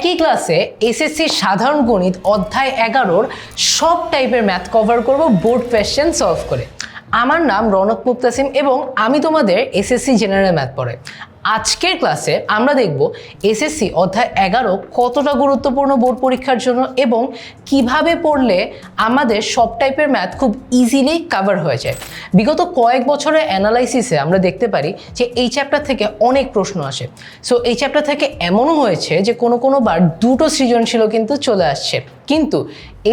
একই ক্লাসে এসএসসি সাধারণ গণিত অধ্যায় 11-র সব টাইপের ম্যাথ কভার করব বোর্ড কোয়েশ্চেন সলভ করে। আমার নাম রনক মুক্তাসিম এবং আমি তোমাদের এসএসসি জেনারেল ম্যাথ পড়াই। আজকের ক্লাসে আমরা দেখব এসএসসি অধ্যায় 11 কতটা গুরুত্বপূর্ণ বোর্ড পরীক্ষার জন্য এবং কিভাবে পড়লে আমাদের সব টাইপের ম্যাথ খুব ইজিলি কভার হয়ে যায়। বিগত কয়েক বছরের অ্যানালাইসিসে আমরা দেখতে পারি যে এই চ্যাপ্টার থেকে অনেক প্রশ্ন আসে। সো এই চ্যাপ্টার থেকে এমনও হয়েছে যে কোনো বার দুটো সৃজনশীলও কিন্তু চলে আসছে। কিন্তু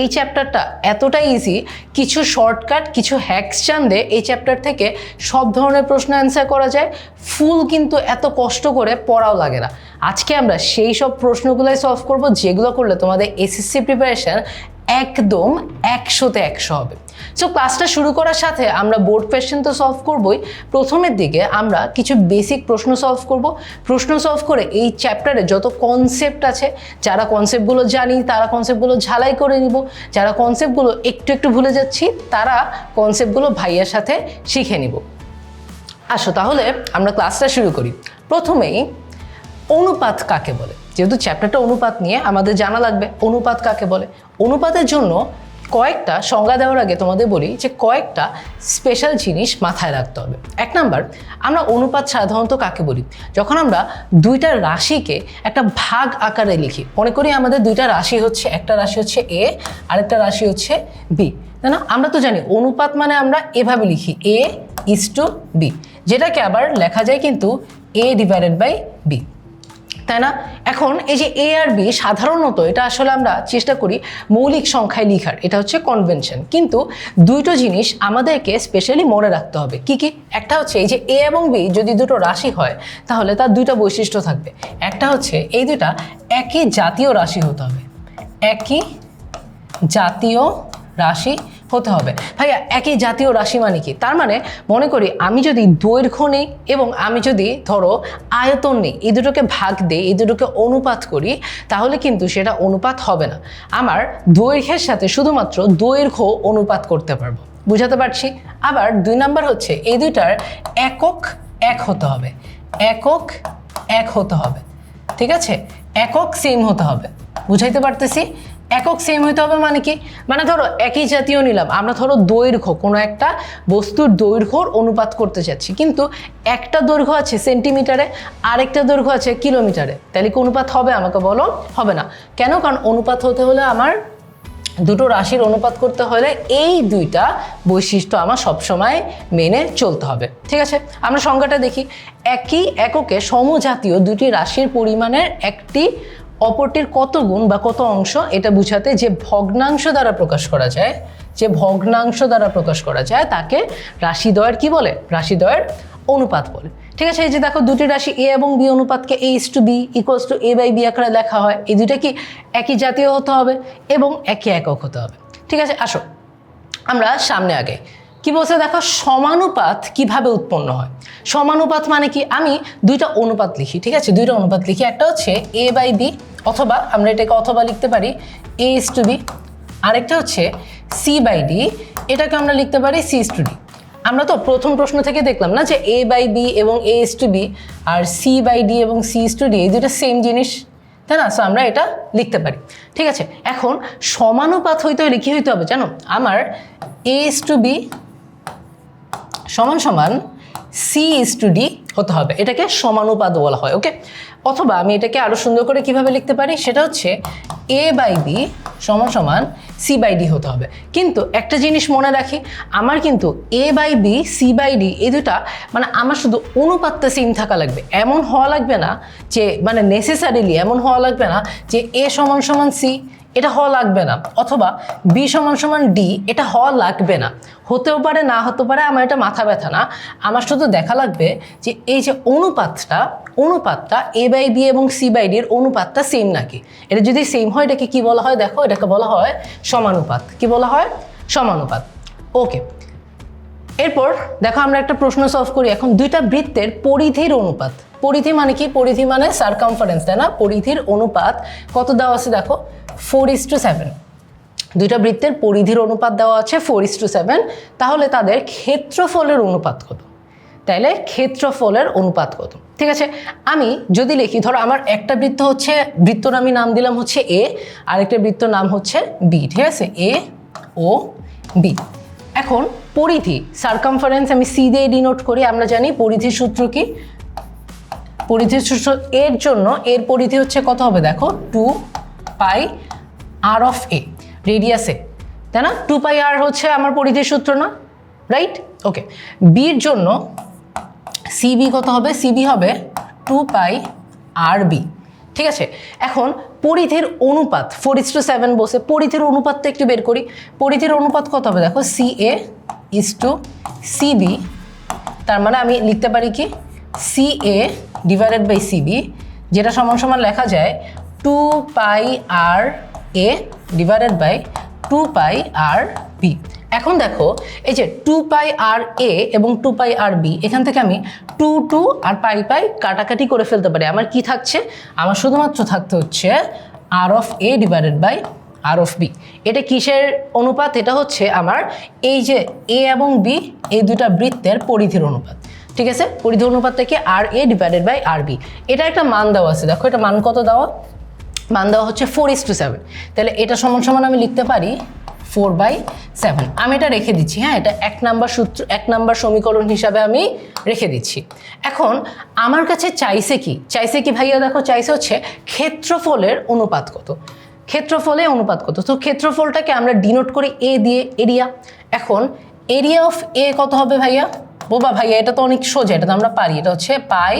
এই চ্যাপ্টারটা এতটা ইজি, কিছু শর্টকাট কিছু হ্যাকস জানলে এই চ্যাপ্টার থেকে সব ধরনের প্রশ্ন অ্যান্সার করা যায়। ফুল কিন্তু এত কষ্ট করে পড়াও লাগে না। আজকে আমরা সেই সব প্রশ্নগুলোই সলভ করব যেগুলো করলে তোমাদের এসএসসি প্রিপারেশন একদম 100-তে 100 হবে। সো ক্লাসটা শুরু করার সাথে আমরা বোর্ড কোয়েশ্চেন তো সলভ করবই, প্রথমের দিকে আমরা কিছু বেসিক প্রশ্ন সলভ করব। প্রশ্ন সলভ করে এই চ্যাপ্টারে যত কনসেপ্ট আছে, যারা কনসেপ্টগুলো জানি তারা কনসেপ্টগুলো ঝালাই করে নিব, যারা কনসেপ্টগুলো একটু একটু ভুলে যাচ্ছি তারা কনসেপ্টগুলো ভাইয়ার সাথে শিখে নিব। আসো তাহলে আমরা ক্লাসটা শুরু করি। প্রথমেই অনুপাত কাকে বলে, যেহেতু চ্যাপ্টারটা অনুপাত নিয়ে আমাদের জানা লাগবে অনুপাত কাকে বলে। অনুপাতের জন্য কয়েকটা সংজ্ঞা দেওয়ার আগে তোমাদের বলি যে কয়েকটা স্পেশাল জিনিস মাথায় রাখতে হবে। এক নাম্বার, আমরা অনুপাত সাধারণত কাকে বলি? যখন আমরা দুইটা রাশিকে একটা ভাগ আকারে লিখি। মনে করি আমাদের দুইটা রাশি হচ্ছে, একটা রাশি হচ্ছে এ আরেকটা রাশি হচ্ছে বি, তাই না? আমরা তো জানি অনুপাত মানে আমরা এভাবে লিখি A:B, যেটাকে আবার লেখা যায় কিন্তু A/B, তাই না? এখন এই যে এ আর বি সাধারণত এটা আসলে আমরা চেষ্টা করি মৌলিক সংখ্যায় লিখার, এটা হচ্ছে কনভেনশন। কিন্তু দুটো জিনিস আমাদেরকে স্পেশালি মনে রাখতে হবে। কি কি? একটা হচ্ছে এই যে এ এবং বি যদি দুটো রাশি হয় তাহলে তার দুইটা বৈশিষ্ট্য থাকবে। একটা হচ্ছে এই দুটা একই জাতীয় রাশি হতে হবে, একই জাতীয় রাশি হতে হবে। ভাইয়া একই জাতীয় রাশি মানে কি? তার মানে মনে করি আমি যদি দৈর্ঘ্য নিই এবং আমি যদি ধরো আয়তন নিই, এই দুটোকে ভাগ দিই, এই দুটোকে অনুপাত করি, তাহলে কিন্তু সেটা অনুপাত হবে না। আমার দৈর্ঘ্যের সাথে শুধুমাত্র দৈর্ঘ্য অনুপাত করতে পারবো, বুঝাতে পারছি? আবার 2 নাম্বার হচ্ছে এই দুইটার একক এক হতে হবে, একক এক হতে হবে, ঠিক আছে? একক সেম হতে হবে, বুঝাইতে পারতেছি? একক সেম হইতে হবে মানে কি? মানে ধরো একই জাতীয় নিলাম, আমরা ধরো দৈর্ঘ্য, কোনো একটা বস্তুর দৈর্ঘ্যর অনুপাত করতে চাচ্ছি, কিন্তু একটা দৈর্ঘ্য আছে সেন্টিমিটারে আরেকটা দৈর্ঘ্য আছে কিলোমিটারে, তাহলে কি অনুপাত হবে? আমাকে বলো, হবে না। কেন? কারণ অনুপাত হতে হলে আমার দুটো রাশির অনুপাত করতে হলে এই দুইটা বৈশিষ্ট্য আমার সবসময় মেনে চলতে হবে, ঠিক আছে? আমরা সংজ্ঞাটা দেখি। একই এককে সমজাতীয় দুটি রাশির পরিমাণের একটি অপরটির কত গুণ বা কত অংশ এটা বুঝাতে যে ভগ্নাংশ দ্বারা প্রকাশ করা যায়, যে ভগ্নাংশ দ্বারা প্রকাশ করা যায় তাকে রাশিদ্বয়ের কি বলে? রাশিদ্বয়ের অনুপাত বলে, ঠিক আছে? এই যে দেখো দুটি রাশি এ এবং বি অনুপাতকে A:B = A/B আকারে লেখা হয়। এই দুইটা কি একই জাতীয় হতে হবে এবং একই একক হতে হবে, ঠিক আছে? আসো আমরা সামনে আগে কি বলছে দেখো, সমানুপাত কিভাবে উৎপন্ন হয়। সমানুপাত মানে কি? আমি দুইটা অনুপাত লিখি, ঠিক আছে? দুইটা অনুপাত লিখি, একটা হচ্ছে A/B, অথবা আমরা এটাকে অথবা লিখতে পারি A:B, আরেকটা হচ্ছে C/D, এটাকে আমরা লিখতে পারি C:D। আমরা তো প্রথম প্রশ্ন থেকে দেখলাম না যে A/B এবং A:B আর C/D এবং C:D এই দুটো সেম জিনিস, তাই না? সো আমরা এটা লিখতে পারি, ঠিক আছে? এখন সমানুপাত হইতে হলে কি হইতে হবে জানো? আমার A:B সমান সমান C:D হতে হবে, এটাকে সমানুপাত বলা হয়, ওকে? অথবা আমি এটাকে আরো সুন্দর করে কিভাবে লিখতে পারি, সেটা হচ্ছে A/B সমান সমান C/D হতে হবে। কিন্তু একটা জিনিস মনে রাখি, আমার কিন্তু A/B C/D এই দুটা মানে আমার শুধু অনুপাতটা সেম থাকা লাগবে, এমন হওয়া লাগবে না যে মানে নেসেসারিলি এমন হওয়া লাগবে না যে A সমান সমান C, এটা হওয়া লাগবে না, অথবা B সমান সমান D, এটা হওয়া লাগবে না। হতেও পারে না হতে পারে, আমার এটা মাথা ব্যথা না। আমার শুধু দেখা লাগবে যে এই যে অনুপাতটা A/B এবং C/D এর অনুপাতটা সেম নাকি। এটা যদি সেম হয় এটাকে কি বলা হয় দেখো, এটাকে বলা হয় সমানুপাত। কি বলা হয়? সমানুপাত, ওকে? এরপর দেখো আমরা একটা প্রশ্ন সলভ করি। এখন দুইটা বৃত্তের পরিধির অনুপাত, পরিধি মানে কি? পরিধি মানে সারকামফারেন্স, তাই না? পরিধির অনুপাত কত দেওয়া আছে দেখো, 4:7। দুইটা বৃত্তের পরিধির অনুপাত দেওয়া আছে 4:7, তাহলে তাদের ক্ষেত্রফলের অনুপাত কত? তাহলে ক্ষেত্রফলের অনুপাত কত? ঠিক আছে, আমি যদি লিখি, ধরো আমার একটা বৃত্ত হচ্ছে, বৃত্তর আমি নাম দিলাম হচ্ছে এ, আরেকটা বৃত্তর নাম হচ্ছে বি। ঠিক আছে, এ ও বি। এখন পরিধি, সার্কামফারেন্স আমি সি দিয়ে ডিনোট করি। আমরা জানি পরিধির সূত্র কি? পরিধির সূত্র এর জন্য এর পরিধি হচ্ছে কত হবে দেখো, 2 পাই আর অফ এ, রেডিয়াসে, তাই না? 2 পাই আর হচ্ছে আমার পরিধির সূত্র না, রাইট? ওকে, বির জন্য সিবি কত হবে? সিবি হবে 2 পাই আর বি। ঠিক আছে, এখন পরিধির অনুপাত 4:7 বসে, পরিধির অনুপাতটা একটু বের করি। পরিধির অনুপাত কত হবে দেখো, C A is to CB. তার মানে আমি লিখতে পারি কি, C A divided by CB, যেটা সমান সমান লেখা যায় 2 pi r A divided by 2 pi r B. এখন দেখো এই যে 2 পাই আর এ এবং 2 পাই আর বি, এখান থেকে আমি 2 আর পাই পাই কাটাকাটি করে ফেলতে পারি। আমার কি থাকছে? আমার শুধুমাত্র থাকতে হচ্ছে r of A divided by r of B. এটা কিসের অনুপাত? এটা হচ্ছে আমার এই যে এ এবং বি, এই দুটা বৃত্তের পরিধির অনুপাত। ঠিক আছে, পরিধি অনুপাতটা কি? আর A divided by r B. এটা একটা মান দেওয়া আছে, দেখো এটা মান কত দেওয়া? মান দেওয়া হচ্ছে 4:7। তাহলে এটা সমান সমান আমি লিখতে পারি 4/7। আমি এটা রেখে দিচ্ছি, হ্যাঁ, এটা 1 নাম্বার সূত্র, 1 নাম্বার সমীকরণ হিসাবে আমি রেখে দিচ্ছি। এখন আমার কাছে চাইছে কি? চাইছে কি ভাইয়া? দেখো চাইছে হচ্ছে ক্ষেত্রফলের অনুপাত কত। ক্ষেত্রফলে অনুপাত কত? তো ক্ষেত্রফলটাকে আমরা ডিনোট করি এ দিয়ে, এরিয়া। এখন এরিয়া অফ এ কত হবে ভাইয়া? বোবা ভাইয়া, এটা তো অনেক সোজা, এটা তো আমরা পারি। এটা হচ্ছে পাই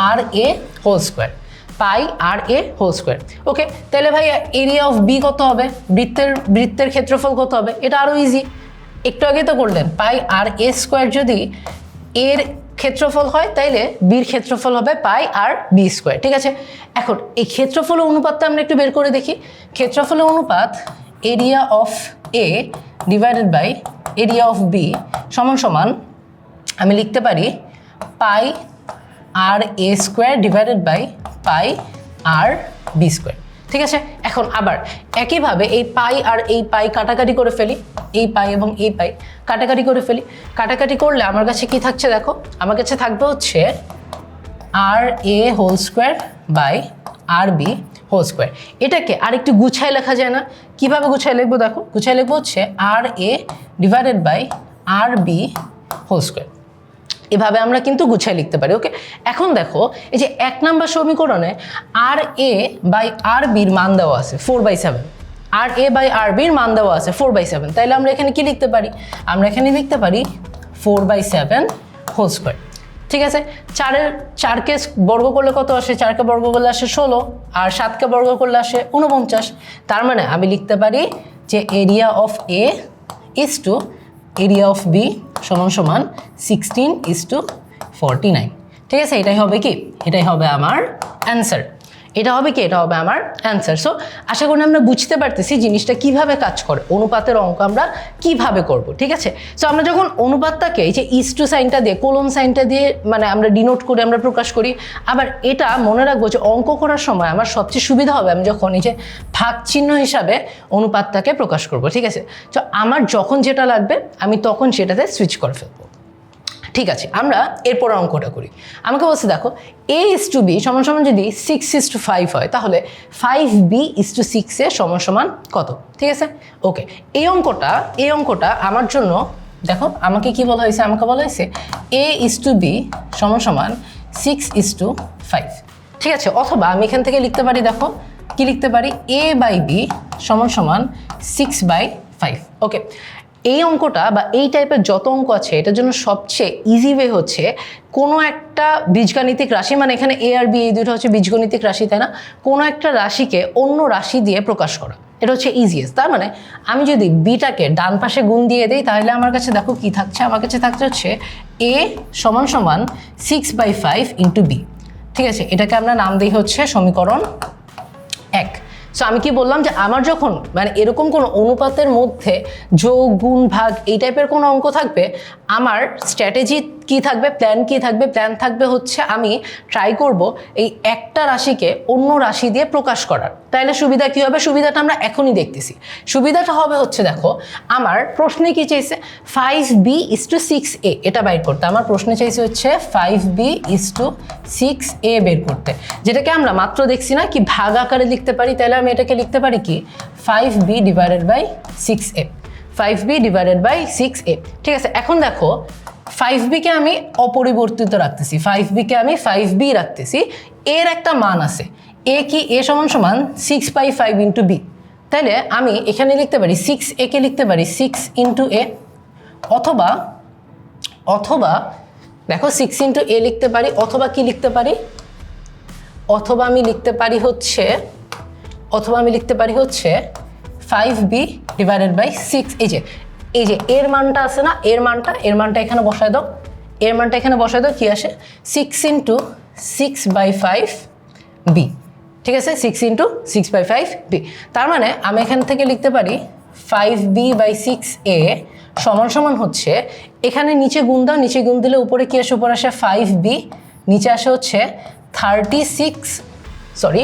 r A whole square, pi r A whole square. Okay, তাহলে ভাইয়া এরিয়া অফ বি কত হবে? বৃত্তের ক্ষেত্রফল কত হবে? এটা আরও ইজি, একটু আগে তো করলেন। পাই আর এ স্কোয়ার যদি এর ক্ষেত্রফল হয়, তাইলে বির ক্ষেত্রফল হবে পাই আর বি স্কোয়ার। ঠিক আছে, এখন এই ক্ষেত্রফল অনুপাতটা আমরা একটু বের করে দেখি। ক্ষেত্রফল অনুপাত area of A divided by area of B সমান সমান আমি লিখতে পারি pi r A square divided by pi r B square. ঠিক আছে, এখন আবার একইভাবে এই পাই আর এই পাই কাটাকাটি করে ফেলি, এই পাই এবং এই পাই কাটাকাটি করে ফেলি। কাটাকাটি করলে আমার কাছে কি থাকছে দেখো, আমার কাছে থাকবে হচ্ছে r A whole square by r B whole square. এটাকে আরেকটু গুছায় লেখা যায় না? কিভাবে গুছায় লিখবো দেখো, গুছায় লিখবো হচ্ছে r A divided by r B whole square. এভাবে আমরা কিন্তু গুছায় লিখতে পারি। ওকে, এখন দেখো এই যে 1 নাম্বার সমীকরণে আর এ বাই আর বির মান দেওয়া আছে 4/7, আর এ বাই আর বির মান দেওয়া আছে 4/7। তাইলে আমরা এখানে কি লিখতে পারি? আমরা এখানে লিখতে পারি 4/7 হোল স্কোয়ার। ঠিক আছে, 4কে বর্গ করলে কত আসে? 4কে বর্গ করলে আসে 16, আর 7কে বর্গ করলে আসে 49। তার মানে আমি লিখতে পারি যে area of A is to area of B সমান সমান 16:49। ঠিক আছে, এটাই হবে কি? এটাই হবে আমার অ্যান্সার। এটা হবে কি? এটা হবে আমার অ্যান্সার। সো আশা করি আমরা বুঝতে পারতেছি জিনিসটা কিভাবে কাজ করে, অনুপাতের অঙ্ক আমরা কিভাবে করব। ঠিক আছে, সো আমরা যখন অনুপাতটাকে এই যে ইস টু সাইনটা দিয়ে, কোলন সাইনটা দিয়ে মানে আমরা ডিনোট করে আমরা প্রকাশ করি। আবার এটা মনে রাখবো যে অঙ্ক করার সময় আমার সবচেয়ে সুবিধা হবে আমি যখন এই যে ভাগ চিহ্ন হিসাবে অনুপাতটাকে প্রকাশ করব। ঠিক আছে, তো আমার যখন যেটা লাগবে আমি তখন সেটাতে সুইচ করে ফেলবো। ঠিক আছে, আমরা এরপর অঙ্কটা করি। আমাকে বলছে দেখো a is to b সমান সমান যদি 6:5 হয়, তাহলে 5b/6 এর সমান সমান কত? ঠিক আছে, ওকে, এই অঙ্কটা আমার জন্য দেখো আমাকে কি বলা হয়েছে? আমাকে বলা হয়েছে a is to b সমান সমান 6:5। ঠিক আছে, অথবা আমি এখান থেকে লিখতে পারি, দেখো কি লিখতে পারি, a/b সমান সমান 6/5। ওকে, এই অঙ্কটা বা এই টাইপের যত অঙ্ক আছে এটার জন্য সবচেয়ে ইজি ওয়ে হচ্ছে কোনো একটা বীজগাণিতিক রাশি, মানে এখানে এ আর বি এই দুটো হচ্ছে বীজগণিতিক রাশি, তাই না? কোনো একটা রাশিকে অন্য রাশি দিয়ে প্রকাশ করা, এটা হচ্ছে ইজিয়েস্ট। তার মানে আমি যদি বিটাকে ডান পাশে গুণ দিয়ে দিই, তাহলে আমার কাছে দেখো কি থাকছে, আমার কাছে থাকছে হচ্ছে এ সমান সমান 6/5 ইন্টু বি। ঠিক আছে, এটাকে আমরা নাম দিই হচ্ছে সমীকরণ 1। সো আমি কি বললাম যে আমার যখন মানে এরকম কোনো অনুপাতের মধ্যে যোগ গুণ ভাগ এই টাইপের কোনো অঙ্ক থাকবে, আমার স্ট্র্যাটেজি কি থাকবে, প্ল্যান থাকবে হচ্ছে আমি ট্রাই করব এই একটা রাশিকে অন্য রাশি দিয়ে প্রকাশ করার। তাহলে সুবিধা কি হবে, সুবিধাটা আমরা এখনই দেখতেছি। সুবিধাটা হবে হচ্ছে দেখো, আমার প্রশ্নে কি চাইছে 5b/6a এটা বাইর করতে। আমার প্রশ্নে চাইছে হচ্ছে 5b/6a বের করতে, যেটাকে আমরা মাত্র দেখছি না কি ভাগ আকারে লিখতে পারি। তাহলে আমি এটাকে লিখতে পারি কি 5b/6a, 5b/6a। ঠিক আছে, এখন দেখো 5b-কে আমি অপরিবর্তিত রাখতেছি, 5b-কে আমি 5b রাখতেছি। এর একটা মান আছে, এ কি, এ সমান সমান 6/5 ইন্টু বি। তাহলে আমি এখানে লিখতে পারি 6a-কে লিখতে পারি 6 ইন্টু এ, অথবা দেখো 6 ইন্টু এ লিখতে পারি, অথবা কি লিখতে পারি, অথবা আমি লিখতে পারি হচ্ছে 5b/6। এই যে এর মানটা আছে না, এর মানটা এখানে বসায় দাও, কি আসে 6 ইন্টু 6/5b। ঠিক আছে, 6 ইন্টু 6/5b। তার মানে আমি এখান থেকে লিখতে পারি 5b/6a সমান সমান হচ্ছে, এখানে নিচে গুণ দাও, নিচে গুণ দিলে উপরে কি আসে, উপরে আসে 5b, নিচে আসে হচ্ছে 36, সরি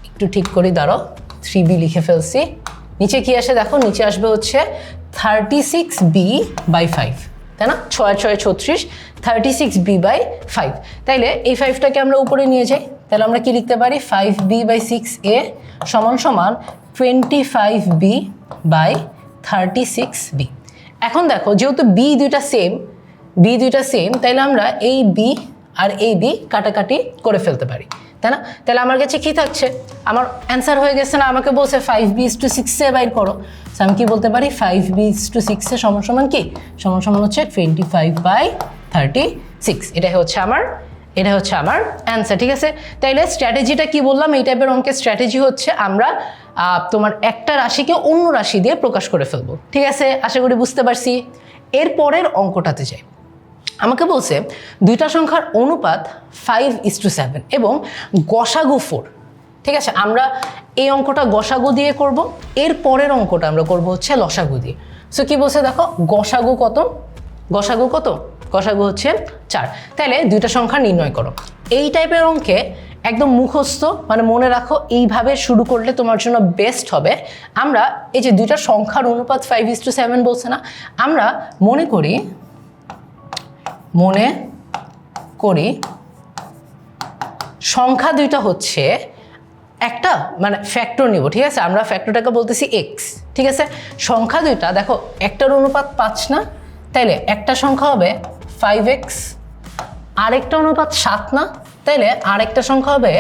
একটু ঠিক করে দাঁড়াও, 3b লিখে ফেলছি। নিচে কি আসে দেখো, নিচে আসবে হচ্ছে 36b/5, তাই না, 6 6 36, 36b/5। তাইলে এই 5টাকে আমরা উপরে নিয়ে যাই, তাহলে আমরা কি লিখতে পারি 5b/6a সমান সমান 25b/36b। এখন দেখো যেহেতু বি দুইটা সেম, তাইলে আমরা এই বি আর এই বি কাটাকাটি করে ফেলতে পারি, তাই না। তাহলে আমার কাছে কি থাকছে, আমার অ্যান্সার হয়ে গেছে না, আমাকে বলছে 5b/6a বাইর করো। আমি কি বলতে পারি 5b/6a সমান সমান কি, সমান সমান হচ্ছে 25/36। এটা হচ্ছে আমার অ্যান্সার। ঠিক আছে, তাইলে স্ট্র্যাটেজিটা কি বললাম, এই টাইপের অঙ্কের স্ট্র্যাটেজি হচ্ছে আমরা তোমার একটা রাশিকে অন্য রাশি দিয়ে প্রকাশ করে ফেলবো। ঠিক আছে, আশা করি বুঝতে পারছি। এর পরের অঙ্কটাতে যাই। আমাকে বলছে দুইটা সংখ্যার অনুপাত 5:7 এবং গসাগু 4। ঠিক আছে, আমরা এই অঙ্কটা গসাগু দিয়ে করব, এর পরের অঙ্কটা আমরা করব হচ্ছে লসাগু দিয়ে। সো কি বলছে দেখো, গসাগু কত, গসাগু হচ্ছে 4। তাহলে দুইটা সংখ্যা নির্ণয় করো। এই টাইপের অঙ্কে একদম মুখস্থ, মানে মনে রাখো, এইভাবে শুরু করলে তোমার জন্য বেস্ট হবে। আমরা এই যে দুইটা সংখ্যার অনুপাত 5:7 বলছে না, আমরা মনে করি সংখ্যা দুইটা হচ্ছে একটা, মানে ফ্যাক্টর নিব। ঠিক আছে, আমরা ফ্যাক্টরটাকে বলতেছি এক্স। ঠিক আছে, সংখ্যা দুইটা দেখো একটার অনুপাত 5 না, তাইলে একটা সংখ্যা হবে 5x, আরেকটা অনুপাত 7 না, তাইলে আরেকটা সংখ্যা হবে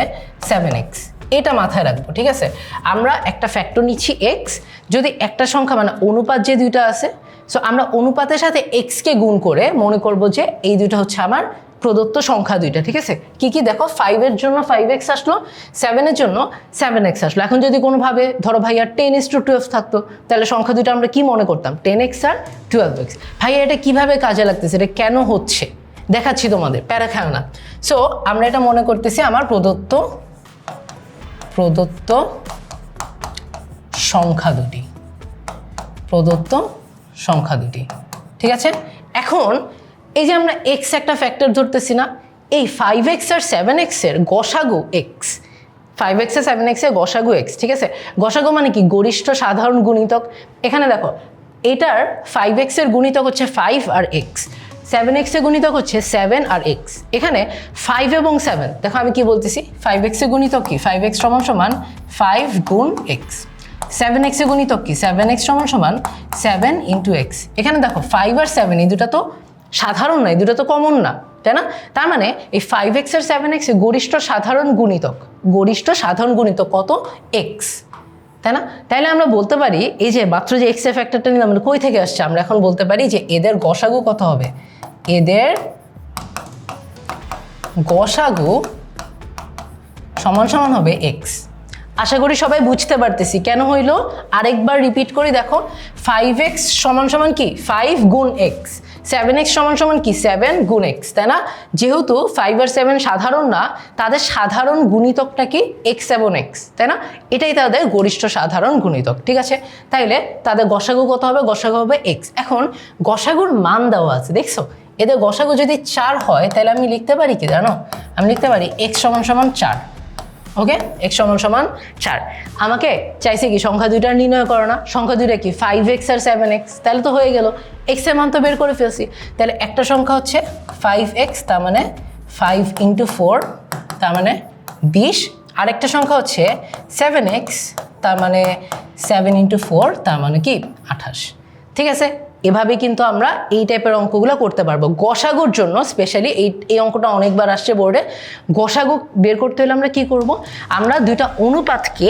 7x। এটা মাথায় রাখবো। ঠিক আছে, আমরা একটা ফ্যাক্টর নিচ্ছি এক্স, যদি একটা সংখ্যা মানে অনুপাত যে দুইটা আছে, সো আমরা অনুপাতের সাথে এক্সকে গুণ করে মনে করব যে এই দুইটা হচ্ছে আমার প্রদত্ত সংখ্যা দুইটা। ঠিক আছে, কি কি দেখো, 5-এর জন্য 5x আসলো, 7-এর জন্য 7x আসলো। এখন যদি কোনোভাবে ধরো ভাইয়া 10:12 থাকতো, তাহলে সংখ্যা দুইটা আমরা কি মনে করতাম, 10x আর 12x। ভাইয়া এটা কিভাবে কাজে লাগতেছে, এটা কেন হচ্ছে দেখাচ্ছি তোমাদের, প্যারা খাও না। সো আমরা এটা মনে করতেছি আমার প্রদত্ত সংখ্যা দুটি। ঠিক আছে, এখন এই যে আমরা এক্স একটা ফ্যাক্টর ধরতেছি না, এই 5x আর 7x এর গসাগু এক্স, 5x আর 7x এর গসাগু এক্স। ঠিক আছে, গসাগু মানে কি, গরিষ্ঠ সাধারণ গুণিতক। এখানে দেখো এটার 5x এর গুণিতক হচ্ছে 5 আর x, 7x এর গুণিতক হচ্ছে 7 আর x। এখানে 5 এবং 7, দেখো আমি কি বলতেছি, 5x এর গুণিতক কি, 5x সমান সমান 5 গুণ x, 7x এর গুণিতক কি, 7x সমান সমান 7 ইন্টু x। এখানে দেখো 5 আর 7 এই দুটা তো সাধারণ না, এই দুটা তো কমন না, তাই না। তার মানে এই 5x আর 7x এর গরিষ্ঠ সাধারণ গুণিতক কত, x, তাই না। তাইলে আমরা বলতে পারি এই যে মাত্র যে x এর ফ্যাক্টরটা নিলাম, আমরা কই থেকে আসছে, আমরা এখন বলতে পারি যে এদের গসাগু কত হবে, এদের গসাগু সমান সমান হবে x। আশা করি সবাই বুঝতে পারতেছি কেন হইলো। আরেকবার রিপিট করি, দেখো 5x সমান সমান কি 5 গুণ x, 7x সমান সমান কি 7 গুণ x, তাই না। যেহেতু 5 আর 7 সাধারণ না, তাদের সাধারণ গুণিতকটা কি x এবং x, তাই না। এটাই তাদের গরিষ্ঠ সাধারণ গুণিতক। ঠিক আছে, তাইলে তাদের গসাগু কত হবে, গসাগু হবে x। এখন গসাগুর মান দেওয়া আছে, দেখছো এদের গসাগু যদি 4 হয় তাহলে আমি লিখতে পারি কি জানো, আমি লিখতে পারি x সমান সমান 4। ওকে, x সমান সমান 4। আমাকে চাইছে কি সংখ্যা দুইটা নির্ণয় করো না, সংখ্যা দুইটা কি 5x আর 7x, তাহলে তো হয়ে গেল, x এর মান তো বের করে ফেলছি। তাহলে একটা সংখ্যা হচ্ছে 5x, তার মানে 5 × 4, তার মানে 20। আরেকটা সংখ্যা হচ্ছে 7x, তার মানে 7 × 4, তার মানে কি 28। ঠিক আছে, এভাবে কিন্তু আমরা এই টাইপের অঙ্কগুলো করতে পারবো। গসাগুর জন্য স্পেশালি এই অঙ্কটা অনেকবার আসছে বোর্ডে। গসাগু বের করতে হলে আমরা কি করব, আমরা দুইটা অনুপাতকে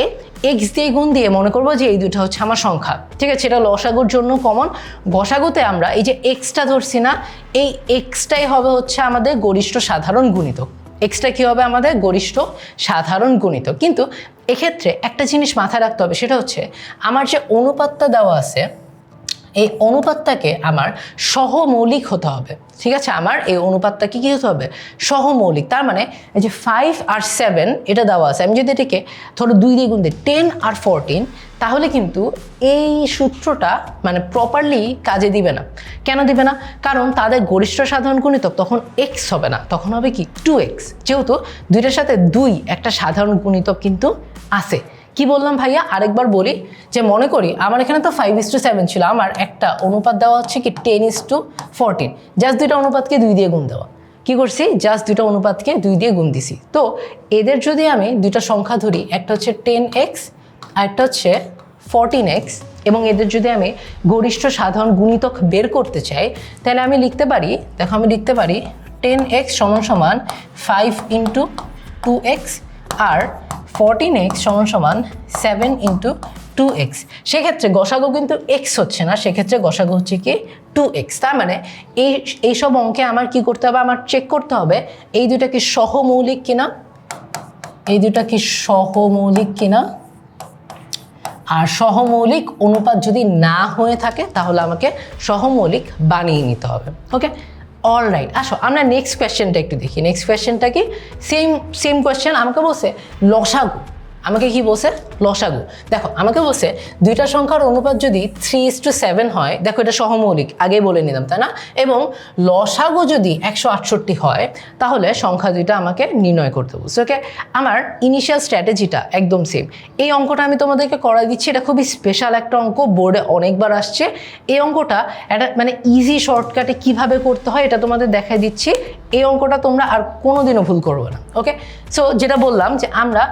এক্স দিয়ে গুণ দিয়ে মনে করবো যে এই দুটো হচ্ছে আমার সংখ্যা। ঠিক আছে, এটা লসাগুর জন্য কমন। গসাগুতে আমরা এই যে এক্সটা ধরছি না, এই এক্সটাই হবে হচ্ছে আমাদের গরিষ্ঠ সাধারণ গুণিতক। এক্সটা কি হবে আমাদের গরিষ্ঠ সাধারণ গুণিতক। কিন্তু এক্ষেত্রে একটা জিনিস মাথায় রাখতে হবে, সেটা হচ্ছে আমার যে অনুপাতটা দেওয়া আছে এই অনুপাতটাকে আমার সহমৌলিক হতে হবে। ঠিক আছে, আমার এই অনুপাতটাকে কি হতে হবে, সহমৌলিক। তার মানে এই যে 5 আর 7 এটা দেওয়া আছে, আমি যদি এটাকে ধরো 2 দিয়ে গুণ দিই 10 আর 14, তাহলে কিন্তু এই সূত্রটা মানে প্রপারলি কাজে দিবে না। কেন দিবে না, কারণ তাদের গরিষ্ঠ সাধারণ গুণিতক তখন x হবে না, তখন হবে কি 2x, যেহেতু দুইটার সাথে 2 একটা সাধারণ গুণিতক কিন্তু আছে। কি বললাম ভাইয়া, আরেকবার বলি, যে মনে করি আমার এখানে তো 5:7 ছিল, আমার একটা অনুপাত দেওয়া হচ্ছে কি 10:14, জাস্ট দুইটা অনুপাতকে 2 দিয়ে গুণ দেওয়া। কি করছি, জাস্ট দুইটা অনুপাতকে 2 দিয়ে গুণ দিছি। তো এদের যদি আমি দুইটা সংখ্যা ধরি, একটা হচ্ছে 10x আর একটা হচ্ছে 14x, এবং এদের যদি আমি গরিষ্ঠ সাধারণ গুণিতক বের করতে চাই, তাহলে আমি লিখতে পারি, দেখো আমি লিখতে পারি 10x সমান সমান 5 × 2x আর 14x সমান সমান 7 × 2x। সেক্ষেত্রে গসাগু কিন্তু x হচ্ছে না, সেক্ষেত্রে গসাগু হচ্ছে কি 2x। তার মানে এইসব অঙ্কে আমার কি করতে হবে, আমার চেক করতে হবে এই দুটা কি সহমৌলিক কিনা, এই দুটা কি সহমৌলিক কিনা। আর সহমৌলিক অনুপাত যদি না হয়ে থাকে তাহলে আমাকে সহমৌলিক বানিয়ে নিতে হবে। ওকে, অলরাইট, আসো আমরা নেক্সট কোয়েশ্চেনটা একটু দেখি। নেক্সট কোয়েশ্চেনটা কি, সেম কোয়েশ্চেন। আমাকে বলছে লসাগু, আমাকে কি বলছে লসাগু। দেখো আমাকে বলছে দুইটা সংখ্যার অনুপাত যদি 3:7 হয়, দেখো এটা সহমৌলিক, আগেই বলে নিলাম তাই না, এবং লসাগু যদি 168 হয়, তাহলে সংখ্যা দুইটা আমাকে নির্ণয় করতে বলছে। ওকে, আমার ইনিশিয়াল স্ট্র্যাটেজিটা একদম সেম। এই অঙ্কটা আমি তোমাদেরকে করাই দিচ্ছি, এটা খুবই স্পেশাল একটা অঙ্ক, বোর্ডে অনেকবার আসছে। এই অঙ্কটা একটা মানে ইজি শর্টকাটে কিভাবে করতে হয় এটা তোমাদের দেখাই দিচ্ছি। এই অঙ্কটা তোমরা আর কোনোদিনও ভুল করবে না। ওকে, সো যেটা বললাম যে আমরা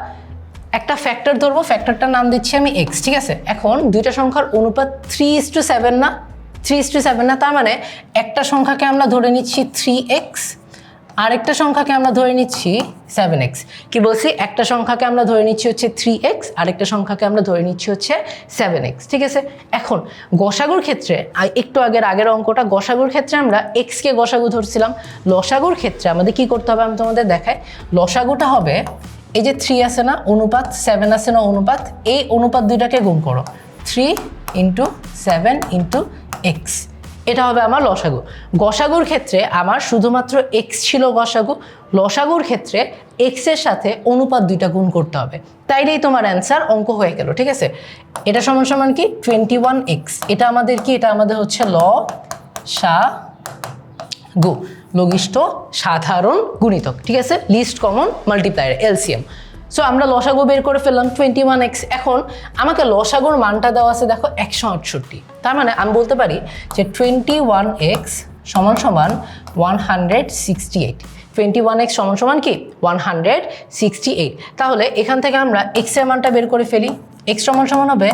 একটা ফ্যাক্টর ধরবো, ফ্যাক্টরটার নাম দিচ্ছি আমি x। ঠিক আছে, এখন দুইটা সংখ্যার অনুপাত 3:7 না, 3:7 না, তার মানে একটা সংখ্যাকে আমরা ধরে নিচ্ছি 3x, আরেকটা সংখ্যাকে আমরা ধরে নিচ্ছি 7x। কি বলছি, একটা সংখ্যাকে আমরা ধরে নিচ্ছি হচ্ছে 3x, আরেকটা সংখ্যাকে আমরা ধরে নিচ্ছি হচ্ছে 7x। ঠিক আছে, এখন গসাগুর ক্ষেত্রে একটু আগের অঙ্কটা, গসাগুর ক্ষেত্রে আমরা x কে গসাগু ধরছিলাম। লসাগুর ক্ষেত্রে আমাদের কি করতে হবে আমি তোমাদের দেখাই। লসাগুটা হবে এই যে 3 আছে না অনুপাত, 7 আছে না অনুপাত, এই অনুপাত দুইটাকে গুণ করো, 3 × 7 × x, এটা হবে আমার লসাগু। গসাগুর ক্ষেত্রে আমার শুধুমাত্র x ছিল গসাগু, লসাগুর ক্ষেত্রে x এর সাথে অনুপাত দুইটা গুণ করতে হবে, তাইলেই তোমার অ্যান্সার অঙ্ক হয়ে গেল। ঠিক আছে, এটা সমান সমান কি 21x, এটা আমাদের কি, এটা আমাদের হচ্ছে লসাগু, লঘিষ্ঠ সাধারণ গুণিতক। ঠিক আছে, list common multiplier, LCM. So আমরা লসাগু বের করে ফেললাম 21x। এখন আমাকে লসাগুর মানটা দেওয়া আছে দেখো 168, তার মানে আমি বলতে পারি যে 21x সমান সমান 168। 21x সমান সমান কি 168। তাহলে এখান থেকে আমরা x এর মানটা বের করে ফেলি। x সমান সমান হবে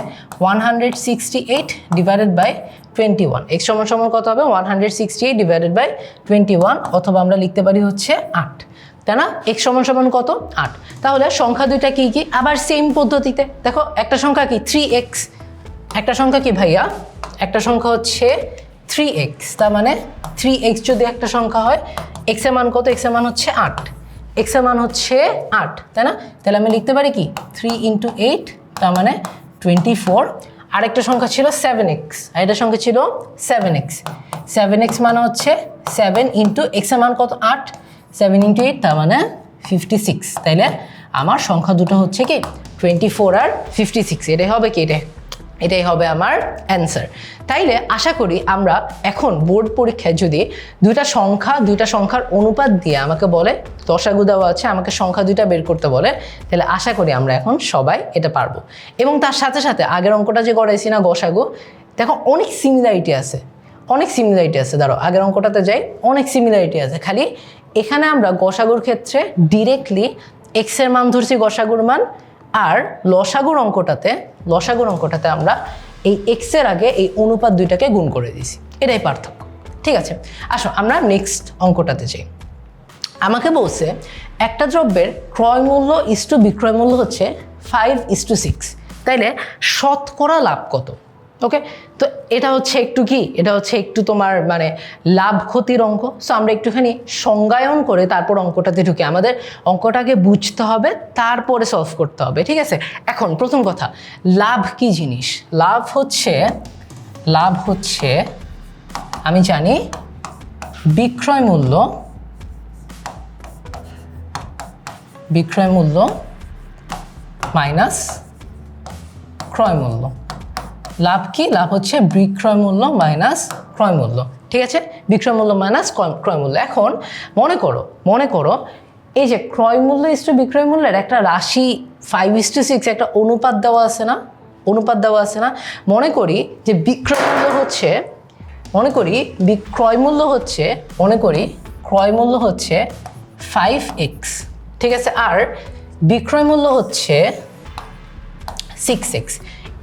168 ডিভাইডেড বাই 21। x সমান সমান কত হবে 168 ডিভাইডেড বাই 21, অথবা আমরা লিখতে পারি হচ্ছে 8, তাই না। x সমান সমান কত 8। তাহলে সংখ্যা দুইটা কি কি, আবার সেম পদ্ধতিতে দেখো, একটা সংখ্যা কি 3x, একটা সংখ্যা কি ভাইয়া, একটা সংখ্যা হচ্ছে 3x, তার মানে 3x যদি একটা সংখ্যা হয়, x এর মান কত, x এর মান হচ্ছে 8, x এর মান হচ্ছে 8, তাই না। তাহলে আমি লিখতে পারি কি 3 × 8, তার মানে 24। আরেকটা সংখ্যা ছিল 7x, আর এটা সংখ্যা ছিল 7x। 7x মানে হচ্ছে 7 × x এর মান কত 8, 7 × 8, তার মানে 56। তাইলে আমার সংখ্যা দুটো হচ্ছে কি 24 আর 56, এটাই হবে কি, এটা এটাই হবে আমার অ্যান্সার। তাইলে আশা করি আমরা এখন বোর্ড পরীক্ষায় যদি দুইটা সংখ্যার অনুপাত দিয়ে আমাকে বলে লসাগু দেওয়া আছে, আমাকে সংখ্যা দুইটা বের করতে বলে, তাহলে আশা করি আমরা এখন সবাই এটা পারবো। এবং তার সাথে সাথে আগের অঙ্কটা যে করাইছি না গসাগু, দেখো অনেক সিমিলারিটি আছে, দাঁড়াও আগের অঙ্কটাতে যাই, অনেক সিমিলারিটি আছে। খালি এখানে আমরা গসাগুর ক্ষেত্রে ডিরেক্টলি এক্সের মান ধরছি গসাগুর মান, আর লসাগুর অঙ্কটাতে আমরা এই এক্সের আগে এই অনুপাত দুইটাকে গুণ করে দিয়েছি, এটাই পার্থক্য। ঠিক আছে, আসো আমরা নেক্সট অঙ্কটাতে যাই। আমাকে বলছে একটা দ্রব্যের ক্রয় মূল্য ইস্টু বিক্রয় মূল্য হচ্ছে 5:6, তাইলে শতকরা লাভ কত? ওকে, তো এটা হচ্ছে একটু তোমার মানে লাভ ক্ষতির অঙ্ক। সো আমরা একটুখানি সংজ্ঞায়ন করে তারপর অঙ্কটাতে ঢুকে আমাদের অঙ্কটাকে বুঝতে হবে, তারপরে সলভ করতে হবে। ঠিক আছে, এখন প্রথম কথা, লাভ কি জিনিস? লাভ হচ্ছে আমি জানি বিক্রয় মূল্য মাইনাস ক্রয় মূল্য। লাভ কি? লাভ হচ্ছে বিক্রয় মূল্য মাইনাস ক্রয় মূল্য। ঠিক আছে, বিক্রয় মূল্য মাইনাস ক্রয় মূল্য। এখন মনে করো এই যে ক্রয় মূল্য ইস্টু বিক্রয় মূল্যের একটা রাশি 5:6 একটা অনুপাত দেওয়া আছে না? মনে করি যে বিক্রয় মূল্য হচ্ছে 5x, ঠিক আছে, আর বিক্রয় মূল্য হচ্ছে 6x।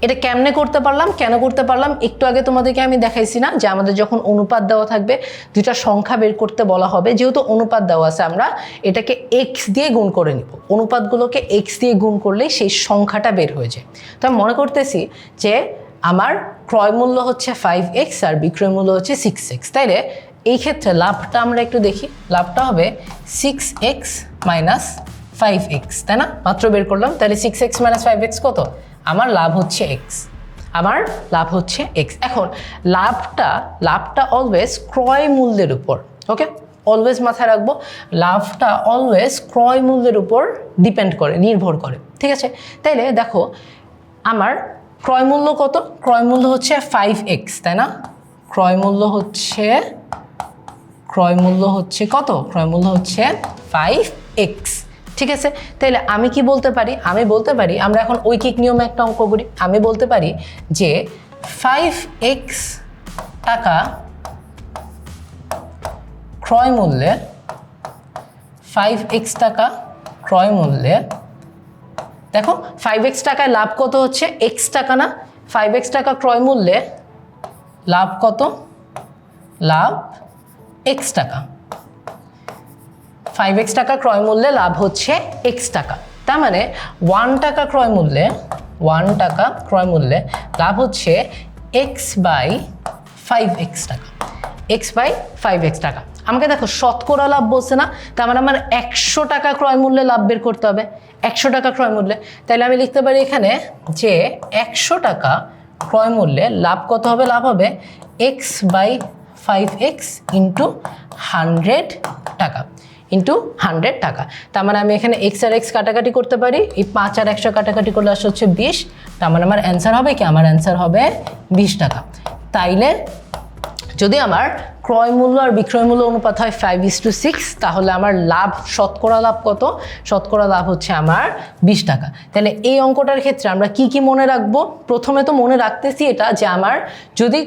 এটা কেন করতে পারলাম একটু আগে তোমাদেরকে আমি দেখাইছি না যে আমাদের যখন অনুপাত দেওয়া থাকবে দুইটা সংখ্যা বের করতে বলা হবে, যেহেতু অনুপাত দেওয়া আছে আমরা এটাকে x দিয়ে গুণ করে নিব। অনুপাতগুলোকে x দিয়ে গুণ করলেই সেই সংখ্যাটা বের হয়ে যায়। তো আমি মনে করতেছি যে আমার ক্রয় মূল্য হচ্ছে 5x আর বিক্রয় মূল্য হচ্ছে 6x। তাইলে এই ক্ষেত্রে লাভটা আমরা একটু দেখি, লাভটা হবে 6x মাইনাস 5x, তাই না? মাত্র বের করলাম, তাহলে 6x মাইনাস 5x কত? আমার লাভ হচ্ছে x। এখন লাভটা অলওয়েজ ক্রয় মূল্যের উপর, ওকে, অলওয়েজ মাথায় রাখবো, লাভটা অলওয়েজ ক্রয় মূল্যের উপর নির্ভর করে। ঠিক আছে, তাইলে দেখো আমার ক্রয় মূল্য কত? ক্রয় মূল্য হচ্ছে 5x, তাই না? ক্রয় মূল্য হচ্ছে কত? ক্রয় মূল্য হচ্ছে 5x। ঠিক আছে, তাইলে আমি কি বলতে পারি? আমি বলতে পারি, আমরা এখন ঐকিক নিয়মে একটা অঙ্ক করি। আমি বলতে পারি যে 5x টাকা ক্রয় মূল্যে দেখো 5x টাকায় লাভ কত হচ্ছে? x টাকা না? 5x টাকা ক্রয় মূল্যে লাভ কত? লাভ x টাকা। 5x টাকা ক্রয় মূল্যে লাভ হচ্ছে x টাকা। তার মানে 1 টাকা ক্রয় মূল্যে লাভ হচ্ছে x/5x টাকা। আমাকে দেখো শতকরা লাভ বলছে না, তার মানে আমার 100 টাকা ক্রয় মূল্যে লাভ বের করতে হবে। 100 টাকা ক্রয় মূল্যে, তাহলে আমি লিখতে পারি এখানে যে 100 টাকা ক্রয় মূল্যে লাভ কত হবে? লাভ হবে x/5x ইন্টু 100 টাকা। তার মানে আমি এখানে x আর x কাটাকাটি করতে পারি, এই 5 আর 100 কাটাকাটি করলে আসলে হচ্ছে 20। তার মানে আমার অ্যান্সার হবে কি? আমার অ্যান্সার হবে 20 টাকা। তাইলে যদি আমার ক্রয় মূল্য আর বিক্রয় মূল্য অনুপাত হয় 5:6, তাহলে আমার লাভ শতকরা লাভ কত? শতকরা লাভ হচ্ছে আমার 20 টাকা। তাহলে এই অঙ্কটার ক্ষেত্রে আমরা কি মনে রাখবো? প্রথমে তো মনে রাখতেছি এটা যে আমার যদি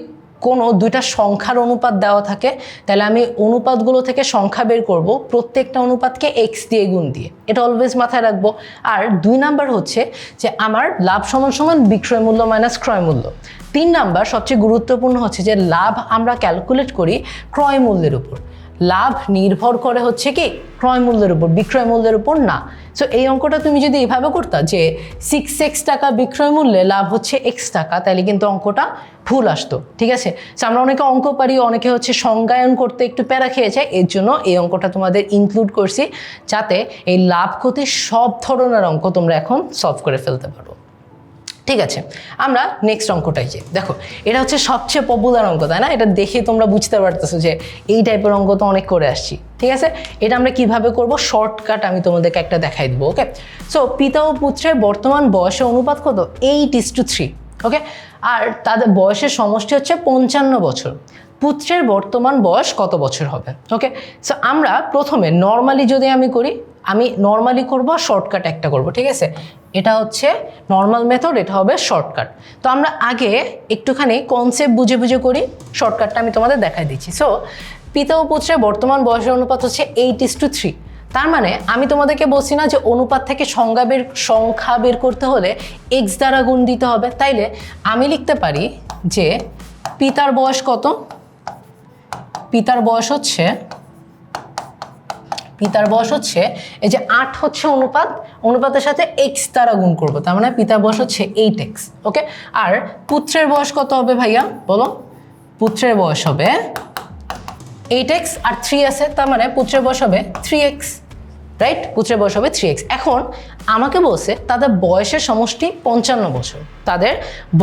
কোনো দুইটা সংখ্যার অনুপাত দেওয়া থাকে তাহলে আমি অনুপাতগুলো থেকে সংখ্যা বের করব, প্রত্যেকটা অনুপাতকে x দিয়ে গুণ দিয়ে, এটা অলওয়েজ মাথায় রাখবো। আর 2 নাম্বার হচ্ছে যে আমার লাভ সমান বিক্রয় মূল্য মাইনাস ক্রয় মূল্য। 3 নাম্বার সবচেয়ে গুরুত্বপূর্ণ হচ্ছে যে লাভ আমরা ক্যালকুলেট করি ক্রয় মূল্যের উপর। লাভ নির্ভর করে হচ্ছে কি? ক্রয় মূল্যের উপর, বিক্রয় মূল্যের উপর না। সো এই অঙ্কটা তুমি যদি এইভাবে করতা যে 6x টাকা বিক্রয় মূল্যে লাভ হচ্ছে x টাকা, তাহলে কিন্তু অঙ্কটা ভুল আসতো। ঠিক আছে, সো আমরা অনেকে অঙ্ক পারি, অনেকে হচ্ছে সংজ্ঞায়ন করতে একটু প্যারা খেয়ে যায়, এর জন্য এই অঙ্কটা তোমাদের ইনক্লুড করছি যাতে এই লাভ ক্ষতির সব ধরনের অঙ্ক তোমরা এখন সলভ করে ফেলতে পারো। ঠিক আছে, আমরা নেক্সট অঙ্কটাই যাই। দেখো এটা হচ্ছে সবচেয়ে পপুলার অঙ্ক, তাই না? এটা দেখে তোমরা বুঝতে পারতেছো যে এই টাইপের অঙ্ক তো অনেক করে আসছি। ঠিক আছে, এটা আমরা কিভাবে করব? শর্টকাট আমি তোমাদেরকে একটা দেখাই দেবো। ওকে, সো পিতা ও পুত্রের বর্তমান বয়সের অনুপাত কত? 8:3। ওকে, আর তাদের বয়সের সমষ্টি হচ্ছে 55 বছর। পুত্রের বর্তমান বয়স কত বছর হবে? ওকে, সো আমরা প্রথমে নর্মালি যদি আমি করি, আমি নর্মালি করব, শর্টকাট একটা করব, ঠিক আছে? এটা হচ্ছে নর্মাল মেথড, এটা হবে শর্টকাট। তো আমরা আগে একটুখানি কনসেপ্ট বুঝে বুঝে করি, শর্টকাটটা আমি তোমাদের দেখাই দিচ্ছি। সো পিতা ও পুত্রের বর্তমান বয়সের অনুপাত হচ্ছে 8:3। তার মানে আমি তোমাদেরকে বলছি না যে অনুপাত থেকে সংখ্যা বের করতে হলে এক্স দ্বারা গুণ দিতে হবে, তাইলে আমি লিখতে পারি যে পিতার বয়স কত? পিতার বয়স হচ্ছে এই যে 8 হচ্ছে অনুপাতের সাথে এক্স দ্বারা গুণ করব, তার মানে পিতার বয়স হচ্ছে 8x। ওকে, আর পুত্রের বয়স কত হবে ভাইয়া বলো? পুত্রের বয়স হবে 8x আর 3 আছে, তার মানে পুত্রের বয়স হবে 3x, রাইট? পুত্রের বয়স হবে 3x। এখন আমাকে বলছে তাদের বয়সের সমষ্টি 55 বছর, তাদের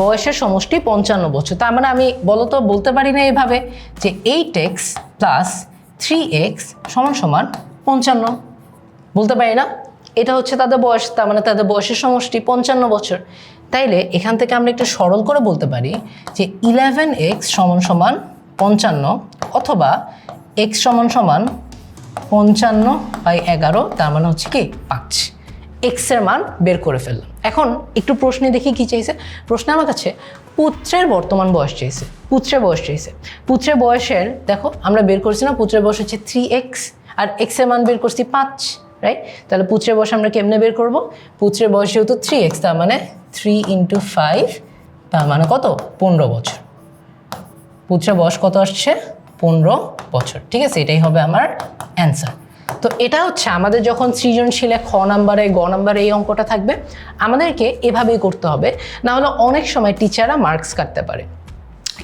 বয়সের সমষ্টি 55 বছর। তার মানে আমি বলতে পারি না এইভাবে যে 8x প্লাস 3x সমান সমান 55, বলতে পারি না। এটা হচ্ছে তাদের বয়স, তার মানে তাদের বয়সের সমষ্টি 55 বছর। তাইলে এখান থেকে আমরা একটু সরল করে বলতে পারি যে 11x সমান সমান 55, অথবা x সমান সমান 55/11, তার মানে হচ্ছে কি 5। এক্স এর মান বের করে ফেললাম। এখন একটু প্রশ্নে দেখি কি চাইছে। প্রশ্নে আমার কাছে পুত্রের বর্তমান বয়স চাইছে, পুত্রের বয়সের দেখো আমরা বের করছি না, পুত্রের বয়স হচ্ছে 3x আর এক্স এর মান বের করছি 5, রাইট? তাহলে পুত্রের বয়স আমরা কেমনে বের করব? পুত্রের বয়স যেহেতু 3x, তার মানে 3 × 5, তার মানে কত? 15 বছর। পুত্রের বয়স কত আসছে? 15 বছর, ঠিক আছে? এটাই হবে আমার অ্যান্সার। তো এটা হচ্ছে আমাদের যখন সৃজনশীলে খ নাম্বারে, গ নাম্বারে এই অঙ্কটা থাকবে, আমাদেরকে এভাবেই করতে হবে, না হলে অনেক সময় টিচাররা মার্কস কাটতে পারে।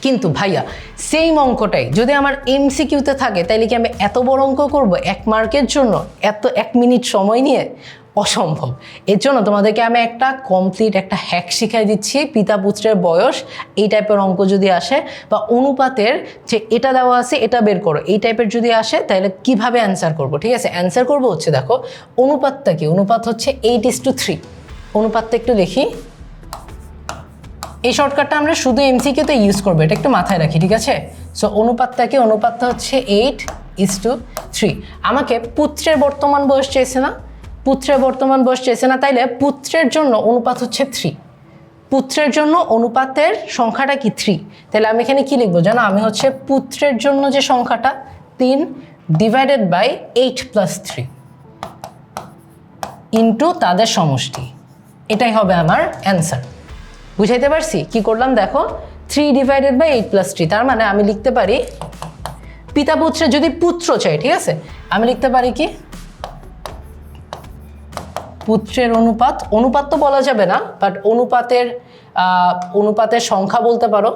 কিন্তু ভাইয়া সেম অঙ্কটাই যদি আমার এমসিকিউতে থাকে, তাইলে কি আমি এত বড় অঙ্ক করব 1 মার্কের জন্য, 1 মিনিট সময় নিয়ে? অসম্ভব। এর জন্য তোমাদেরকে আমি একটা কমপ্লিট একটা হ্যাক শিখাই দিচ্ছি। পিতা পুত্রের বয়স এই টাইপের অঙ্ক যদি আসে, বা অনুপাতের যে এটা দেওয়া আছে এটা বের করো, এই টাইপের যদি আসে, তাহলে কিভাবে অ্যান্সার করব, ঠিক আছে? অ্যান্সার করব হচ্ছে, দেখো অনুপাতটা কি? অনুপাত হচ্ছে 8:3। অনুপাতটা একটু দেখি, এই শর্টকাটটা আমরা শুধু এমসিকিউতে ইউজ করবো, এটা একটু মাথায় রাখি, ঠিক আছে? সো অনুপাতটা হচ্ছে 8:3। আমাকে পুত্রের বর্তমান বয়স চাইছে না, তাইলে পুত্রের জন্য অনুপাত হচ্ছে 3। পুত্রের জন্য অনুপাতের সংখ্যাটা কি? 3। তাহলে আমি এখানে কি লিখবো জানো? আমি হচ্ছে পুত্রের জন্য যে সংখ্যাটা 3 / 8 + 3 ইন্টু তাদের সমষ্টি, এটাই হবে আমার অ্যান্সার। বুঝাইতে পারছি কি করলাম? দেখো 3 / 8 + 3, তার মানে আমি লিখতে পারি পিতা পুত্রের, যদি পুত্র চাই, ঠিক আছে, আমি লিখতে পারি কি পুত্রের অনুপাত তো বলা যাবে না, বাট অনুপাতের সংখ্যা বলতে পারো।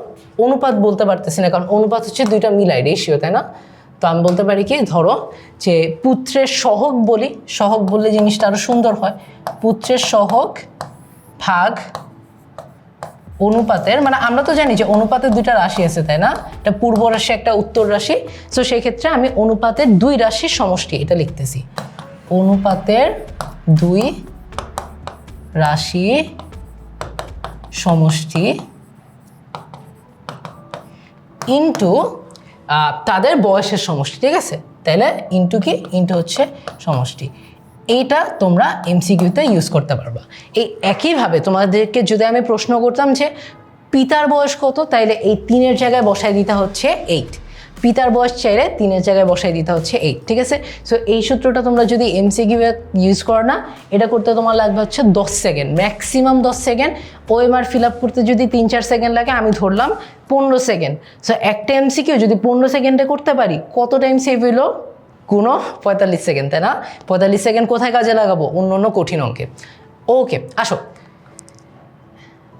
অনুপাত বলতে পারতেছি না, কারণ অনুপাত হচ্ছে দুইটা মিলাই, রেশিও, তাই না? তো আমি বলতে পারি কি, ধরো যে পুত্রের সহগ বললে জিনিসটা আরো সুন্দর হয়। পুত্রের সহগ ভাগ অনুপাতের, মানে আমরা তো জানি যে অনুপাতের 2টা রাশি আছে, তাই না? একটা পূর্ব রাশি, একটা উত্তর রাশি। সো সেই ক্ষেত্রে আমি অনুপাতের 2 রাশির সমষ্টি এটা লিখতেছি। অনুপাতের 2 রাশি সমষ্টি ইন্টু তাদের বয়সের সমষ্টি, ঠিক আছে? তাহলে ইন্টু হচ্ছে সমষ্টি। এইটা তোমরা এমসিকিউতে ইউজ করতে পারবা। এই একইভাবে তোমাদেরকে যদি আমি প্রশ্ন করতাম যে পিতার বয়স কত, তাইলে এই 3-এর জায়গায় বসাই দিতে হচ্ছে 8। পিতার বয়স চাইলে 3-এর জায়গায় বসাই দিতে হচ্ছে 8, ঠিক আছে? সো এই সূত্রটা তোমরা যদি এমসিকিউ ইউজ করো না, এটা করতে তোমার লাগবে হচ্ছে 10 second, maximum 10 second. OMR fill up করতে যদি 3-4 সেকেন্ড লাগে, আমি ধরলাম 15 সেকেন্ড। সো একটা এমসিকিউ যদি 15 সেকেন্ডে করতে পারি, কত টাইম সেভ হইলো? কোনো 45 সেকেন্ড, তাই না? 45 সেকেন্ড কোথায় কাজে লাগাবো? অন্য কঠিন অঙ্কে। ওকে, আসো।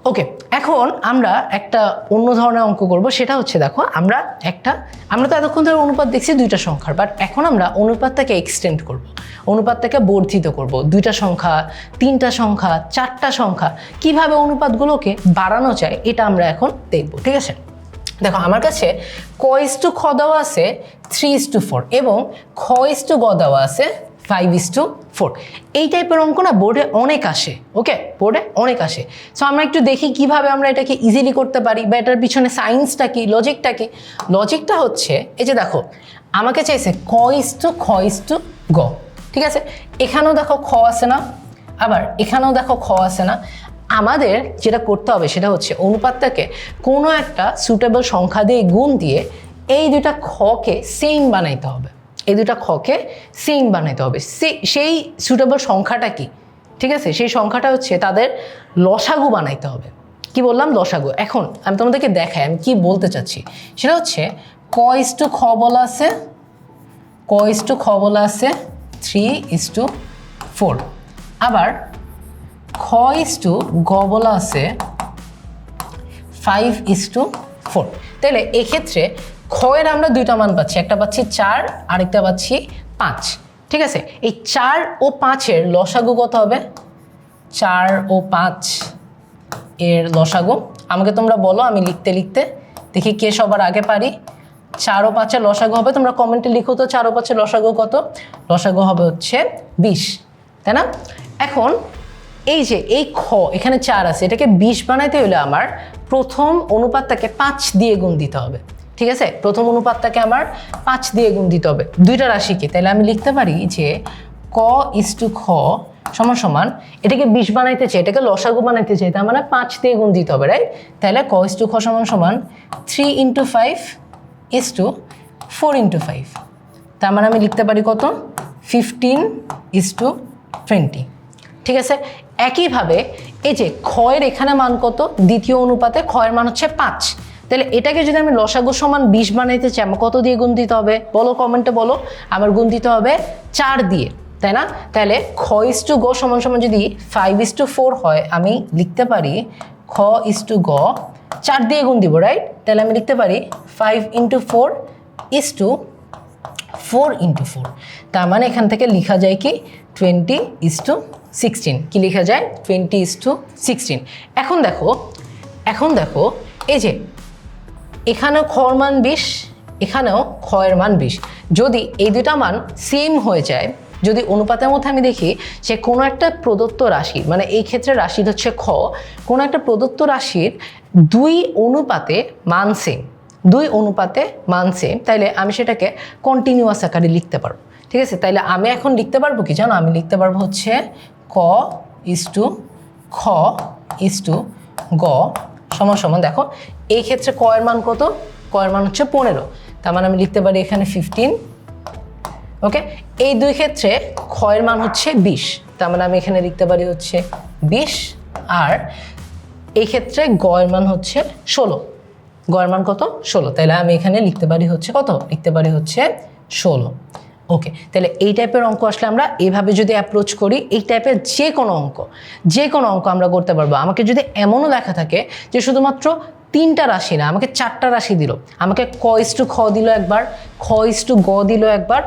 ওকে, এখন আমরা একটা অন্য ধরনের অঙ্ক করব। সেটা হচ্ছে, দেখো আমরা তো এতক্ষণ ধরে অনুপাত দেখছি 2টা সংখ্যার, বাট এখন আমরা অনুপাতটাকে এক্সটেন্ড করব, অনুপাতটাকে বর্ধিত করব। 2টা সংখ্যা, 3টা সংখ্যা, 4টা সংখ্যা, কিভাবে অনুপাতগুলোকে বাড়ানো যায় এটা আমরা এখন দেখব, ঠিক আছে? দেখো আমার কাছে ক/খ দেওয়া আছে 3:4 এবং খ/গ দেওয়া আছে 5:4। এই টাইপের অঙ্ক না বোর্ডে অনেক আসে, ওকে, বোর্ডে অনেক আসে। সো আমরা একটু দেখি কিভাবে আমরা এটাকে ইজিলি করতে পারি বা এটার পিছনে সায়েন্সটা কি, লজিকটা কি। লজিকটা হচ্ছে এই যে দেখো আমাকে চাইছে খ:/গ, ঠিক আছে, এখানেও দেখো খ আছে না, আবার এখানেও দেখো খ আছে না। আমাদের যেটা করতে হবে সেটা হচ্ছে অনুপাতটাকে কোনো একটা সুটেবল সংখ্যা দিয়ে গুণ দিয়ে এই দুটা খকে সেম বানাইতে হবে, এই দুটা খকে সেম বানাইতে হবে। সেই সুটেবল সংখ্যাটা কি, ঠিক আছে, সেই সংখ্যাটা হচ্ছে তাদের লসাগু বানাইতে হবে। কি বললাম? লসাগু। এখন আমি তোমাদেরকে দেখাই আমি কি বলতে চাচ্ছি। সেটা হচ্ছে ক:/খ বলা আছে, ক:/খ বলা আছে 3:4, আবার খ:/গ বলা আছে 5:4। তাহলে এক্ষেত্রে খয়ের আমরা দুইটা মান পাচ্ছি, একটা পাচ্ছি 4, আরেকটা পাচ্ছি 5, ঠিক আছে। এই 4 ও 5-এর লসাগু কত হবে? 4 ও 5 এর লসাগু আমাকে তোমরা বলো, আমি লিখতে লিখতে দেখি কে সবার আগে পারি। 4 ও 5-এর লসাগু হবে, তোমরা কমেন্টে লিখো তো 4 ও 5-এর লসাগু কত। লসাগু হবে হচ্ছে 20, তাই না? এখন এই যে এই খ এখানে 4 আছে, এটাকে 20 বানাইতে হলে আমার প্রথম অনুপাতটাকে 5 দিয়ে গুণ দিতে হবে, ঠিক আছে। প্রথম অনুপাতটাকে আমার 5 দিয়ে গুণ দিতে হবে দুইটা রাশিকে। তাহলে আমি লিখতে পারি যে ক:/খ সমান সমান, এটাকে 20 বানাইতে চাই, এটাকে লসাগু বানাইতে চাই, তার মানে 5 দিয়ে গুণ দিতে হবে, রাইট। তাহলে ক:/খ সমান সমান 3 × 5:4 × 5, তার মানে আমি লিখতে পারি কত? 15:20, ঠিক আছে। একইভাবে এই যে খয়ের এখানে মান কত? দ্বিতীয় অনুপাতে খয়ের মান হচ্ছে 5। তাহলে এটাকে যদি আমি লসাগু সমান 20 বানাইতে চাই, আমার কত দিয়ে গুণ দিতে হবে বলো, কমেন্টে বলো। আমার গুণ দিতে হবে 4 দিয়ে, তাই না? তাহলে খ:/গ সমান সমান যদি 5:4 হয়, আমি লিখতে পারি খ:/গ 4 দিয়ে গুণ দিব, রাইট। তাহলে আমি লিখতে পারি 5 × 4 4 × 4। তার মানে এখান থেকে লেখা যায় কি 20:16। কি লেখা যায়? 20:16। এখন দেখো এই যে এখানেও খর মান 20, এখানেও খয়ের মান 20। যদি এই দুটা মান সেম হয়ে যায়, যদি অনুপাতের মধ্যে আমি দেখি যে কোনো একটা প্রদত্ত রাশি, মানে এই ক্ষেত্রে রাশি হচ্ছে খ, কোনো একটা প্রদত্ত রাশির 2 অনুপাতে মান সেম, 2 অনুপাতে মান সেম, তাইলে আমি সেটাকে কন্টিনিউয়াস আকারে লিখতে পারবো, ঠিক আছে। তাইলে আমি এখন লিখতে পারবো কি জানো? আমি লিখতে পারবো হচ্ছে ক:/খ/গ সমান সমান, দেখো এই ক্ষেত্রে ক এর মান কত? ক এর মান হচ্ছে 15, তার মানে আমি লিখতে পারি এখানে 15, ওকে। এই দুই ক্ষেত্রে খ এর মান হচ্ছে 20, তার মানে আমি এখানে লিখতে পারি হচ্ছে 20, আর এই ক্ষেত্রে গ এর মান হচ্ছে 16, গ এর মান কত? 16, তাহলে আমি এখানে লিখতে পারি হচ্ছে কত? লিখতে পারি হচ্ছে 16, ওকে। তাহলে এই টাইপের অঙ্ক আসলে আমরা এভাবে যদি অ্যাপ্রোচ করি, এই টাইপের যে কোনো অঙ্ক আমরা করতে পারবো। আমাকে যদি এমনও লেখা থাকে যে শুধুমাত্র 3টা রাশি না, আমাকে 4টা রাশি দিল, আমাকে ক:/খ দিল একবার, খ:/গ দিল একবার,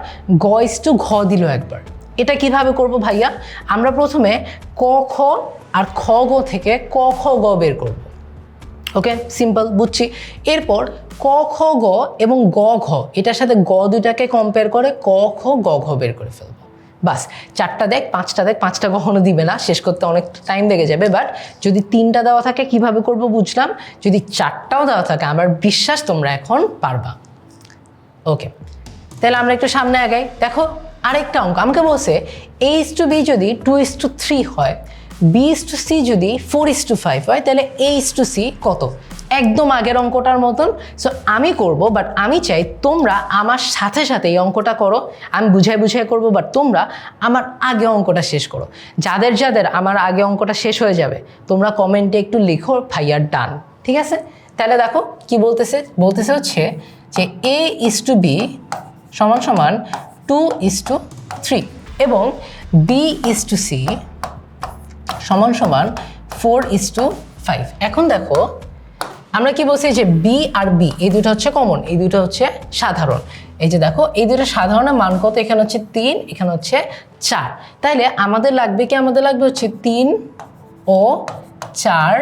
গ:/ঘ দিল একবার, এটা কিভাবে করব ভাইয়া? আমরা প্রথমে ক খ আর খ গ থেকে ক খ গ বের করব, ওকে, সিম্পল, বুঝছি। এরপর ক খ গ এবং গ ঘ, এটার সাথে গ দুইটাকে কম্পেয়ার করে ক খ গ ঘ বের করে ফেলবো। বাস, 4টা দেখ 5টা দেখ, 5টা কখনো দিবে না, শেষ করতে অনেক টাইম লেগে যাবে। বাট যদি 3টা দেওয়া থাকে কিভাবে করব বুঝলাম, যদি 4টাও দেওয়া থাকে আমার বিশ্বাস তোমরা এখন পারবা, ওকে। তাহলে আমরা একটু সামনে আগাই। দেখো আরেকটা অঙ্ক আমাকে বলছে a:b যদি 2:3 হয়, b:c যদি 4:5 হয়, তাহলে a:c কত? একদম আগের অঙ্কটার মতন। সো আমি করব, বাট আমি চাই তোমরা আমার সাথে সাথে এই অঙ্কটা করো। আমি বুঝাই করব, বাট তোমরা আমার আগে অঙ্কটা শেষ করো। যাদের আমার আগে অঙ্কটা শেষ হয়ে যাবে, তোমরা কমেন্টে একটু লিখো ভাইয়ার ডান, ঠিক আছে। তাহলে দেখো কি বলতেছে হচ্ছে যে a:b সমান সমান 2:3 এবং b:c সমান সমান 4:5। এখন দেখো আমরা কি বলছি যে b আর b এই দুটো হচ্ছে কমন, এই দুটো হচ্ছে সাধারণ। এই যে দেখো এই দুটো সাধারণের মান কত? এখানে হচ্ছে 3, এখানে হচ্ছে 4। তাইলে আমাদের লাগবে কি? আমাদের লাগবে হচ্ছে 3 ও 4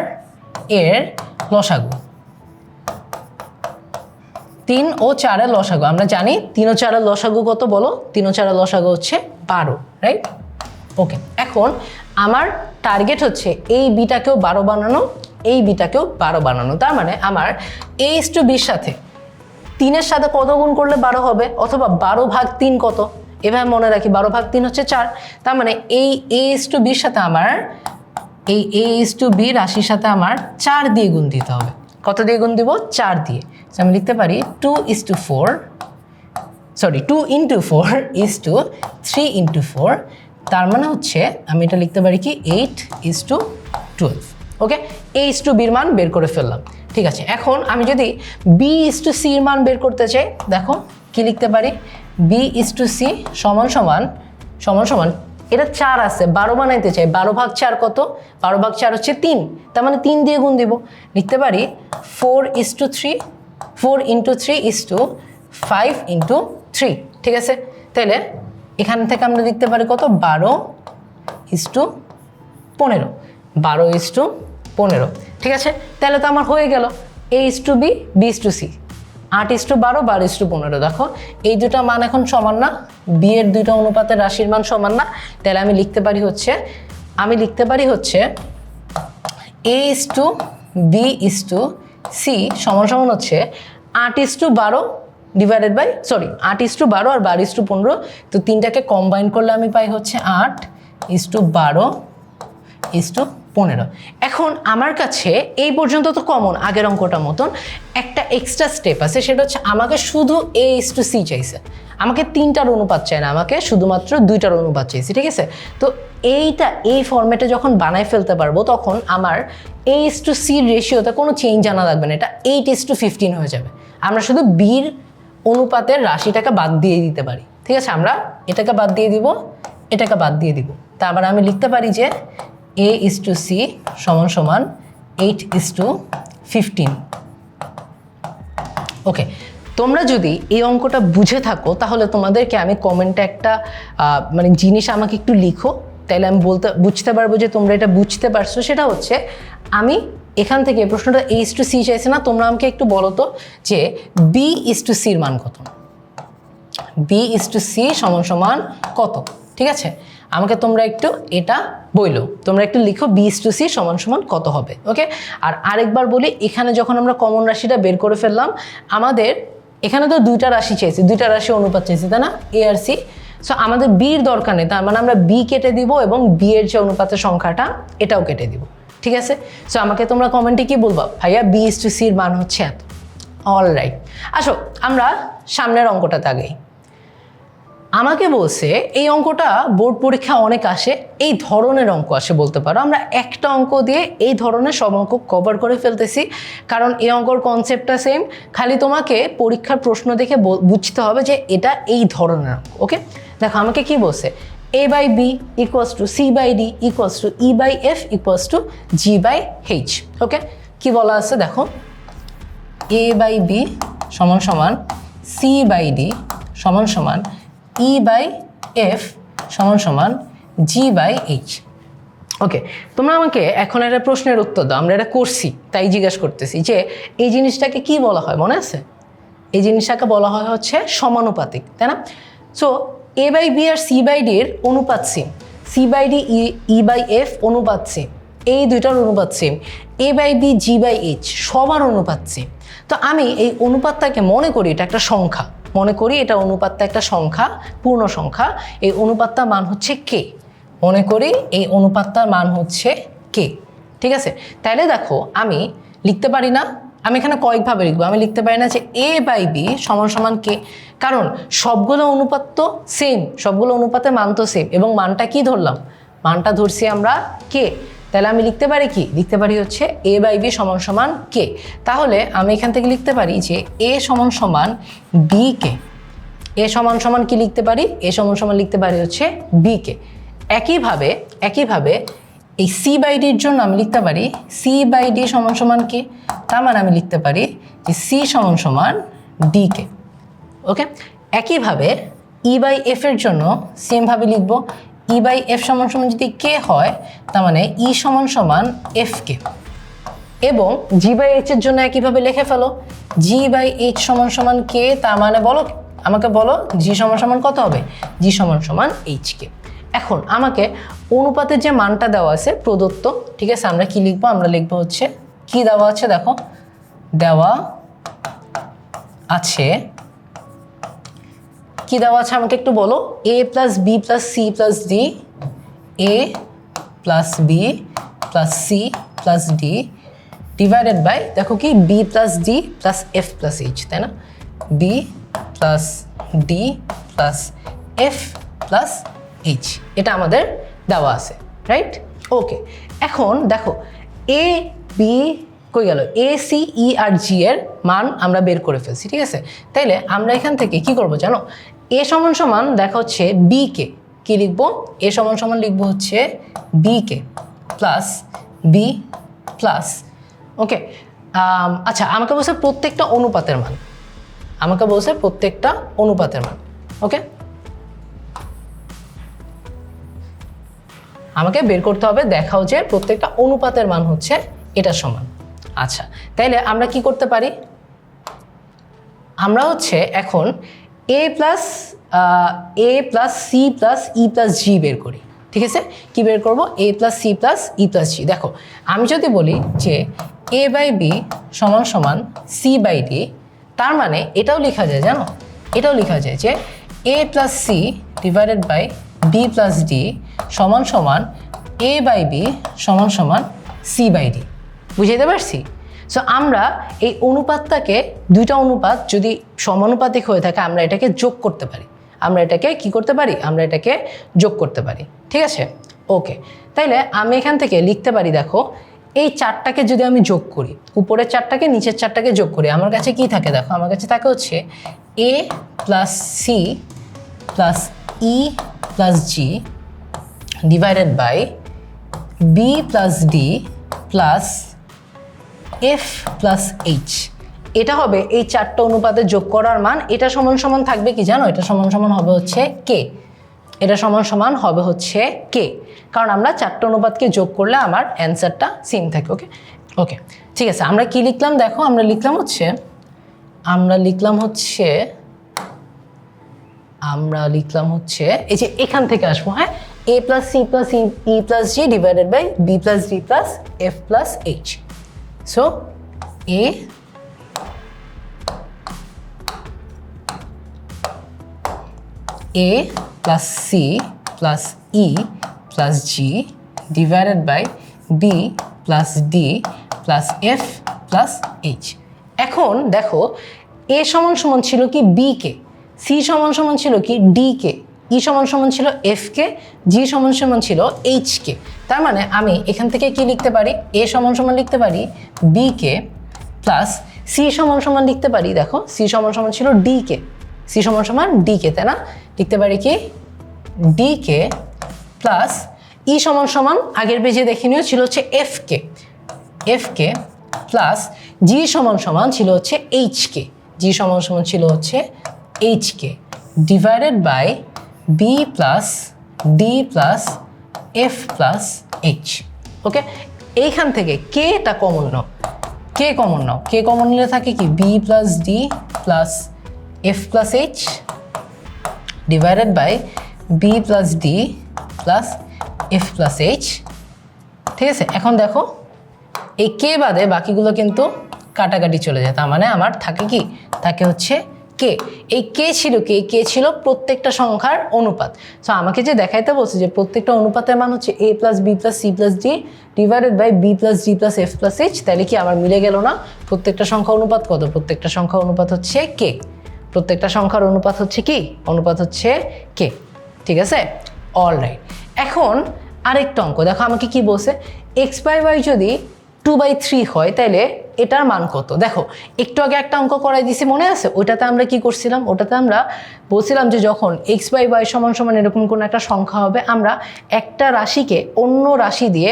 এর লসাগু। 3 ও 4 এর লসাগু আমরা জানি। 3 ও 4 এর লসাগু কত বলো? 3 ও 4 এর লসাগু হচ্ছে 12, রাইট? ওকে, এখন আমার টার্গেট হচ্ছে এই বিটাকেও 12 বানানো, এই বিটাকেও 12 বানানো। তার মানে আমার a:b সাথে 3-এর সাথে কত গুণ করলে 12 হবে, অথবা 12/3 কত, এভাবে মনে রাখি 12/3 হচ্ছে 4। তার মানে এই a:b সাথে আমার এই a:b রাশির সাথে আমার 4 দিয়ে গুণ দিতে হবে। কত দিয়ে গুণ দিব? 4 দিয়ে। আমি লিখতে পারি 2 × 3 × 4। তার মানে হচ্ছে আমি এটা লিখতে পারি কি 8:12। ওকে, a:b মান বের করে ফেললাম। ঠিক আছে, এখন আমি যদি b:c এর মান বের করতে চাই, দেখো কি লিখতে পারি, b:c সমান সমান এটা 4 আছে, 12 বানাইতে চাই, 12/4 কত? 12/4 হচ্ছে 3, তার মানে 3 দিয়ে গুণ দিব। লিখতে পারি 4:3 5:3। ঠিক আছে, তাহলে এখান থেকে আমরা লিখতে পারি কত? 12:15। ঠিক আছে, তাহলে তো আমার হয়ে গেল a:b b:c 8:12 12:15। দেখো এই দুটা মান এখন সমান না, b এর দুইটা অনুপাতের রাশির মান সমান না। তাহলে আমি লিখতে পারি হচ্ছে a:b:c সমান হচ্ছে 8:12 ডিভাইডেড বাই 8:12 আর 12:15। তো তিনটাকে কম্বাইন করলে আমি পাই হচ্ছে 8:12:15। এখন আমার কাছে এই পর্যন্ত তো কমন, আগের অঙ্কটার মতন। একটা এক্সট্রা স্টেপ আছে, সেটা হচ্ছে আমাকে শুধু a:c চাইছে, আমাকে 3টার অনুপাত চাই না, আমাকে শুধুমাত্র 2টার অনুপাত চাইছে। ঠিক আছে, তো এই ফরম্যাটে যখন বানাই ফেলতে পারবো, তখন আমার a:c রেশিওতে কোনো চেঞ্জ আনা লাগবে না, এটা 8:15 হয়ে যাবে। আমরা শুধু বির অনুপাতের রাশিটাকে বাদ দিয়ে দিতে পারি। ঠিক আছে, আমরা এটাকে বাদ দিয়ে দিব, এটাকে বাদ দিয়ে দিব। তারপর আমি লিখতে পারি যে a:c সমান 8:15। ওকে, তোমরা যদি এই অঙ্কটা বুঝে থাকো, তাহলে তোমাদেরকে আমি কমেন্টে একটা মানে জিনিস আমাকে একটু লিখো, তাহলে আমি বুঝতে পারবো যে তোমরা এটা বুঝতে পারছো। সেটা হচ্ছে আমি এখান থেকে প্রশ্নটা a:c চাইছে না, তোমরা আমাকে একটু বলো তো যে b:c এর মান কত? b:c সমান কত? ঠিক আছে, আমাকে তোমরা একটু এটা বইলো, তোমরা একটু লিখো b:c সমান কত হবে। ওকে, আর আরেকবার বলি, এখানে যখন আমরা কমন রাশিটা বের করে ফেললাম, আমাদের এখানে তো 2টা রাশি চাইছে, 2টা রাশি অনুপাত চাইছে, তাই না, a আর c। সো আমাদের বির দরকার নেই, তার মানে আমরা b কেটে দিব এবং b এর যে অনুপাতের সংখ্যাটা এটাও কেটে দিব। ঠিক আছে, সো আমাকে তোমরা কমেন্টে কি বলবা, ভাইয়া b:c এর মান হচ্ছে এত। অলরাইট, আসো আমরা সামনের অঙ্কটাতে আগেই। আমাকে বলছে এই অঙ্কটা বোর্ড পরীক্ষা অনেক আসে, এই ধরনের অঙ্ক আসে বলতে পারো। আমরা একটা অঙ্ক দিয়ে এই ধরনের সব অঙ্ক কভার করে ফেলতেছি, কারণ এই অঙ্কর কনসেপ্টটা সেম, খালি তোমাকে পরীক্ষার প্রশ্ন দেখে বুঝতে হবে যে এটা এই ধরনের অঙ্ক। ওকে, দেখো আমাকে কি বলছে, a/b = c/d = e/f = g/h। ওকে, কি বলা আছে দেখো, a/b সমান c/d সমান e/f সমান g/h। ওকে, তোমরা আমাকে এখন একটা প্রশ্নের উত্তর দাও, আমরা এটা করছি তাই জিজ্ঞাসা করতেছি যে এই জিনিসটাকে কি বলা হয়, মনে আছে? এই জিনিসটাকে বলা হয় হচ্ছে সমানুপাতিক, তাই না? সো a/b আর c/d এর অনুপাত সেম, c/d e/f অনুপাত সেম, এই দুইটার অনুপাত সেম, a/b g/h সবার অনুপাত সেম। তো আমি এই অনুপাতটাকে মনে করি এটা একটা সংখ্যা, এটা অনুপাতটা একটা সংখ্যা, পূর্ণ সংখ্যা। এই অনুপাতটার মান হচ্ছে কে, মনে করি এই অনুপাতটার মান হচ্ছে কে। ঠিক আছে, তাহলে দেখো আমি লিখতে পারি না, আমি এখানে কয়েকভাবে লিখবো। আমি লিখতে পারি না যে a/b সমান কে, কারণ সবগুলো অনুপাত তো সেম, সবগুলো অনুপাতের মান তো সেম, এবং মানটা কি ধরলাম, মানটা ধরছি আমরা কে। তাহলে আমি লিখতে পারি কি, লিখতে পারি হচ্ছে a/b সমান কে। তাহলে আমি এখান থেকে লিখতে পারি যে a সমান b কে, a সমান কি লিখতে পারি, a সমান লিখতে পারি হচ্ছে b কে। একইভাবে এই c/d এর জন্য আমি লিখতে পারি c/d সমান কে, তার মানে আমি লিখতে পারি যে c সমান d কে। ওকে, একইভাবে e/f এর জন্য সেমভাবে লিখবো, e/f সমান যদি কে হয়, তার মানে e সমান f কে। এবং g/h এর জন্য একইভাবে লিখে ফেলো, g/h সমান কে, তার মানে বলো আমাকে বলো জি সমান সমান কত হবে, জি সমান সমান এইচকে। এখন আমাকে অনুপাতের যে মানটা দেওয়া আছে প্রদত্ত, ঠিক আছে, আমরা কি লিখবো, আমরা লিখবো হচ্ছে কি দেওয়া আছে, দেখো দেওয়া আছে, কি দেওয়া আছে আমাকে একটু বলো, a plus B plus C plus D, A plus B plus C plus D divided by, দেখো কি B plus D plus F plus H, তাই না, B plus D plus F plus H, এটা আমাদের দেওয়া আছে, রাইট? ওকে, এখন দেখো এ বি কই গেল, এ সি ই আর জি এর মান আমরা বের করে ফেলছি, ঠিক আছে। তাইলে আমরা এখান থেকে কি করব জানো, এ সমান সমান দেখা হচ্ছে বি কে, কি লিখবো, এ সমান সমান লিখবো হচ্ছে B k plus B plus, ওকে। আচ্ছা, আমাকে বলছে প্রত্যেকটা অনুপাতের মান, আমাকে বলছে প্রত্যেকটা অনুপাতের মান, ওকে। আমাকে বের করতে হবে, দেখাও যে প্রত্যেকটা অনুপাতের মান হচ্ছে এটা সমান। আচ্ছা, তাইলে আমরা কি করতে পারি, আমরা হচ্ছে এখন এ plus C plus E plus জি বের করি, ঠিক আছে। কি বের করবো, এ plus C plus E plus জি। দেখো আমি যদি বলি যে এ বাই বি সমান সমান সি বাই ডি, তার মানে এটাও লেখা যায় জানো, এটাও লেখা যায় যে A plus C divided by B plus D সমান সমান এ বাই বি সমান সমান সি বাই ডি। বুঝাইতে পারছি? সো আমরা এই অনুপাতটাকে, দুইটা অনুপাত যদি সমানুপাতিক হয়ে থাকে আমরা এটাকে যোগ করতে পারি, আমরা এটাকে কি করতে পারি, আমরা এটাকে যোগ করতে পারি, ঠিক আছে। ওকে, তাইলে আমি এখান থেকে লিখতে পারি, দেখো এই চারটাকে যদি আমি যোগ করি, উপরের চারটাকে নিচের চারটাকে যোগ করি, আমার কাছে কি থাকে, দেখো আমার কাছে থাকে হচ্ছে A plus C plus E plus G divided by B plus D plus F plus H. এটা হবে এই চারটা অনুপাতে যোগ করার মান, এটা সমান সমান থাকবে কি জানো, এটা সমান সমান হবে হচ্ছে কে, এটা সমান সমান হবে হচ্ছে কে, কারণ আমরা চারটা অনুপাতকে যোগ করলে আমার অ্যান্সারটা সেম থাকে। ওকে ওকে, ঠিক আছে। আমরা কি লিখলাম, দেখো আমরা লিখলাম হচ্ছে এই যে এখান থেকে আসবো, হ্যাঁ, A plus C plus E plus G divided by B plus D plus F plus H. So A plus C plus E plus G divided by B plus D plus F plus H. এখন দেখো এ সমান সমান ছিল কি B কে, C সমান সমান ছিল কি ডি কে, ই সমান সমান ছিল এফ কে, জি সমান সমান ছিল এইচ কে। তার মানে আমি এখান থেকে কি লিখতে পারি, এ সমান সমান লিখতে পারি বি কে প্লাস সি সমান সমান লিখতে পারি, দেখো সি সমান সমান ছিল ডি কে, সি সমান সমান ডি কে, তাই না, লিখতে পারি কি ডি কে প্লাস ই সমান সমান আগের পেজে দেখে নিও ছিল হচ্ছে এফ কে প্লাস জি সমান সমান ছিল হচ্ছে এইচ কে, জি সমান সমান ছিল হচ্ছে H K divided by B plus D plus F plus H. Okay, এইখান থেকে কেটা কমন নাও, কে কমন নিলে থাকে কি B plus D plus F plus H divided by B plus D plus F plus H, ঠিক আছে। এখন দেখো এই কে বাদে বাকিগুলো কিন্তু কাটাকাটি চলে যায়, তার মানে আমার থাকে কি, থাকে হচ্ছে কে। এই কে ছিল কি, কে ছিল প্রত্যেকটা সংখ্যার অনুপাত। সো আমাকে যে দেখাইতে বলছে যে প্রত্যেকটা অনুপাতের মান হচ্ছে A plus B plus C plus D divided by B plus D plus F plus H, তাহলে কি আমার মিলে গেল না, প্রত্যেকটা সংখ্যা অনুপাত কত, প্রত্যেকটা সংখ্যা অনুপাত হচ্ছে কে, প্রত্যেকটা সংখ্যার অনুপাত হচ্ছে কি, অনুপাত হচ্ছে কে, ঠিক আছে। অলরাইট, এখন আরেকটা অঙ্ক দেখো আমাকে কি বলছে, এক্স বাই ওয়াই যদি 2/3 হয় তাহলে এটার মান কত। দেখো একটু আগে একটা অঙ্ক করাই দিছি মনে আছে, ওটাতে আমরা কি করছিলাম, ওটাতে আমরা বলছিলাম যে যখন এক্স বাই ওয়াই সমান সমান এরকম কোনো একটা সংখ্যা হবে, আমরা একটা রাশিকে অন্য রাশি দিয়ে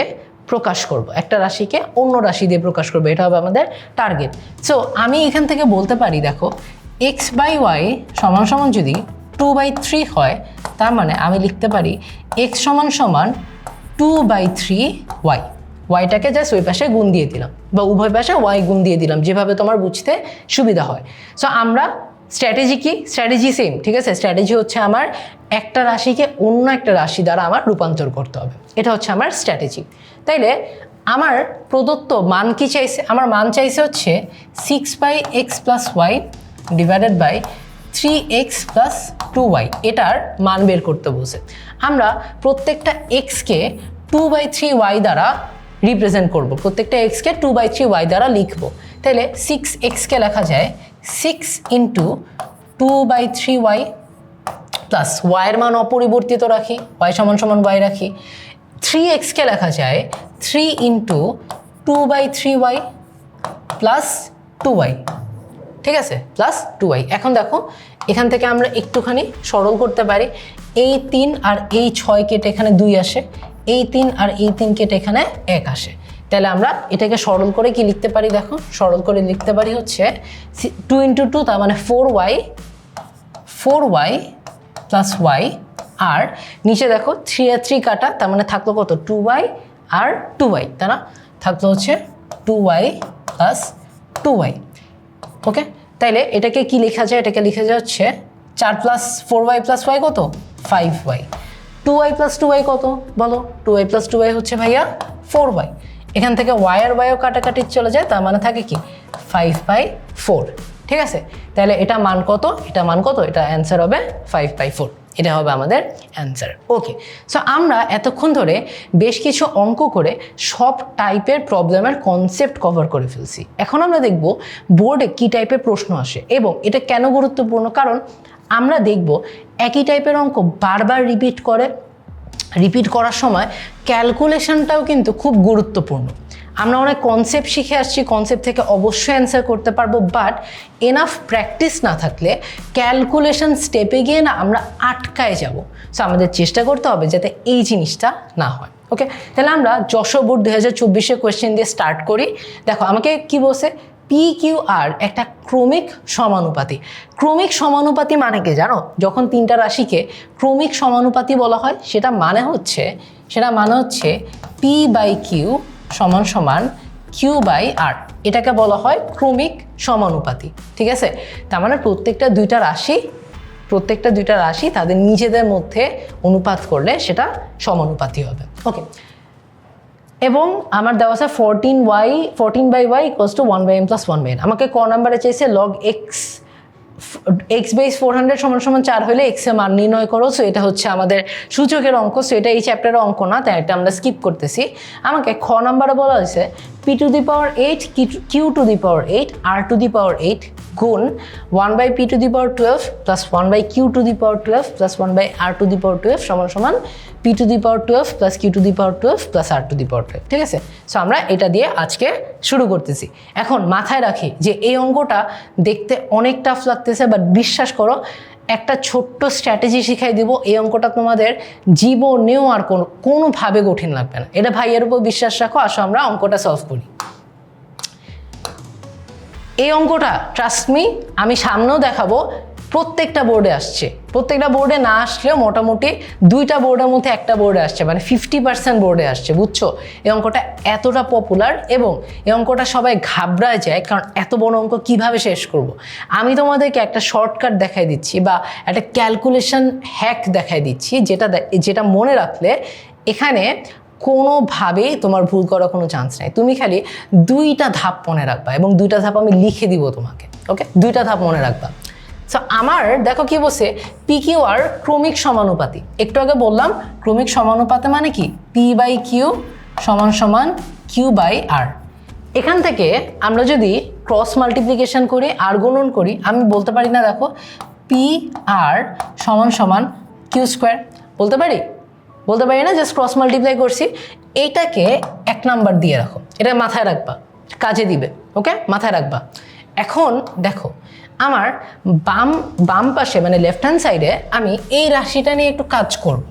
প্রকাশ করব, একটা রাশিকে অন্য রাশি দিয়ে প্রকাশ করব, এটা হবে আমাদের টার্গেট। সো আমি এখান থেকে বলতে পারি, দেখো এক্স বাই ওয়াই সমান সমান যদি 2/3 হয়, তার মানে আমি লিখতে পারি এক্স সমান সমান 2/3 ওয়াই, ওয়াইটাকে জাস্ট ওই পাশে গুণ দিয়ে দিলাম বা উভয় পাশে ওয়াই গুণ দিয়ে দিলাম, যেভাবে তোমার বুঝতে সুবিধা হয়। সো আমরা স্ট্র্যাটেজি কি? স্ট্র্যাটেজি সেম, ঠিক আছে? স্ট্র্যাটেজি হচ্ছে আমার একটা রাশিকে অন্য একটা রাশি দ্বারা আমার রূপান্তর করতে হবে, এটা হচ্ছে আমার স্ট্র্যাটেজি। তাইলে আমার প্রদত্ত মান কি চাইছে? আমার মান চাইছে হচ্ছে 6/x+y divided by 3x + 2y, এটার মান বের করতে বলছে। আমরা প্রত্যেকটা এক্সকে 2/3y দ্বারা রিপ্রেজেন্ট করব, প্রত্যেকটা এক্সকে 2/3y দ্বারা লিখব। তাহলে 6xকে লেখা যায় 6 × 2/3y প্লাস ওয়াইয়ের মান অপরিবর্তিত রাখি, y = y রাখি। 3xকে লেখা যায় 3 × 2/3y প্লাস 2y, ঠিক আছে, প্লাস 2y। এখন দেখো এখান থেকে আমরা একটুখানি সরল করতে পারি। এই 3 আর এই 6 কেটে এখানে 2 আসে, এই 3 আর এই 3 কেটে এখানে 1 আসে। তাহলে আমরা এটাকে সরল করে কি লিখতে পারি? দেখো সরল করে লিখতে পারি হচ্ছে 2 × 2, তার মানে 4y প্লাস y, আর নিচে দেখো 3 আর 3 কাটা, তার মানে থাকলো কত? 2y আর 2y, তাই না? থাকলো হচ্ছে 2y প্লাস 2y। ওকে, তাইলে এটাকে কি লেখা যায়? এটাকে লিখা যায় হচ্ছে 4 + 4y + y কত? 5y। 2y + 2y কত বলো? 2y + 2y হচ্ছে ভাইয়া 4y। এখান থেকে y আর y কাটাকাটি চলে যায়, তার মানে থাকে কি 5/4, ঠিক আছে? তাহলে এটা মান কত? এটা মান কত? এটা অ্যান্সার হবে 5/4, এটা হবে আমাদের অ্যান্সার। ওকে, সো আমরা এতক্ষণ ধরে বেশ কিছু অঙ্ক করে সব টাইপের প্রবলেমের কনসেপ্ট কভার করে ফেলছি। এখন আমরা দেখব বোর্ডে কী টাইপের প্রশ্ন আসে এবং এটা কেন গুরুত্বপূর্ণ। কারণ আমরা দেখব একই টাইপের অঙ্ক বারবার রিপিট করার সময় ক্যালকুলেশনটাও কিন্তু খুব গুরুত্বপূর্ণ। আমরা অনেক কনসেপ্ট শিখে আসছি, কনসেপ্ট থেকে অবশ্যই অ্যান্সার করতে পারবো, বাট এনাফ প্র্যাকটিস না থাকলে ক্যালকুলেশন স্টেপে গিয়ে না আমরা আটকায় যাব। সো আমাদের চেষ্টা করতে হবে যাতে এই জিনিসটা না হয়। ওকে, তাহলে আমরা যশোর বোর্ড 2024 কোয়েশ্চেন দিয়ে স্টার্ট করি। দেখো আমাকে কি বলছে? PQR একটা ক্রমিক সমানুপাতি। ক্রমিক সমানুপাতি মানে কি জানো? যখন তিনটা রাশিকে ক্রমিক সমানুপাতি বলা হয় সেটা মানে হচ্ছে P/Q = Q/R, এটাকে বলা হয় ক্রমিক সমানুপাতি, ঠিক আছে? তার মানে প্রত্যেকটা দুইটা রাশি তাদের নিজেদের মধ্যে অনুপাত করলে সেটা সমানুপাতি হবে। ওকে, এবং আমার দেওয়া আছে 14/y = 1/m + 1/n। আমাকে ক নাম্বারে চাইছে log x/400 = 4 হলে x এর মান নির্ণয় করো। সো এটা হচ্ছে আমাদের সূচকের অঙ্ক, সো এটা এই চ্যাপ্টারের অঙ্ক না, তাই এটা আমরা স্কিপ করতেছি। আমাকে খ নাম্বারে বলা হয়েছে p⁸, q⁸, r⁸ গুণ 1/p⁴ plus 1/q⁴ plus 1/r⁴ সমান p⁴ plus q⁴ plus r⁴, ঠিক আছে? সো আমরা এটা দিয়ে আজকে শুরু করতেছি। এখন মাথায় রাখি যে এই অঙ্কটা দেখতে অনেক টাফ লাগতেছে, বাট বিশ্বাস করো একটা ছোট্ট স্ট্র্যাটেজি শিখাই দিব, এই অঙ্কটা তোমাদের জীবনেও আর কোনোভাবে কঠিন লাগবে না। এটা ভাইয়ের উপর বিশ্বাস রাখো। আসো আমরা অঙ্কটা সলভ করি। এই অঙ্কটা ট্রাস্ট মি, আমি সামনেও দেখাবো, প্রত্যেকটা বোর্ডে আসছে। প্রত্যেকটা বোর্ডে না আসলেও মোটামুটি 2টা বোর্ডের মধ্যে একটা বোর্ডে আসছে, মানে 50% বোর্ডে আসছে, বুঝছো? এই অঙ্কটা এতটা পপুলার এবং এই অঙ্কটা সবাই ঘাবড়ায় যায়, কারণ এত বড় অঙ্ক কিভাবে শেষ করব। আমি তোমাদেরকে একটা শর্টকাট দেখাই দিচ্ছি বা একটা ক্যালকুলেশন হ্যাক দেখাই দিচ্ছি, যেটা মনে রাখলে এখানে কোনোভাবেই তোমার ভুল করার কোনো চান্স নাই। তুমি খালি 2টা ধাপ মনে রাখবা এবং 2টা ধাপ আমি লিখে দিব তোমাকে। ওকে, 2টা ধাপ মনে রাখবা। সো আমার দেখো কি বলছে, PQR ক্রমিক সমানুপাতি। একটু আগে বললাম ক্রমিক সমানুপাতে মানে কি P/Q = Q/R। এখান থেকে আমরা যদি ক্রস মাল্টিপ্লিকেশন করি, আর গুণন করি, আমি বলতে পারি না? দেখো PR = Q², বলতে পারি না? জাস্ট ক্রস মাল্টিপ্লাই করছি। এইটাকে 1 নাম্বার দিয়ে রাখো, এটা মাথায় রাখবা, কাজে দিবে। ওকে, মাথায় রাখবা। এখন দেখো আমার বাম পাশে মানে লেফট হ্যান্ড সাইডে আমি এই রাশিটা নিয়ে একটু কাজ করব।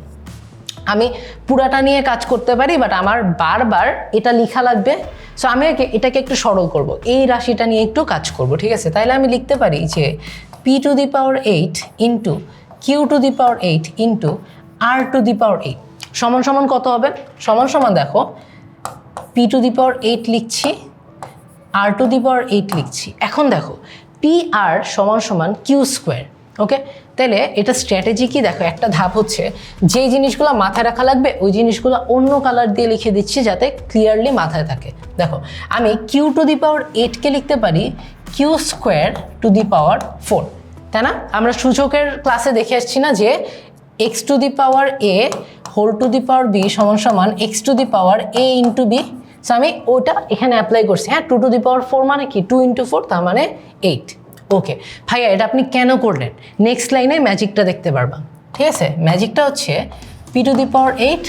আমি পুরাটা নিয়ে কাজ করতে পারি, বাট আমার বারবার এটা লেখা লাগবে। সো আমি এটাকে একটু সরল করব, এই রাশিটা নিয়ে একটু কাজ করব, ঠিক আছে? তাইলে আমি লিখতে পারি যে p⁸ into q⁸ into r⁸ সমান কত হবে? সমান দেখো p⁸ লিখছি, r⁸ লিখছি। এখন দেখো পি আর সমান সমান কিউ স্কোয়ার। ওকে, তাহলে এটা স্ট্র্যাটেজি কি দেখো, একটা ধাপ হচ্ছে যেই জিনিসগুলো মাথায় রাখা লাগবে ওই জিনিসগুলো অন্য কালার দিয়ে লিখে দিচ্ছি যাতে ক্লিয়ারলি মাথায় থাকে। দেখো আমি কিউ টু দি পাওয়ার 8কে লিখতে পারি q square to the power 4, তাই না? আমরা সূচকের ক্লাসে দেখে আসছি না যে x to the power A whole to the power B সমান সমান X to the power A into B. So আমি ওটা এখানে অ্যাপ্লাই করছি। হ্যাঁ, 2 টু দি পাওয়ার 4 মানে কি 2 × 4, তার মানে 8। ওকে ভাইয়া, এটা আপনি কেন করলেন? নেক্সট লাইনে ম্যাজিকটা দেখতে পারবা। ঠিক আছে, ম্যাজিকটা হচ্ছে p to the power 8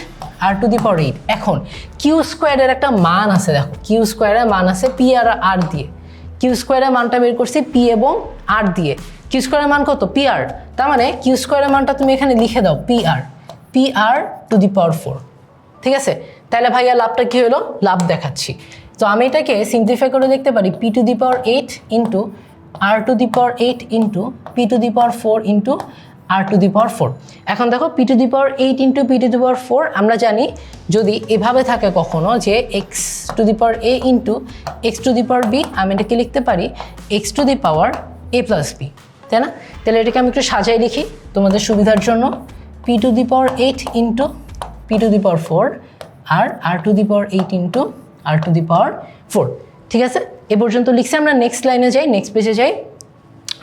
r to the power 8। এখন কিউ স্কোয়ারের একটা মান আছে, দেখো কিউ স্কোয়ারের মান আছে পি আর আর দিয়ে। কিউ স্কোয়ারের মানটা বের করছি পি এবং আর দিয়ে। কিউ স্কোয়ারের মান কত? P R. তার মানে কিউ স্কোয়ারের মানটা তুমি এখানে লিখে দাও P r to the power 4। ঠিক আছে, তাহলে ভাইয়া লাভটা কী হলো? লাভ দেখাচ্ছি। তো আমি এটাকে সিম্পলিফাই করে দেখতে পারি P to the power 8 into R to the power 8 into p to the power 4 into R to the power 4। এখন দেখো p to the power 8 into p to the power 4 আমরা জানি যদি এভাবে থাকে কখনো যে x to the power A into x to the power B, আমি এটাকে লিখতে পারি x to the power A plus B, তাই না? তাহলে এটাকে আমি একটু সাজাই লিখি তোমাদের সুবিধার জন্য। P to the power 8 into p to the power 4 R to the power 8 into R to the power 4। ঠিক আছে, এ পর্যন্ত লিখছি। আমরা নেক্সট লাইনে যাই, নেক্সট পেজে যাই।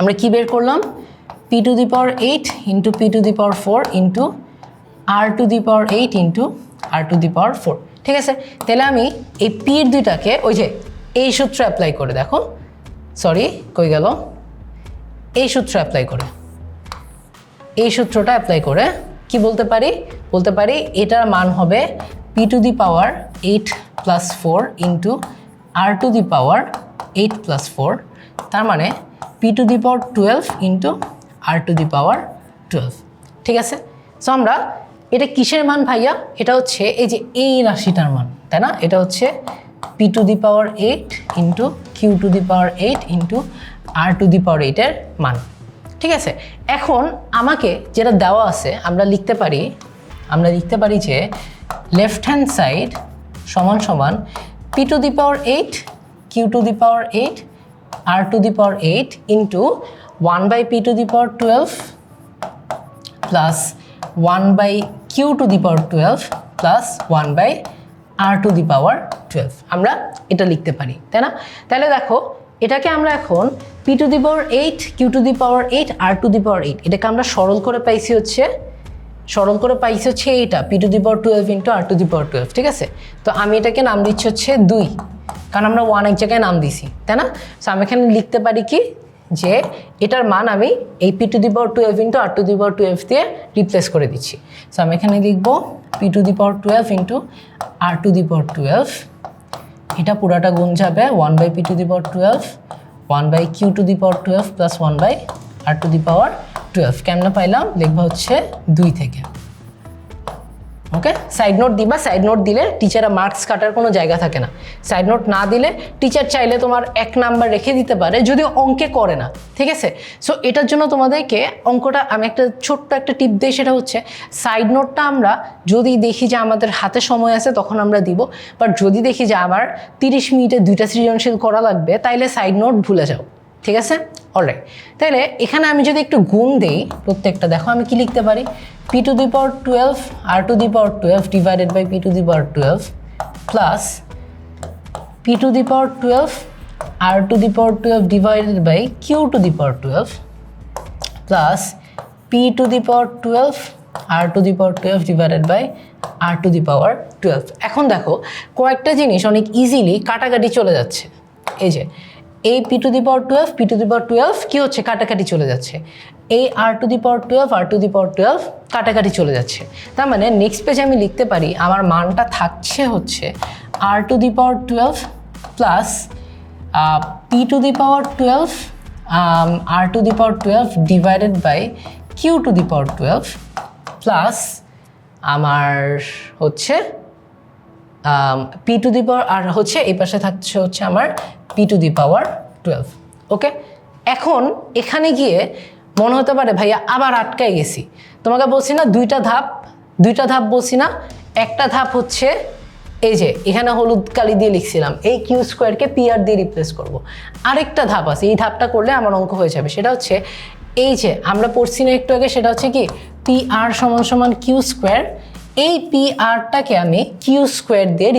আমরা কি বের করলাম? P to the power 8 into p to the power 4 into R to the power 8 into R to the power 4। ঠিক আছে, তাহলে আমি এই পির দুইটাকে ওই যে এই সূত্র অ্যাপ্লাই করে, দেখো সরি কই গেল, এই সূত্র অ্যাপ্লাই করে, এই সূত্রটা অ্যাপ্লাই করে কি বলতে পারি? বলতে পারি এটার মান হবে p to the power 8 plus 4 into R to the power 8 plus 4, তার মানে P to the power 12 into R to the power 12। ঠিক আছে, সো আমরা এটা কিসের মান ভাইয়া? এটা হচ্ছে এই যে এই রাশিটার মান, তাই না? এটা হচ্ছে p to the power 8 into q to the power 8 into R to the power 8-এর মান। ঠিক আছে, এখন আমাকে যেটা দেওয়া আছে আমরা লিখতে পারি যে লেফট হ্যান্ড সাইড সমান সমান P to the power 8 q to the power 8 r to the power 8 into 1 by p to the power 12 plus 1 by q to the power 12 plus 1 by r to the power 12। আমরা এটা লিখতে পারি, তাই না? তাহলে দেখো এটাকে আমরা এখন p to the power 8 q to the power 8 r to the power 8 এটাকে আমরা সরল করে পাইছি হচ্ছে এইটা p to the power 12 into R to the power 12। ঠিক আছে, তো আমি এটাকে নাম দিচ্ছি হচ্ছে 2, কারণ আমরা 1 এক জায়গায় নাম দিছি, তাই না? সো আমি এখানে লিখতে পারি কি যে এটার মান আমি এই p to the power 12 into R to the power 12 দিয়ে রিপ্লেস করে দিচ্ছি। সো আমি এখানে লিখবো p to the power 12 into R to the power 12, এটা পুরাটা গুণ যাবে 1 by p to the power 12 1 by q to the power 12 plus 1 by r to the power 12। কেমনে পাইলাম? লিখবা হচ্ছে 2 থেকে। ওকে, সাইড নোট দিবা, সাইড নোট দিলে টিচাররা মার্কস কাটার কোনো জায়গা থাকে না। সাইড নোট না দিলে টিচার চাইলে তোমার 1 নাম্বার রেখে দিতে পারে, যদিও অঙ্কে করে না। ঠিক আছে, সো এটার জন্য তোমাদেরকে অঙ্কটা আমি একটা ছোট্ট একটা টিপ দিই, সেটা হচ্ছে সাইড নোটটা আমরা যদি দেখি যে আমাদের হাতে সময় আছে তখন আমরা দিব, বাট যদি দেখি যে আমার 30 মিনিটে 2টা সৃজনশীল করা লাগবে তাইলে সাইড নোট ভুলে যাও। ঠিক আছে, অলরাইট। তাহলে এখানে আমি যদি একটু গুণ দেই প্রত্যেকটা, দেখো আমি কি লিখতে পারি? P to the power 12 r to the power 12 divided by p to the power 12 plus p to the power 12 r to the power 12 divided by q to the power 12 plus p to the power 12 r to the power 12 divided by r to the power 12। এখন দেখো কয়েকটা জিনিস অনেক easily কাটাকাটি চলে যাচ্ছে। এই যে এই পি টু দি পাওয়ার 12 কি হচ্ছে? কাটাকাটি চলে যাচ্ছে। এই আর টু দি পাওয়ার 12 কাটাকাটি চলে যাচ্ছে। তার মানে নেক্সট পেজে আমি লিখতে পারি আমার মানটা থাকছে হচ্ছে r to the power 12 plus p to the power 12 r to the power 12 divided by q to the power 12 plus আমার হচ্ছে পি টু দি পাওয়ার, আর হচ্ছে এই পাশে থাকছে হচ্ছে আমার P to the power 12। Okay, এখন এখানে গিয়ে মনে হতে পারে ভাইয়া আবার আটকাই গেছি। তোমাকে বলছি না দুইটা ধাপ বলছি না? একটা ধাপ হচ্ছে এই যে এখানে হলুদ কালি দিয়ে লিখছিলাম, এই কিউ স্কোয়ারকে পি আর দিয়ে রিপ্লেস করব। আরেকটা ধাপ আছে, এই ধাপটা করলে আমার অঙ্ক হয়ে যাবে। সেটা হচ্ছে এই যে আমরা পড়ছি না একটু আগে, সেটা হচ্ছে কি পি আর সমান সমান কিউ স্কোয়ার। এই পি আরটাকে আমি কিউ স্কোয়ার দিয়ে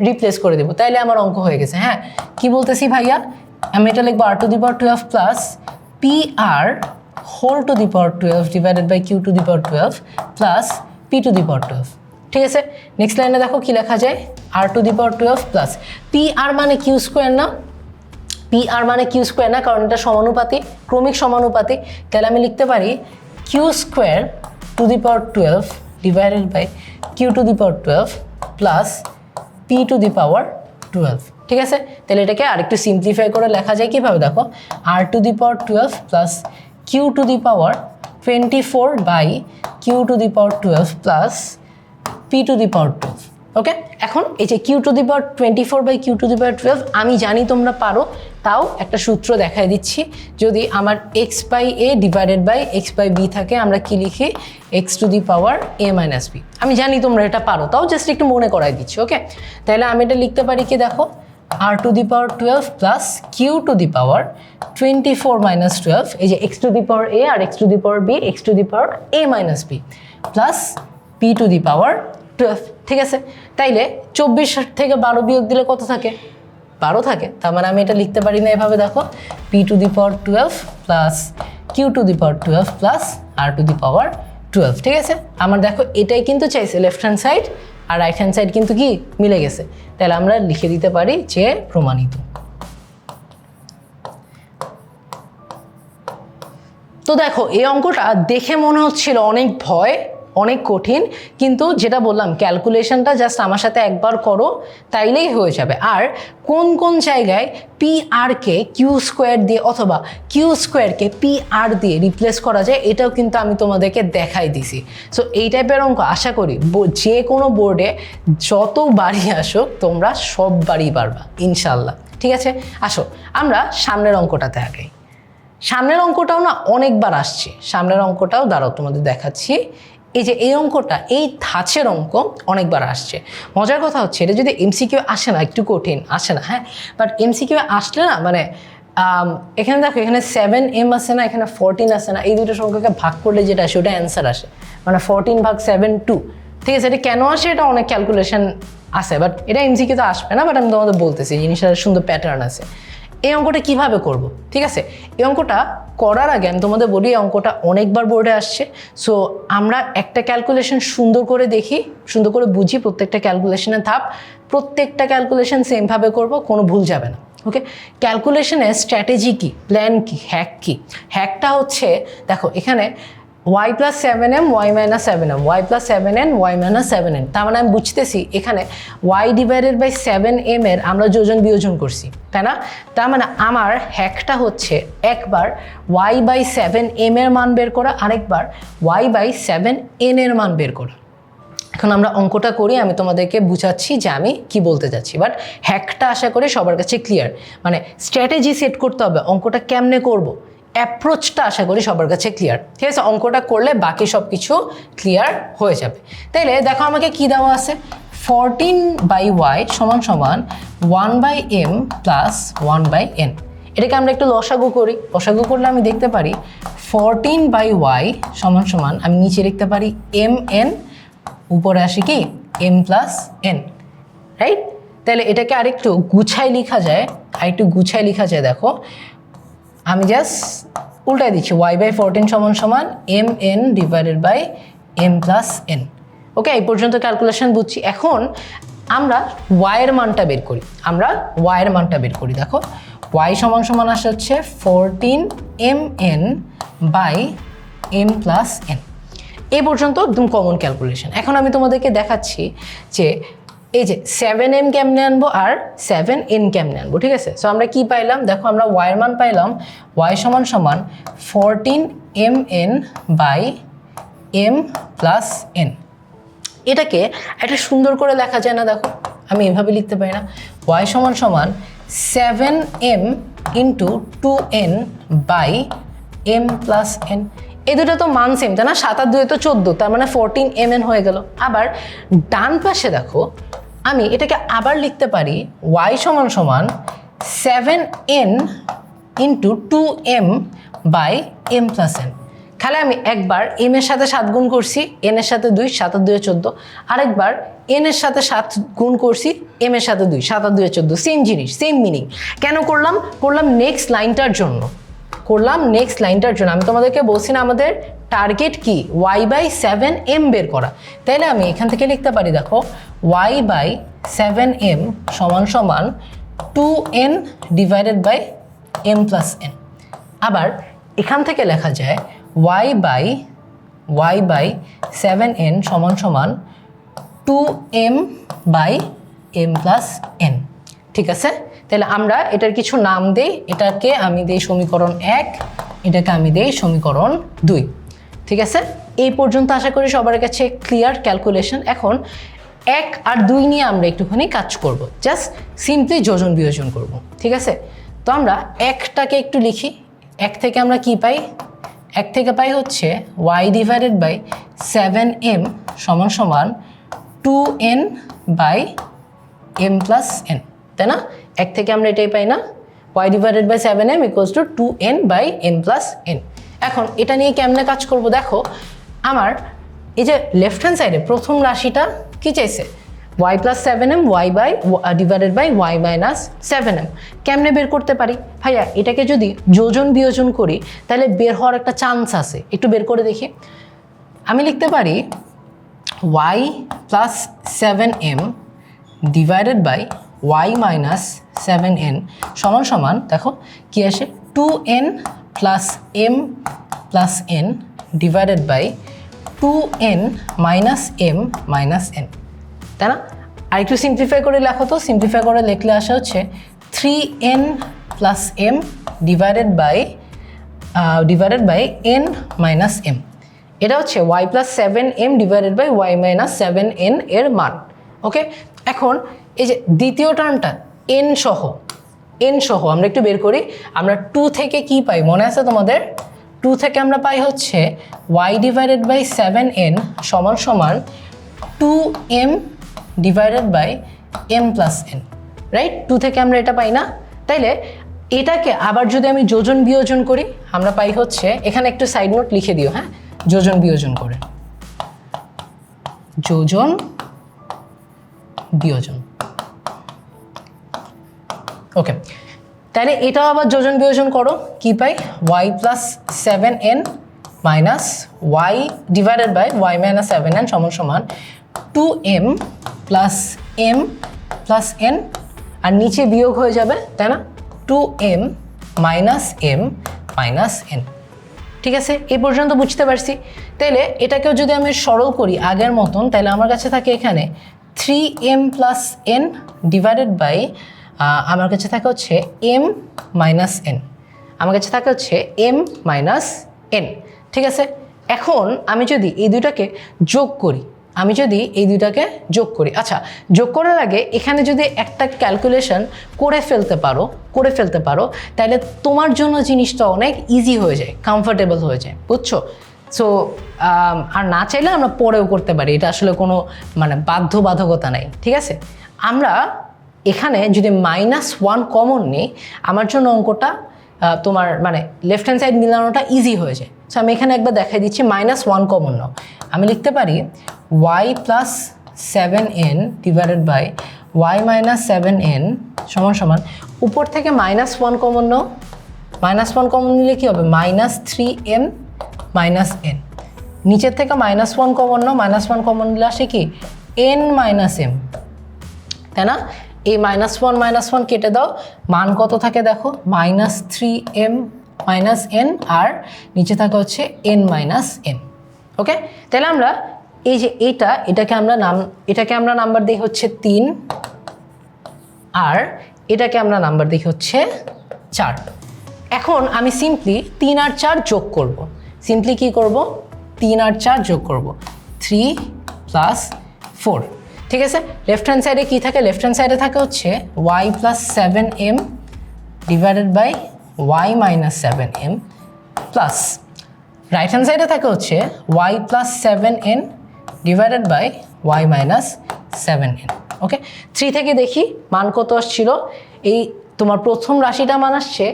রিপ্লেস করে দেবো, তাইলে আমার অঙ্ক হয়ে গেছে। হ্যাঁ, কি বলতেছি ভাইয়া, আমি এটা লিখবো r to the power 12 plus p r whole to the power 12 divided by q to the power 12 plus p to the power 12। ঠিক আছে, নেক্সট লাইনে দেখো কি লেখা যায়, r to the power 12 plus p r মানে কিউ স্কোয়ার না, p r মানে কিউ স্কোয়ার না, কারণ এটা সমানুপাতি, ক্রমিক সমানুপাতি। তাহলে আমি লিখতে পারি q square to the power 12 divided by q to the power 12 plus p to the power 12। ঠিক আছে, তাহলে এটাকে আরেকটু সিম্পলিফাই করে লেখা যায় কীভাবে, দেখো r to the power 12 plus q to the power 24 by q to the power 12 plus p to the power 12। Okay, এখন এই যে q to the power 24 by q to the power 12 আমি জানি তোমরা পারো, তাও একটা সূত্র দেখাই দিচ্ছি। যদি আমার X by A divided by X by B থাকে, আমরা কি লিখি X to the power A minus B. আমি জানি তোমরা এটা পারো, তাও জাস্ট একটু মনে করাই দিচ্ছি। ওকে, তাহলে আমি এটা লিখতে পারি কি, দেখো r to the power 12 plus q to the power 24 minus 12, এই যে x to the power a আর x to the power b, x to the power A minus b plus p to the power 12। ঠিক আছে, তাইলে 24 থেকে 12 বিয়োগ দিলে কত থাকে, 12 থাকে। তার মানে আমি এটা লিখতে পারি না এভাবে, দেখো p to the power 12 plus q to the power 12 plus r to the power 12। ঠিক আছে, আমার দেখো এটাই কিন্তু চাইছে লেফট হ্যান্ড সাইড, আর রাইট হ্যান্ড সাইড কিন্তু কি মিলে গেছে। তাহলে আমরা লিখে দিতে পারি যে প্রমাণিত। তো দেখো এই অঙ্কটা দেখে মনে হচ্ছিল অনেক ভয়, অনেক কঠিন, কিন্তু যেটা বললাম ক্যালকুলেশনটা জাস্ট আমার সাথে একবার করো তাইলেই হয়ে যাবে। আর কোন কোন জায়গায় পি আরকে কিউ স্কোয়ার দিয়ে অথবা কিউ স্কোয়ারকে পি আর দিয়ে রিপ্লেস করা যায়, এটাও কিন্তু আমি তোমাদেরকে দেখাই দিছি। সো এই টাইপের অঙ্ক আশা করি যে কোনো বোর্ডে যত বাড়ি আসুক তোমরা সব বাড়ি পারবা ইনশাল্লাহ। ঠিক আছে, আসো আমরা সামনের অঙ্কটাতে আগাই। সামনের অঙ্কটাও না অনেকবার আসছে, সামনের অঙ্কটাও দাঁড়াও তোমাদের দেখাচ্ছি। এই যে এই অঙ্কটা, এই ধাঁচের অঙ্ক অনেকবার আসছে। মজার কথা হচ্ছে এটা যদি এমসিকিউ আসে না, একটু কঠিন আসে না, হ্যাঁ, বাট এমসিকিউ আসলে না মানে এখানে দেখো এখানে 7m আসে না, এখানে 14 আসে না, এই দুটো সংখ্যাকে ভাগ করলে যেটা আসে ওটা অ্যান্সার আসে, মানে 14 ভাগ 7 2। ঠিক আছে, এটা কেন আসে এটা অনেক ক্যালকুলেশন আছে, বাট এটা এমসিকিউ তো আসবে না, বাট আমি তোমাদের বলতেছি জিনিসটা সুন্দর প্যাটার্ন আছে। এই অঙ্কটা কিভাবে করব, ঠিক আছে, এই অঙ্কটা করার আগে আমি তোমাদের বলি এই অঙ্কটা অনেকবার বোর্ডে আসছে। সো আমরা একটা ক্যালকুলেশন সুন্দর করে দেখি, সুন্দর করে বুঝি প্রত্যেকটা ক্যালকুলেশনের ধাপ, প্রত্যেকটা ক্যালকুলেশন সেমভাবে করব, কোনো ভুল যাবে না। ওকে, ক্যালকুলেশনের স্ট্র্যাটেজি কী, প্ল্যান কী, হ্যাক কী? হ্যাকটা হচ্ছে দেখো এখানে y plus 7m y minus 7m y plus 7n y minus 7n, তার মানে আমি বুঝতেছি এখানে y ডিভাইডেড বাই 7m এর আমরা যোজন বিয়োজন করছি, তাই না? তার মানে আমার হ্যাকটা হচ্ছে একবার y বাই 7m এর মান বের করা, আরেকবার y বাই 7n এর মান বের করা। এখন আমরা অঙ্কটা করি, আমি তোমাদেরকে বুঝাচ্ছি যে আমি কি বলতে যাচ্ছি, বাট হ্যাকটা আশা করি সবার কাছে ক্লিয়ার। মানে স্ট্র্যাটেজি সেট করতে হবে, অঙ্কটা কেমনে করব, অ্যাপ্রোচটা আশা করি সবার কাছে ক্লিয়ার। ঠিক আছে, অঙ্কটা করলে বাকি সব কিছু ক্লিয়ার হয়ে যাবে। তাইলে দেখো আমাকে কি দেওয়া আছে, 14 বাই ওয়াই সমান সমান 1 by M plus 1 by N. এটাকে আমরা একটু লসাগু করি, লসাগু করলে আমি দেখতে পারি 14 বাই ওয়াই সমান সমান, আমি নিচে লিখতে পারি এম এন, উপরে আসে কি এম প্লাস এন, রাইট? তাহলে এটাকে আরেকটু গুছাই লেখা যায়, আরেকটু গুছাই লেখা যায়। দেখো আমি জাস্ট উল্টাই দিচ্ছি, y বাই 14 সমান সমান m n divided by M plus n. Okay, এই পর্যন্ত ক্যালকুলেশন বুঝছি। এখন আমরা y এর মানটা বের করি, আমরা y এর মানটা বের করি। দেখো y সমান সমান আসে হচ্ছে 14 M N by M plus N. এই পর্যন্ত একদম কমন ক্যালকুলেশন। এখন আমি তোমাদেরকে দেখাচ্ছি যে এই যে 7m কেমনে আনবো আর 7n কেমনে আনবো। ঠিক আছে, সো আমরা কি পাইলাম, দেখো আমরা y এর মান পাইলাম y সমান সমান 14mn by m plus n। এটাকে একটা সুন্দর করে লেখা যায় না, দেখো আমি এভাবে লিখতে পারি না, y সমান সমান 7m into 2n by m plus n। এই দুটো তো মান সেম, তাই না? 7 আর 2 তো 14, তার মানে 14mn হয়ে গেল। আবার ডান পাশে দেখো আমি এটাকে আবার লিখতে পারি y সমান সমান 7n into 2m by m plus n। খালি আমি একবার m এর সাথে 7 গুণ করছি, n এর সাথে 2, 7 আর 2 14, আরেকবার n এর সাথে 7 গুণ করছি, m এর সাথে 2, 7 আর 2 14, সেম জিনিস, সেম মিনিং। কেন করলাম নেক্সট লাইনটার জন্য, আমি তোমাদেরকে বলছি না আমাদের টার্গেট কি y বাই 7m বের করা। তাইলে আমি এখান থেকে লিখতে পারি, দেখো y বাই 7m সমান সমান 2n divided by m plus n। আবার এখান থেকে লেখা যায় y বাই 7n সমান সমান 2m by m plus n। ঠিক আছে, তাহলে আমরা এটার কিছু নাম দেই। এটাকে আমি দেই সমীকরণ 1, এটাকে আমি দেই সমীকরণ 2। ঠিক আছে, এই পর্যন্ত আশা করি সবার কাছে ক্লিয়ার ক্যালকুলেশন। এখন 1 আর 2 নিয়ে আমরা একটুখানি কাজ করব, জাস্ট সিম্পলি যোজন বিয়োজন করব। ঠিক আছে, তো আমরা 1টাকে একটু লিখি। 1 থেকে আমরা কি পাই? 1 থেকে পাই হচ্ছে y ডিভাইডেড বাই 7m সমান সমান 2n by m plus n, তাই না? 1 থেকে আমরা এটাই পাই না, y divided by 7m equals to 2n by m plus n। এখন এটা নিয়ে কেমনে কাজ করব? দেখো আমার এই যে লেফট হ্যান্ড সাইডে প্রথম রাশিটা কি চাইছে? y plus 7m y by divided by y minus 7m। কেমনে বের করতে পারি? ভাইয়া এটাকে যদি যোজন বিয়োজন করি তাহলে বের হওয়ার একটা চান্স আছে, একটু বের করে দেখি। আমি লিখতে পারি y plus 7m divided by y minus 7n সমান সমান, দেখো কি আসে, 2n plus m plus n divided by 2n minus m minus n, তাই না? আর একটু সিম্পলিফাই করে লেখো তো, সিম্পলিফাই করে লিখলে আসা হচ্ছে 3n plus m divided by n minus m। এটা হচ্ছে y plus 7m divided by y minus 7n এর মান। ওকে, এখন এই যে দ্বিতীয় টার্মটা n সহ আমরা একটু বের করি। আমরা 2 থেকে কি পাই মনে আছে তোমাদের? 2 থেকে আমরা পাই হচ্ছে y ডিভাইডেড বাই 7n সমান সমান 2m divided by m plus n, right? 2 থেকে আমরা এটা পাই না? তাইলে এটাকে আবার যদি আমি যোজন বিয়োজন করি আমরা পাই হচ্ছে, এখানে একটু সাইড নোট লিখে দিও, হ্যাঁ, যোজন বিয়োজন করে, যোজন বিয়োজন। ওকে, তাহলে এটাও আবার যোজন বিয়োজন করো, কি পাই? y plus 7n minus y divided by y minus 7n সমান সমান 2m plus m plus n, আর নিচে বিয়োগ হয়ে যাবে, তাই না? 2m minus m minus n। ঠিক আছে, এই পর্যন্ত বুঝতে পারছি। তাইলে এটাকেও যদি আমি সরল করি আগের মতন, তাহলে আমার কাছে থাকে এখানে 3m plus n divided by আমার কাছে থাকে হচ্ছে m মাইনাস n, আমার কাছে থাকে হচ্ছে m মাইনাস n। ঠিক আছে, এখন আমি যদি এই দুটাকে যোগ করি, আচ্ছা যোগ করার আগে এখানে যদি একটা ক্যালকুলেশন করে ফেলতে পারো তাহলে তোমার জন্য জিনিসটা অনেক ইজি হয়ে যায়, কমফোর্টেবল হয়ে যায়, বুঝছো? সো আর না চাইলে আমরা পরেও করতে পারি, এটা আসলে কোনো মানে বাধ্যবাধকতা নাই। ঠিক আছে, আমরা এখানে যদি -1 কমন নিই আমার জন্য অঙ্কটা তোমার মানে লেফট হ্যান্ড সাইড মিলানোটা ইজি হয়ে যায়। সো আমি এখানে একবার দেখাই দিচ্ছি, -1 কমন নাও। আমি লিখতে পারি y plus 7n divided by y minus 7n সমান সমান, উপর থেকে -1 কমন নাও, -1 কমন নিলে কী হবে? -3m minus n। নিচের থেকে -1 কমন নাও, -1 কমন নিলে আসে কি? n মাইনাস m, তাই না? এই -1 কেটে দাও, মান কত থাকে দেখো, -3m মাইনাস n, আর নিচে থাকে হচ্ছে n মাইনাস m। ওকে, তাহলে আমরা এই যে এটাকে আমরা নাম্বার দিই হচ্ছে 3, আর এটাকে আমরা নাম্বার দিই হচ্ছে 4। এখন আমি সিম্পলি 3 আর 4 যোগ করব। সিম্পলি কি করব? 3 আর 4 যোগ করব, 3 প্লাস 4। ঠিক আছে, লেফট হ্যান্ড সাইডে কী থাকে? লেফট হ্যান্ড সাইডে থাকে হচ্ছে y plus 7m divided by y minus 7m plus right hand সাইডে থাকে হচ্ছে y plus 7n divided by y minus 7n। Okay 3 থেকে দেখি মান কত আসছিল, এই তোমার প্রথম রাশিটা মান আসছে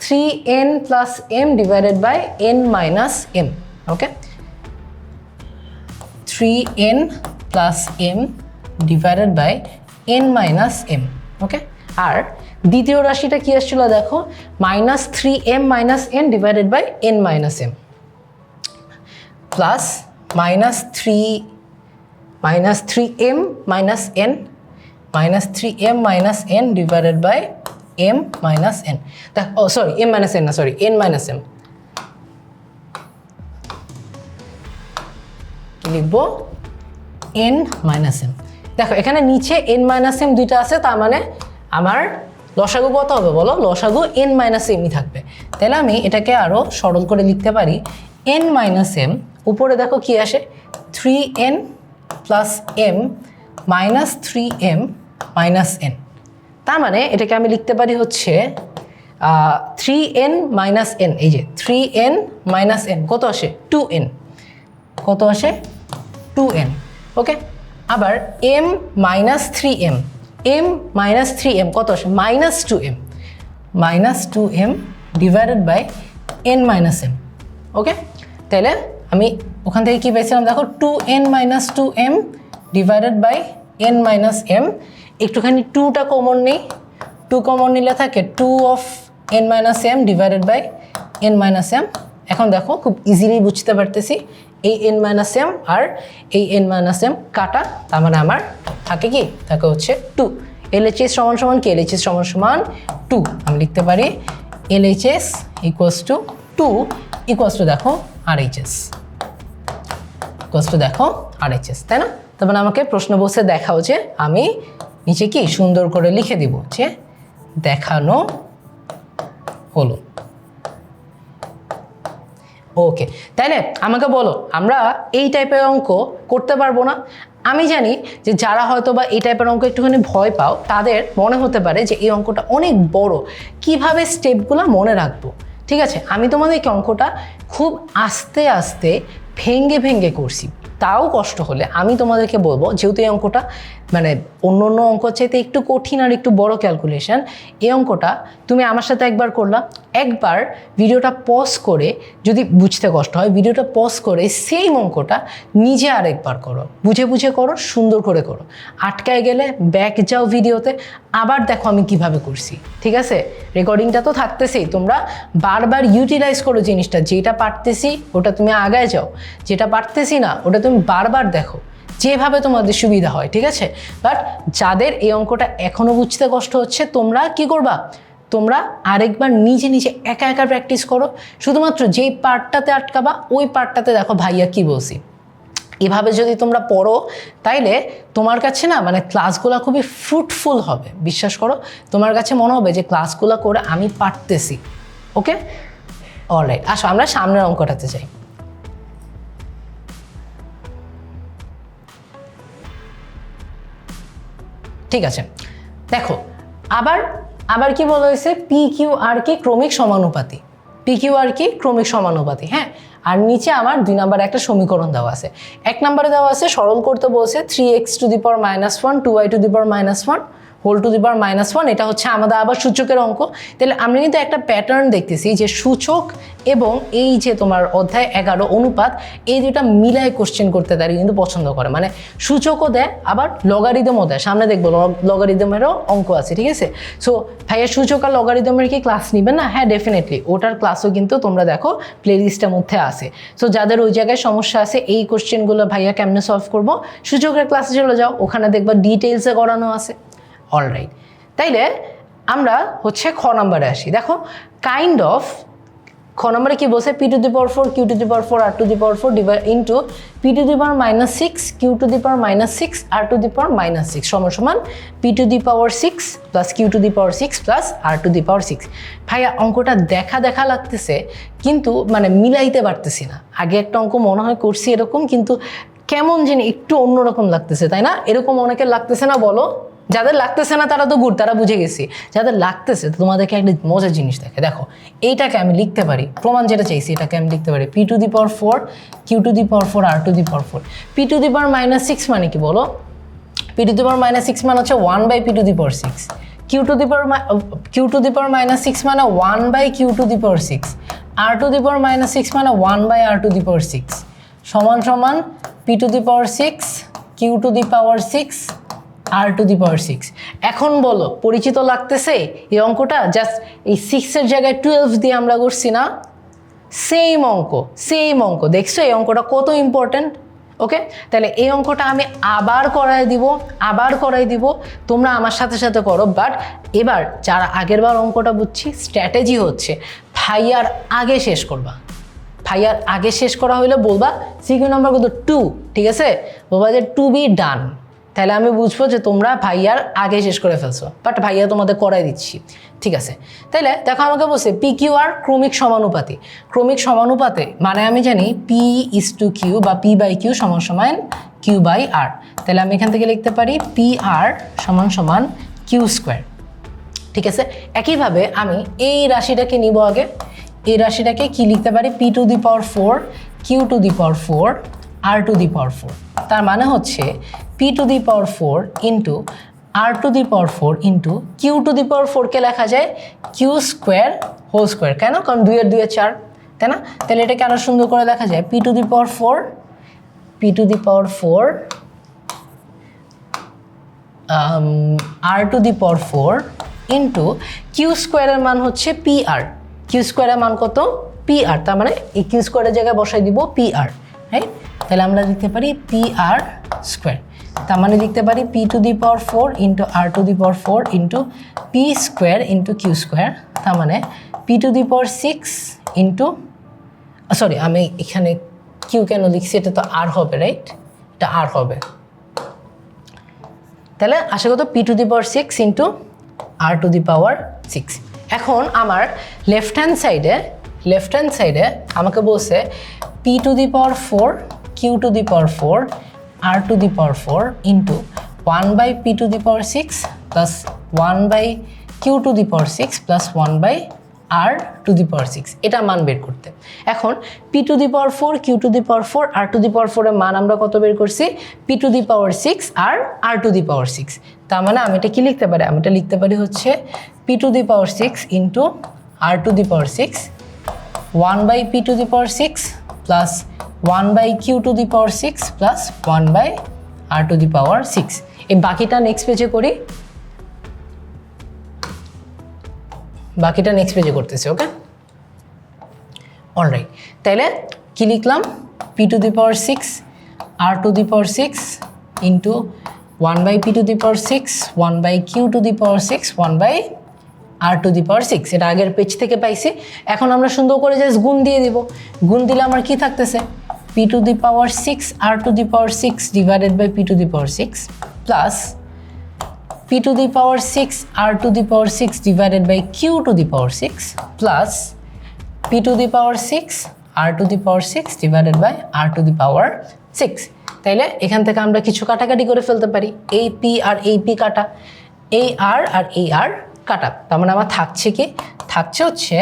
3n plus m divided by n minus m। Okay 3n plus m divided by n minus m। Okay আর দ্বিতীয় রাশিটা কি আসছিল দেখো, -3m minus n divided by n minus m plus -3m minus n minus n divided by m minus n। দেখো sorry m minus n না, sorry n minus m লিখবো n minus m। দেখো এখানে নিচে n মাইনাস m দুইটা আছে, তার মানে আমার লসাগু কত হবে বলো, লসাগু n মাইনাস mই থাকবে। তাহলে আমি এটাকে আরও সরল করে লিখতে পারি n মাইনাস m, উপরে দেখো কি আসে 3n plus m minus 3m minus n। তার মানে এটাকে আমি লিখতে পারি হচ্ছে 3n মাইনাস n, এই যে 3n মাইনাস n কত আসে 2n, কত আসে 2n। ওকে আবার m minus 3m, m minus 3m কত আসে minus 2m divided by n minus m। Okay তাহলে আমি ওখান থেকে কি পেয়েছিলাম দেখো 2n minus 2m divided by n minus m। একটুখানি 2টা কমন নেই, 2 কমন নিলে থাকে 2 of n minus m divided by n minus m। এখন দেখো খুব ইজিলি বুঝতে পারতেছি এই n মাইনাস m আর এই n মাইনাস m কাটা, তার মানে আমার থাকে কি থাকে হচ্ছে 2। LHS সমান সমান কি, LHS সমান সমান 2। আমি লিখতে পারি LHS equals to 2 equals to দেখো RHS ইকুয়ালস টু দেখো RHS, তাই না? তার মানে আমাকে প্রশ্ন বসে দেখাও যে আমি নিচে কি সুন্দর করে লিখে দিব যে দেখানো হলো। ওকে তাইলে আমাকে বলো আমরা এই টাইপের অঙ্ক করতে পারবো না? আমি জানি যে যারা হয়তো বা এই টাইপের অঙ্ক একটুখানি ভয় পাও তাদের মনে হতে পারে যে এই অঙ্কটা অনেক বড়, কিভাবে স্টেপগুলো মনে রাখবো। ঠিক আছে, আমি তোমাদেরকে অঙ্কটা খুব আস্তে আস্তে ভেঙ্গে ভেঙ্গে করছি, তাও কষ্ট হলে আমি তোমাদেরকে বলবো, যেহেতু এই অঙ্কটা মানে অন্য অন্য অঙ্ক চাইতে একটু কঠিন আর একটু বড় ক্যালকুলেশন, এই অঙ্কটা তুমি আমার সাথে একবার করলা, একবার ভিডিওটা পজ করে, যদি বুঝতে কষ্ট হয় ভিডিওটা পজ করে সেম অঙ্কটা নিজে আরেকবার করো, বুঝে বুঝে করো, সুন্দর করে করো। আটকায় গেলে ব্যাক যাও ভিডিওতে, আবার দেখো আমি কিভাবে করছি। ঠিক আছে, রেকর্ডিংটা তো থাকতেছেই, তোমরা বারবার ইউটিলাইজ করো জিনিসটা, যেটা পারতেছি ওটা তুমি আগায় যাও, যেটা পারতেছি না ওটা তুমি বারবার দেখো, যেভাবে তোমাদের সুবিধা হয়। ঠিক আছে, বাট যাদের এই অঙ্কটা এখনও বুঝতে কষ্ট হচ্ছে তোমরা কি করবা, তোমরা আরেকবার নিজে নিজে একা একা প্র্যাকটিস করো, শুধুমাত্র যেই পার্টটাতে আটকাবা ওই পার্টটাতে দেখো ভাইয়া কি বলছি। এভাবে যদি তোমরা পড়ো তাইলে তোমার কাছে না মানে ক্লাসগুলো খুবই ফ্রুটফুল হবে, বিশ্বাস করো, তোমার কাছে মনে হবে যে ক্লাসগুলো করে আমি পারতেছি। ওকে অলরাইট, আসো আমরা সামনের অঙ্কটাতে যাই। ঠিক আছে, দেখো আবার আবার কি বলা হয়েছে, পি কিউ আর কি ক্রমিক সমানুপাতি, পি কিউ আর কি ক্রমিক সমানুপাতি। হ্যাঁ, আর নিচে আমার 2 নম্বরে একটা সমীকরণ দেওয়া আছে, 1 নম্বরে দেওয়া আছে সরল করতে বলছে 3x to the power -1 2y to the power -1 whole to the power -1। এটা হচ্ছে আমাদের আবার সূচকের অঙ্ক। তাহলে আমরা কিন্তু একটা প্যাটার্ন দেখতেছি যে সূচক এবং এই যে তোমার অধ্যায় 11 অনুপাত, এই দুটা মিলায় কোশ্চেন করতে তারা কিন্তু পছন্দ করে, মানে সূচকও দেয় আবার লগারিদমও দেয়। সামনে দেখবো লগারিদমেরও অঙ্ক আছে। ঠিক আছে, সো ভাইয়া সূচক আর লগারিদমের কি ক্লাস নেবেন না? হ্যাঁ ডেফিনেটলি, ওটার ক্লাসও কিন্তু তোমরা দেখো প্লেলিস্টের মধ্যে আছে। সো যাদের ওই জায়গায় সমস্যা আছে এই কোশ্চেনগুলো ভাইয়া কেমনে সলভ করবো, সূচকের ক্লাসে চলে যাও, ওখানে দেখবা ডিটেলসে করানো আছে। অলরাইট, তাইলে আমরা হচ্ছে খ নম্বরে আসি। দেখো কাইন্ড অফ খ নম্বরে কি বলছে, p to the power 4 q to the power 4 R to the power 4 divide into p to the power -6 q to the power -6 r to the power -6 সমান সমান P to the power 6 plus q to the power 6 plus r to the power 6। ভাইয়া অঙ্কটা দেখা দেখা লাগতেছে কিন্তু মানে মিলাইতে পারতেছি না। আগে একটা অঙ্ক মনে হয় করছি এরকম, কিন্তু কেমন জানি একটু অন্যরকম লাগতেছে, তাই না? এরকম অনেকের লাগতেছে না বলো? যাদের লাগতেছে না তারা তো গুড, তারা বুঝে গেছি। যাদের লাগতেছে তোমাদেরকে একটা মজার জিনিস দেখে, দেখো এইটাকে আমি লিখতে পারি, প্রমাণ যেটা চাইছি এটাকে আমি লিখতে পারি P to the power 4 q to the power 4 R to the power 4। P to the power -6 মানে কি বলো? P to the power minus six মানে হচ্ছে one by p to the power six, Q to the power minus six মানে one by q to the power six, R to the power minus six মানে one by r to the power six সমান সমান P to the power six Q to the power six R to the power six. এখন বলো পরিচিত লাগতেছে এই অঙ্কটা? Just এই সিক্সের জায়গায় 12 দিয়ে আমরা করছি না? সেম অঙ্ক দেখছো এই অঙ্কটা কত ইম্পর্ট্যান্ট। ওকে, তাহলে এই অঙ্কটা আমি আবার করাই দিব, তোমরা আমার সাথে সাথে করো। বাট এবার যারা আগের বার অঙ্কটা বুঝছি, স্ট্র্যাটেজি হচ্ছে ভাইয়ার আগে শেষ করবা। ভাইয়ার আগে শেষ করা হইলে বলবা সিকিউ নাম্বার কত 2, ঠিক আছে, বলবা যে টু বি ডান, তাহলে আমি বুঝবো যে তোমরা ভাইয়ার আগে শেষ করে ফেলছো। বাট ভাইয়া তোমাদের করাই দিচ্ছি, ঠিক আছে। তাইলে দেখো আমাকে বলছে পি কিউ আর ক্রমিক সমানুপাতে মানে আমি জানি পি ইজ টু কিউ বা পি বাই কিউ সমান সমান কিউ বাই আর। তাহলে আমি এখান থেকে লিখতে পারি পি আর সমান সমান কিউ স্কোয়ার, ঠিক আছে। একইভাবে আমি এই রাশিটাকে নিব আগে, এই রাশিটাকে কি লিখতে পারি? P to the power 4 q to the power 4 R to the power 4। তার মানে হচ্ছে p to the power 4 into R to the power 4 into q to the power 4কে লেখা যায় কিউ স্কোয়ার হোল স্কোয়ার। কেন? কারণ 2 এর 2 এ 4, তাই না? তাহলে এটাকে আরো সুন্দর করে লেখা যায় P to the power 4 R to the power 4 into Q স্কোয়ারের মান হচ্ছে পি আর। কিউ স্কোয়ারের মান কত? P R. তার মানে এই কিউ স্কোয়ারের জায়গায় বসাই দিব পি আর, রাইট? তাহলে আমরা লিখতে পারি পি আর স্কোয়ার। তার মানে লিখতে পারি P to the power 4 into R to the power 4 into P square into Q square. তার মানে P to the power 6 into, sorry আমি এখানে কিউ কেন লিখছি, এটা তো আর হবে, রাইট? এটা আর হবে। তাহলে আশা কত p to the power 6 into R to the power 6। এখন আমার লেফট হ্যান্ড সাইডে আমাকে বলছে p to the power 4 q to the power 4 R to the power 4 into 1 by p to the power 6 plus 1 by q to the power 6 plus 1 by r to the power 6, এটা মান বের করতে। এখন p to the power 4 q to the power 4 R to the power 4 এর মান আমরা কত বের করছি? P to the power 6 r to the power 6। তার মানে আমি এটা কি লিখতে পারি? আমি এটা লিখতে পারি হচ্ছে p to the power 6 into R to the power 6 1 by p to the power 6 plus 1 by q to the power 6 plus 1 by r to the power 6। এই বাকিটা নেক্সট পেজে করি, বাকিটা নেক্সট পেজে করতেছি। Okay, alright. তাইলে কি লিখলাম? P to the power 6 r to the power 6 into 1 by p to the power 6 1 by q to the power 6 1 by r to the power 6। এটা আগের পেজ থেকে পাইছি। এখন আমরা সুন্দর করে জাস্ট গুণ দিয়ে দিব। গুণ দিলে আমার কি থাকতেছে? P to the power 6 r to the power 6 divided by p to the power 6 plus p to the power 6 r to the power 6 divided by q to the power 6 plus p to the power 6 r to the power 6 divided by r to the power 6। তাইলে এখান থেকে আমরা কিছু কাটাকাটি করে ফেলতে পারি। এই পি আর এই পি কাটা, এই আর এই আর কাটা। তার মানে আমার থাকছে কি? থাকছে হচ্ছে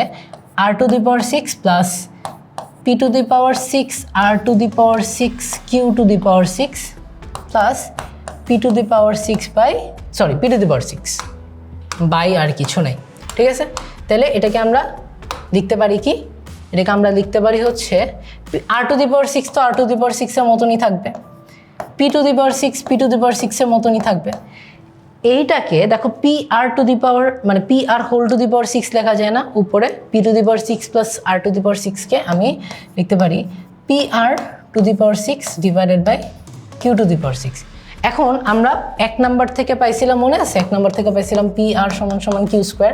r to the power 6 plus p to the power 6 r to the power 6 q to the power 6 plus p to the power 6 by p to the power 6 by আর কিছু নাই, ঠিক আছে। তাহলে এটাকে আমরা লিখতে পারি কি? এটাকে আমরা লিখতে পারি হচ্ছে আর টু দি পাওয়ার 6 তো আর টু দি পাওয়ার 6 এর মতনই থাকবে, p to the power 6 p to the power 6 এর মতনই থাকবে। এইটাকে দেখো P r to the power মানে p r whole to the power 6 লেখা যায় না উপরে? P to the power 6 plus r to the power 6কে আমি লিখতে পারি p r to the power 6 divided by q to the power 6। এখন আমরা 1 নাম্বার থেকে পাইছিলাম, মনে আছে? 1 নাম্বার থেকে পাইছিলাম পি আর সমান সমান কিউ স্কোয়ার,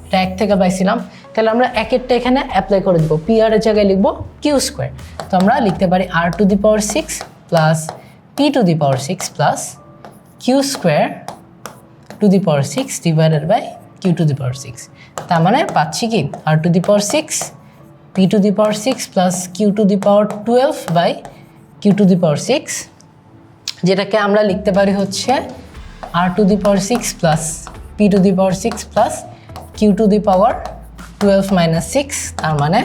এটা 1 থেকে পাইছিলাম। তাহলে আমরা 1-এরটা এখানে অ্যাপ্লাই করে দেবো, পি আর এর জায়গায় লিখবো কিউ স্কোয়ার। তো আমরা লিখতে পারি r to the power 6 plus p to the power 6 plus q square to the power 6 divided by q to the power 6। তার মানে পাচ্ছি কি? R to the power 6 p to the power 6 plus q to the power 12 by q to the power 6, যেটাকে আমরা লিখতে পারি হচ্ছে r to the power 6 plus p to the power 6 plus q to the power 12 minus 6। তার মানে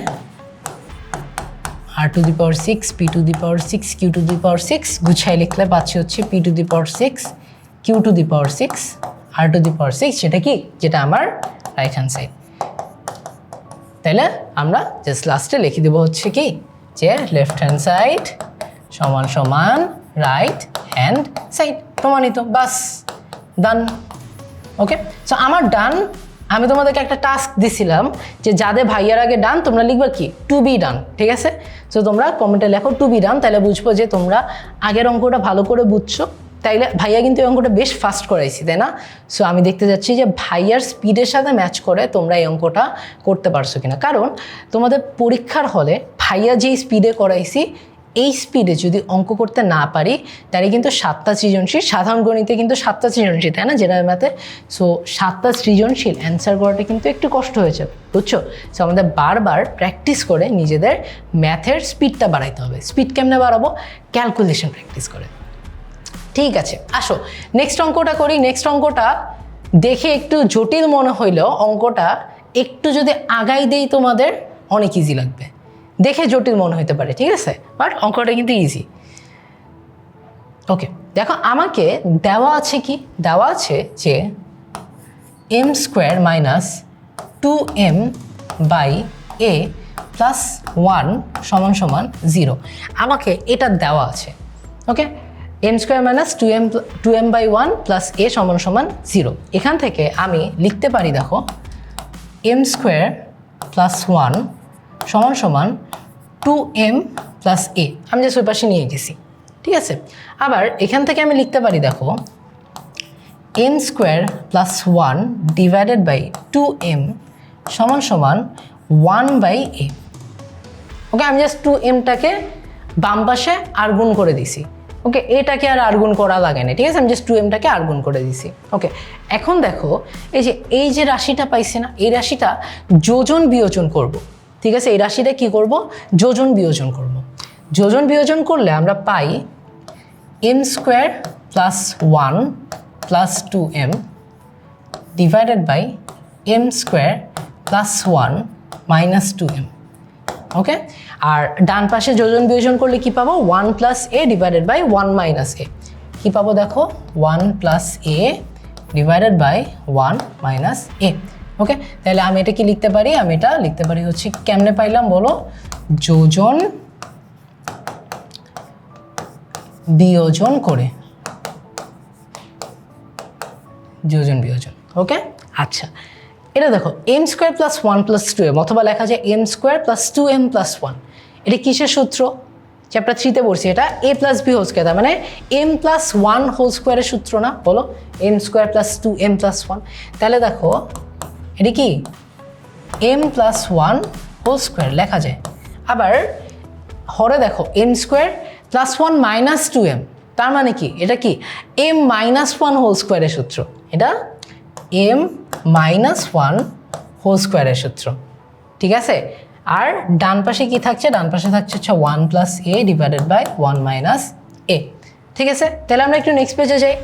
r to the power 6 p to the power 6 q to the power 6 গুছাই লিখলে পাচ্ছি হচ্ছে p to the power 6 q to the power 6 r to the power 6, যেটা কি, যেটা আমার রাইট হ্যান্ড সাইড। তাইলে আমরা জাস্ট লাস্টে লিখে দেবো হচ্ছে কি, যে লেফট হ্যান্ড সাইড সমান সমান রাইট হ্যান্ড সাইড, প্রমাণিত, বাস, ডান। ওকে, সো আমার ডান। আমি তোমাদেরকে একটা টাস্ক দিছিলাম যে যাদের ভাইয়ার আগে ডান তোমরা লিখবা কি, টু বি ডান, ঠিক আছে? সো তোমরা কমেন্টে লেখো টু বি ডান, তাহলে বুঝবো যে তোমরা আগের অঙ্কটা ভালো করে বুঝছো। তাইলে ভাইয়া কিন্তু এই অঙ্কটা বেশ ফাস্ট করাইছি, তাই না? সো আমি দেখতে যাচ্ছি যে ভাইয়ার স্পিডের সাথে ম্যাচ করে তোমরা এই অঙ্কটা করতে পারছো কিনা, কারণ তোমাদের পরীক্ষার হলে ভাইয়া যেই স্পিডে করাইছি এই স্পিডে যদি অঙ্ক করতে না পারি তাহলে কিন্তু 7টা সৃজনশীল, সাধারণ গণিতে কিন্তু 7টা সৃজনশীল, তাই না, জেনারেল ম্যাথে। সো 7টা সৃজনশীল অ্যান্সার করাটা কিন্তু একটু কষ্ট হয়ে যাবে, বুঝছো? সো আমাদের বারবার প্র্যাকটিস করে নিজেদের ম্যাথের স্পিডটা বাড়াইতে হবে। স্পিড কেমনে বাড়াবো? ক্যালকুলেশন প্র্যাকটিস করে। ঠিক আছে, আসো নেক্সট অঙ্কটা করি। নেক্সট অঙ্কটা দেখে একটু জটিল মনে হইলেও অঙ্কটা একটু যদি আগাই দেই তোমাদের অনেক ইজি লাগবে। দেখে জটিল মনে হতে পারে, ঠিক আছে, বাট অঙ্কটা কিন্তু ইজি। ওকে, দেখো আমাকে দেওয়া আছে কি, দেওয়া আছে যে m square minus 2m by a plus 1 সমান সমান 0, আমাকে এটা দেওয়া আছে। Okay, m square minus 2m by 1 plus a সমান সমান 0। এখান থেকে আমি লিখতে পারি, দেখো, এম স্কোয়ার প্লাস 1 সমান সমান 2m প্লাস a, আমি জাস্ট ওই পাশে নিয়ে গেছি, ঠিক আছে? আবার এখান থেকে আমি লিখতে পারি, দেখো, M square plus 1 divided by 2m সমান সমান 1 বাই a। ওকে, আমি জাস্ট 2mটাকে বাম পাশে আর গুণ করে দিছি। ওকে, এটাকে আর গুণ করা লাগে না, ঠিক আছে? আমি জাস্ট 2mটাকে আর গুণ করে দিছি। ওকে, এখন দেখো এই যে রাশিটা পাইছে না, এই রাশিটা যোজন বিয়োজন করব, ঠিক আছে? এই রাশিটা কি করব? যোজন বিয়োজন করব। যোজন বিয়োজন করলে আমরা পাই m square plus 1 plus 2m divided by m square plus 1 minus 2m। Okay, আর ডান পাশে যোজন বিয়োজন করলে কি পাবো? 1 plus a divided by 1 minus a। কী পাবো দেখো? 1 plus a divided by 1 minus a। Okay, তাহলে আমি এটা কি লিখতে পারি? আমি এটা লিখতে পারি হচ্ছে, কেমনে পাইলাম বলো? যোজন বিয়োজন করে, যোজন বিয়োজন। ওকে, আচ্ছা, এটা দেখো M square plus 1 plus 2m, অথবা লেখা যায় M square plus 2m plus 1। এটা কিসের সূত্র? চ্যাপ্টার 3-তে পড়ছি, এটা a plus b whole square, তার মানে m প্লাস 1 হোল স্কোয়ারের সূত্র না? বলো, M square plus 2m plus 1। তাহলে দেখো এটা কি m প্লাস 1 হোল স্কোয়ার লেখা যায়। আবার হরে দেখো M square plus 1 minus 2m, তার মানে কি? এটা কি m মাইনাস 1 হোল স্কোয়ারের সূত্র। এটা m মাইনাস 1 হোল স্কোয়ারের সূত্র, ঠিক আছে? আর ডান পাশে কি থাকছে? ডান পাশে থাকছে হচ্ছে 1 plus a divided by 1 minus a, ঠিক আছে? তাহলে আমরা একটু নেক্সট পেজে যাই।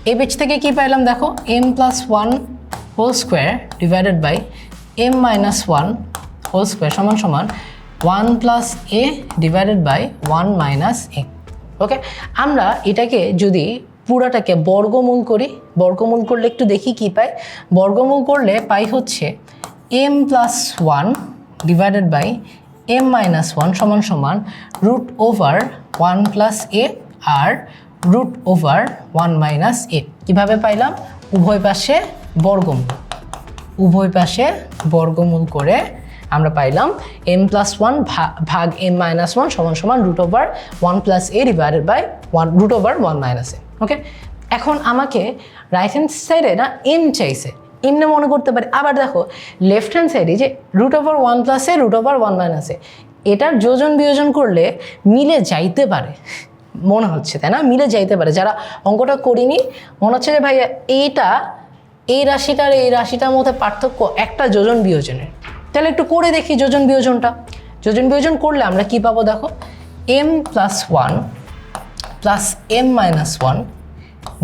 এই পেজ থেকে কি পাইলাম দেখো? m plus 1 whole square divided by m minus 1 whole square সমান সমান 1 plus a divided by 1 minus a। Okay, আমরা এটাকে যদি পুরাটাকে বর্গমূল করি, বর্গমূল করলে একটু দেখি কি পাই। বর্গমূল করলে পাই হচ্ছে m plus 1 divided by m minus 1 সমান সমান রুট ওভার 1 প্লাস a আর রুট ওভার 1 মাইনাস a। কীভাবে পাইলাম? উভয় পাশে বর্গমূল, উভয় পাশে বর্গমূল করে আমরা পাইলাম m প্লাস 1 ভাগ m মাইনাস 1 সমান সমান root over 1 plus a divided by 1 root over 1 minus a। Okay, এখন আমাকে রাইট হ্যান্ড সাইডে না m চাইছে, এমনি মনে করতে পারি। আবার দেখো লেফট হ্যান্ড সাইডে যে root over 1 plus a root over 1 minus a, এটার যোজন বিয়োজন করলে মিলে যাইতে পারে মনে হচ্ছে, তাই না? মিলে যাইতে পারে। যারা অঙ্কটা করিনি মনে হচ্ছে যে ভাই এইটা এই রাশিটার এই রাশিটার মধ্যে পার্থক্য একটা যোজন বিয়োজনের। তাহলে একটু করে দেখি যোজন বিয়োজনটা। যোজন বিয়োজন করলে আমরা কি পাবো দেখো? m plus 1 plus m minus 1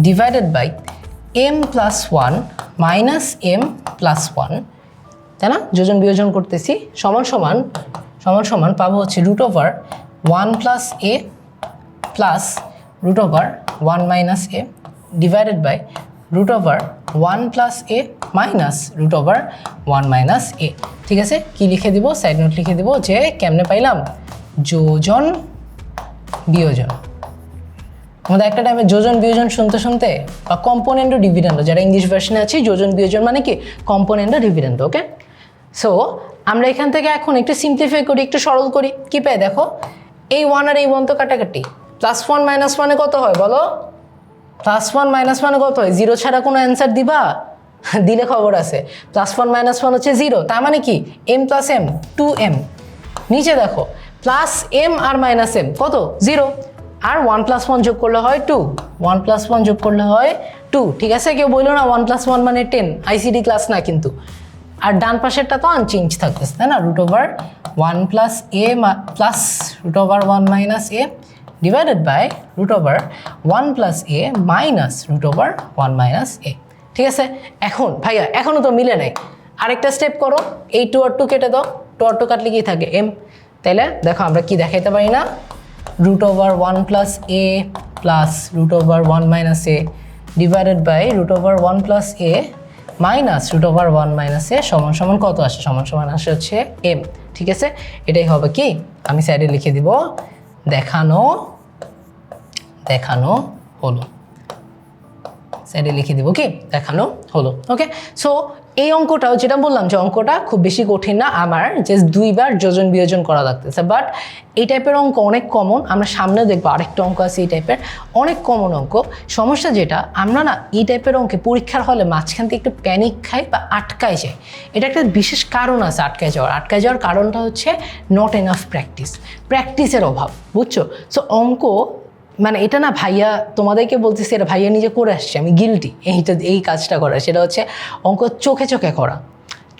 divided by m plus 1 minus m plus 1, তাই না? যোজন বিয়োজন করতেছি, সমান সমান সমান সমান পাবো হচ্ছে root over 1 plus a plus root over 1 minus a divided by √1 + a minus √1 - a। ঠিক আছে, কি লিখে দিব, সাইড নোট লিখে দিব যে কেমনে পাইলাম, যোজন বিয়োজন। আমাদের একটা টাইমে যোজন বিয়োজন শুনতে শুনতে বা কম্পোনেন্ট ও ডিভিডেন্ড, যারা ইংলিশ ভার্সনে আছে যোজন বিয়োজন মানে কি কম্পোনেন্ট ও ডিভিডেন্ড। ওকে, সো আমরা এখান থেকে এখন একটু সিম্পলিফাই করি, একটু সরল করি। কি পাই দেখো, এই 1 আর এই 1 তো কাটাকাটি, +1 - 1 কত হয় বলো, +1 - 1 কত হয়, 0 ছাড়া কোনো অ্যান্সার দিবা, দিলে খবর আছে। +1 - 1 হচ্ছে 0, তার মানে কি m + m 2m। নিচে দেখো +m আর -m কত 0, আর 1 + 1 যোগ করলে হয় 2, 1 + 1 যোগ করলে হয় 2। ঠিক আছে, কেউ বললো না 1 + 1 মানে 10, ICT ক্লাস না কিন্তু। আর ডান পাশেরটা তো আনচেঞ্জ থাকতেছে, তাই না, √1 + a plus √1 - a divided by √1 + a minus √1 - a। ঠিক আছে, এখন ভাইয়া এখনও তো মিলে নাই, আরেকটা স্টেপ করো, এই 2 আর 2 কেটে দাও, 2 আর 2 কাটলে কি থাকে m। তাইলে দেখো আমরা কি দেখাইতে পারি না, √1 + a plus √1 - a divided by √1 + a minus √1 - a সমান সমান কত আসে, সমান সমান আসে হচ্ছে m। ঠিক আছে, এটাই হবে কি, আমি সাইডে লিখে দিব দেখানো হলো, সাইডে লিখে দিব কি দেখানো হলো। ওকে, সো এই অঙ্কটাও যেটা বললাম যে অঙ্কটা খুব বেশি কঠিন না, আমার জাস্ট 2 বার যোজন বিয়োজন করা লাগতেছে, বাট এই টাইপের অঙ্ক অনেক কমন। আমরা সামনে দেখবো আরেকটা অঙ্ক আছে এই টাইপের, অনেক কমন অঙ্ক। সমস্যা যেটা, আমরা না এই টাইপের অঙ্কে পরীক্ষার হলে মাঝখান থেকে একটু প্যানিক খাই বা আটকায় যায়। এটা একটা বিশেষ কারণ আছে আটকায় যাওয়ার কারণটা হচ্ছে নট এনাফ প্র্যাকটিসের অভাব, বুঝছো। সো অঙ্ক মানে এটা না ভাইয়া তোমাদেরকে বলতেছি, এটা ভাইয়া নিজে করে আসছে, আমি গিলটি এই কাজটা করা। সেটা হচ্ছে অঙ্ক চোখে করা,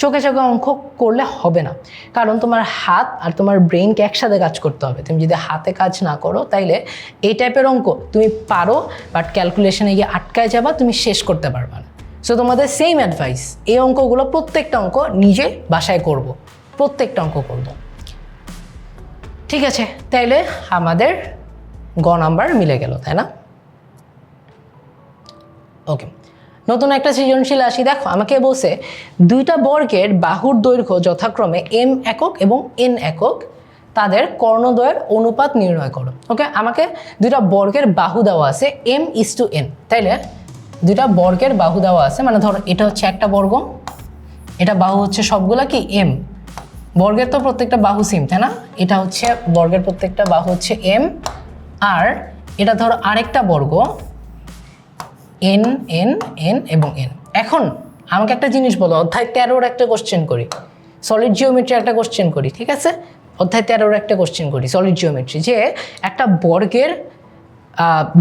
চোখে অঙ্ক করলে হবে না, কারণ তোমার হাত আর তোমার ব্রেনকে একসাথে কাজ করতে হবে। তুমি যদি হাতে কাজ না করো তাইলে এই টাইপের অঙ্ক তুমি পারো, বাট ক্যালকুলেশনে গিয়ে আটকায় যাবা, তুমি শেষ করতে পারবা না। সো তোমাদের সেম অ্যাডভাইস, এই অঙ্কগুলো প্রত্যেকটা অঙ্ক নিজে বাসায় করব, প্রত্যেকটা অঙ্ক করব। ঠিক আছে, তাইলে আমাদের গ নাম্বার মিলে গেল, তাই না। ওকে, নতুন একটা সৃজনশীল আসি। দেখো আমাকে বলছে দুইটা বর্গের বাহুর দৈর্ঘ্য যথাক্রমে m একক এবং n একক, তাদের কর্ণদ্বয়ের অনুপাত নির্ণয় করো। ওকে, আমাকে দুইটা বর্গের বাহু দেওয়া আছে m:n, তাইলে দুইটা বর্গের বাহু দেওয়া আছে, মানে ধরো এটা হচ্ছে একটা বর্গ, এটা বাহু হচ্ছে সবগুলা কি m, বর্গের তো প্রত্যেকটা বাহু সেম, তাই না। এটা হচ্ছে বর্গের প্রত্যেকটা বাহু হচ্ছে m, আর এটা ধরো আরেকটা বর্গ n এবং n। এখন আমাকে একটা জিনিস বলো, অধ্যায় 13-র একটা কোশ্চেন করি, সলিড জিওমেট্রি একটা কোশ্চেন করি। ঠিক আছে, অধ্যায় 13-র একটা কোশ্চেন করি সলিড জিওমেট্রি, যে একটা বর্গের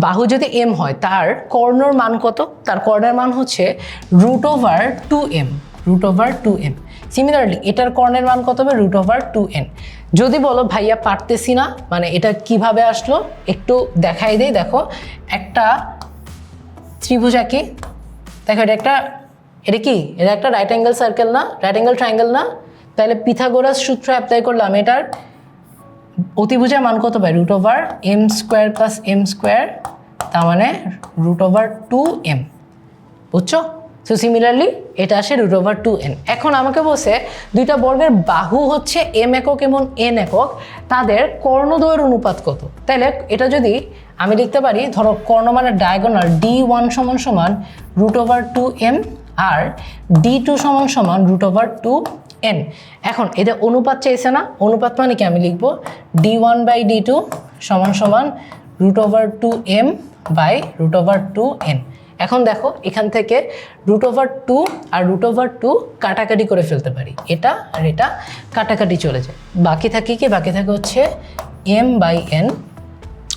বাহু যদি m হয়, তার কর্ণর মান কত, তার কর্ণের মান হচ্ছে √2m। সিমিলারলি এটার কর্ণের মান কত হবে, √2n। যদি বলো ভাইয়া পারতেছি না, মানে এটা কিভাবে আসলো একটু দেখাই দেই। দেখো একটা ত্রিভুজ আঁকি, দেখো এটা কি, এটা একটা রাইট অ্যাঙ্গেল সার্কেল না, রাইট অ্যাঙ্গেল ট্রায়াঙ্গেল না, তাহলে পিথাগোরাস সূত্র অ্যাপ্লাই করলাম, এটার অতিভুজের মান কত পাই, √m² + m², তার মানে √2m, বুঝছো। সো সিমিলারলি এটা আসে √2n। এখন আমাকে বলছে দুইটা বর্গের বাহু হচ্ছে m একক এবং n একক, তাদের কর্ণদ্বয়ের অনুপাত কত। তাহলে এটা যদি আমি লিখতে পারি, ধরো কর্ণ মানে ডায়াগোনাল d1 = √2m আর d2 = √2n। এখন এটা অনুপাত চাইছে না, অনুপাত মানে কি, আমি লিখবো d1/d2 = √2m √2n। এখন দেখো এখান থেকে √2 আর √2 কাটাকাটি করে ফেলতে পারি, এটা আর এটা কাটাকাটি চলে যায়, বাকি থাকে কি, বাকি থাকে হচ্ছে m/n,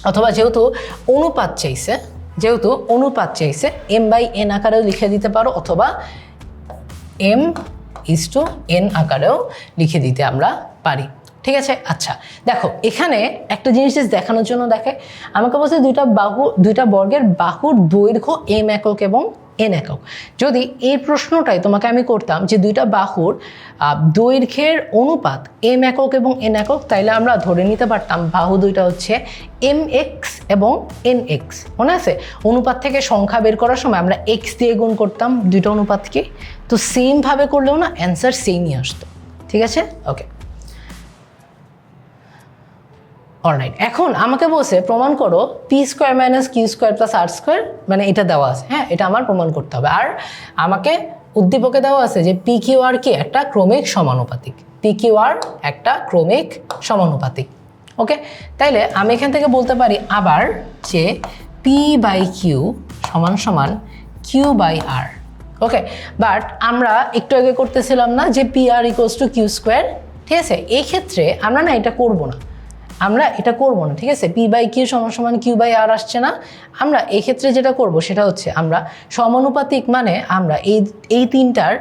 অথবা যেহেতু অনুপাত চাইছে m/n আকারেও লিখে দিতে পারো, অথবা m:n আকারেও লিখে দিতে আমরা পারি। ঠিক আছে, আচ্ছা দেখো এখানে একটা জিনিস দেখানোর জন্য, দেখে আমাকে বলছে দুইটা বর্গের বাহুর দৈর্ঘ্য m একক এবং এন একক। যদি এই প্রশ্নটাই তোমাকে আমি করতাম যে দুইটা বাহুর দৈর্ঘ্যের অনুপাত এম একক এবং এন একক, তাইলে আমরা ধরে নিতে পারতাম বাহু দুইটা হচ্ছে এম এক্স এবং এন এক্স। মনে আছে অনুপাত থেকে সংখ্যা বের করার সময় আমরা এক্স দিয়ে গুণ করতাম দুইটা অনুপাতকে, তো সেমভাবে করলেও না অ্যান্সার সেমই আসতো। ঠিক আছে, ওকে অলরাইট। এখন আমাকে বলছে প্রমাণ করো p square minus q square plus r square, মানে এটা দেওয়া আছে, হ্যাঁ এটা আমার প্রমাণ করতে হবে। আর আমাকে উদ্দীপকে দেওয়া আছে যে পি কিউ আর কি একটা ক্রমিক সমানুপাতিক, পি কিউ আর একটা ক্রমিক সমানুপাতিক। ওকে, তাইলে আমি এখান থেকে বলতে পারি আবার যে পি বাই কিউ সমান সমান Q by R. Okay, but আমরা একটু আগে করতেছিলাম না যে P R equals to Q square, ঠিক আছে? এই ক্ষেত্রে আমরা না এটা করব না, আমরা এটা করব না, ঠিক আছে? পি বাই কিউ সমান সমান কিউ বাই আর আসছে না, আমরা এই ক্ষেত্রে যেটা করব সেটা হচ্ছে আমরা সমানুপাতিক মানে আমরা এই তিনটার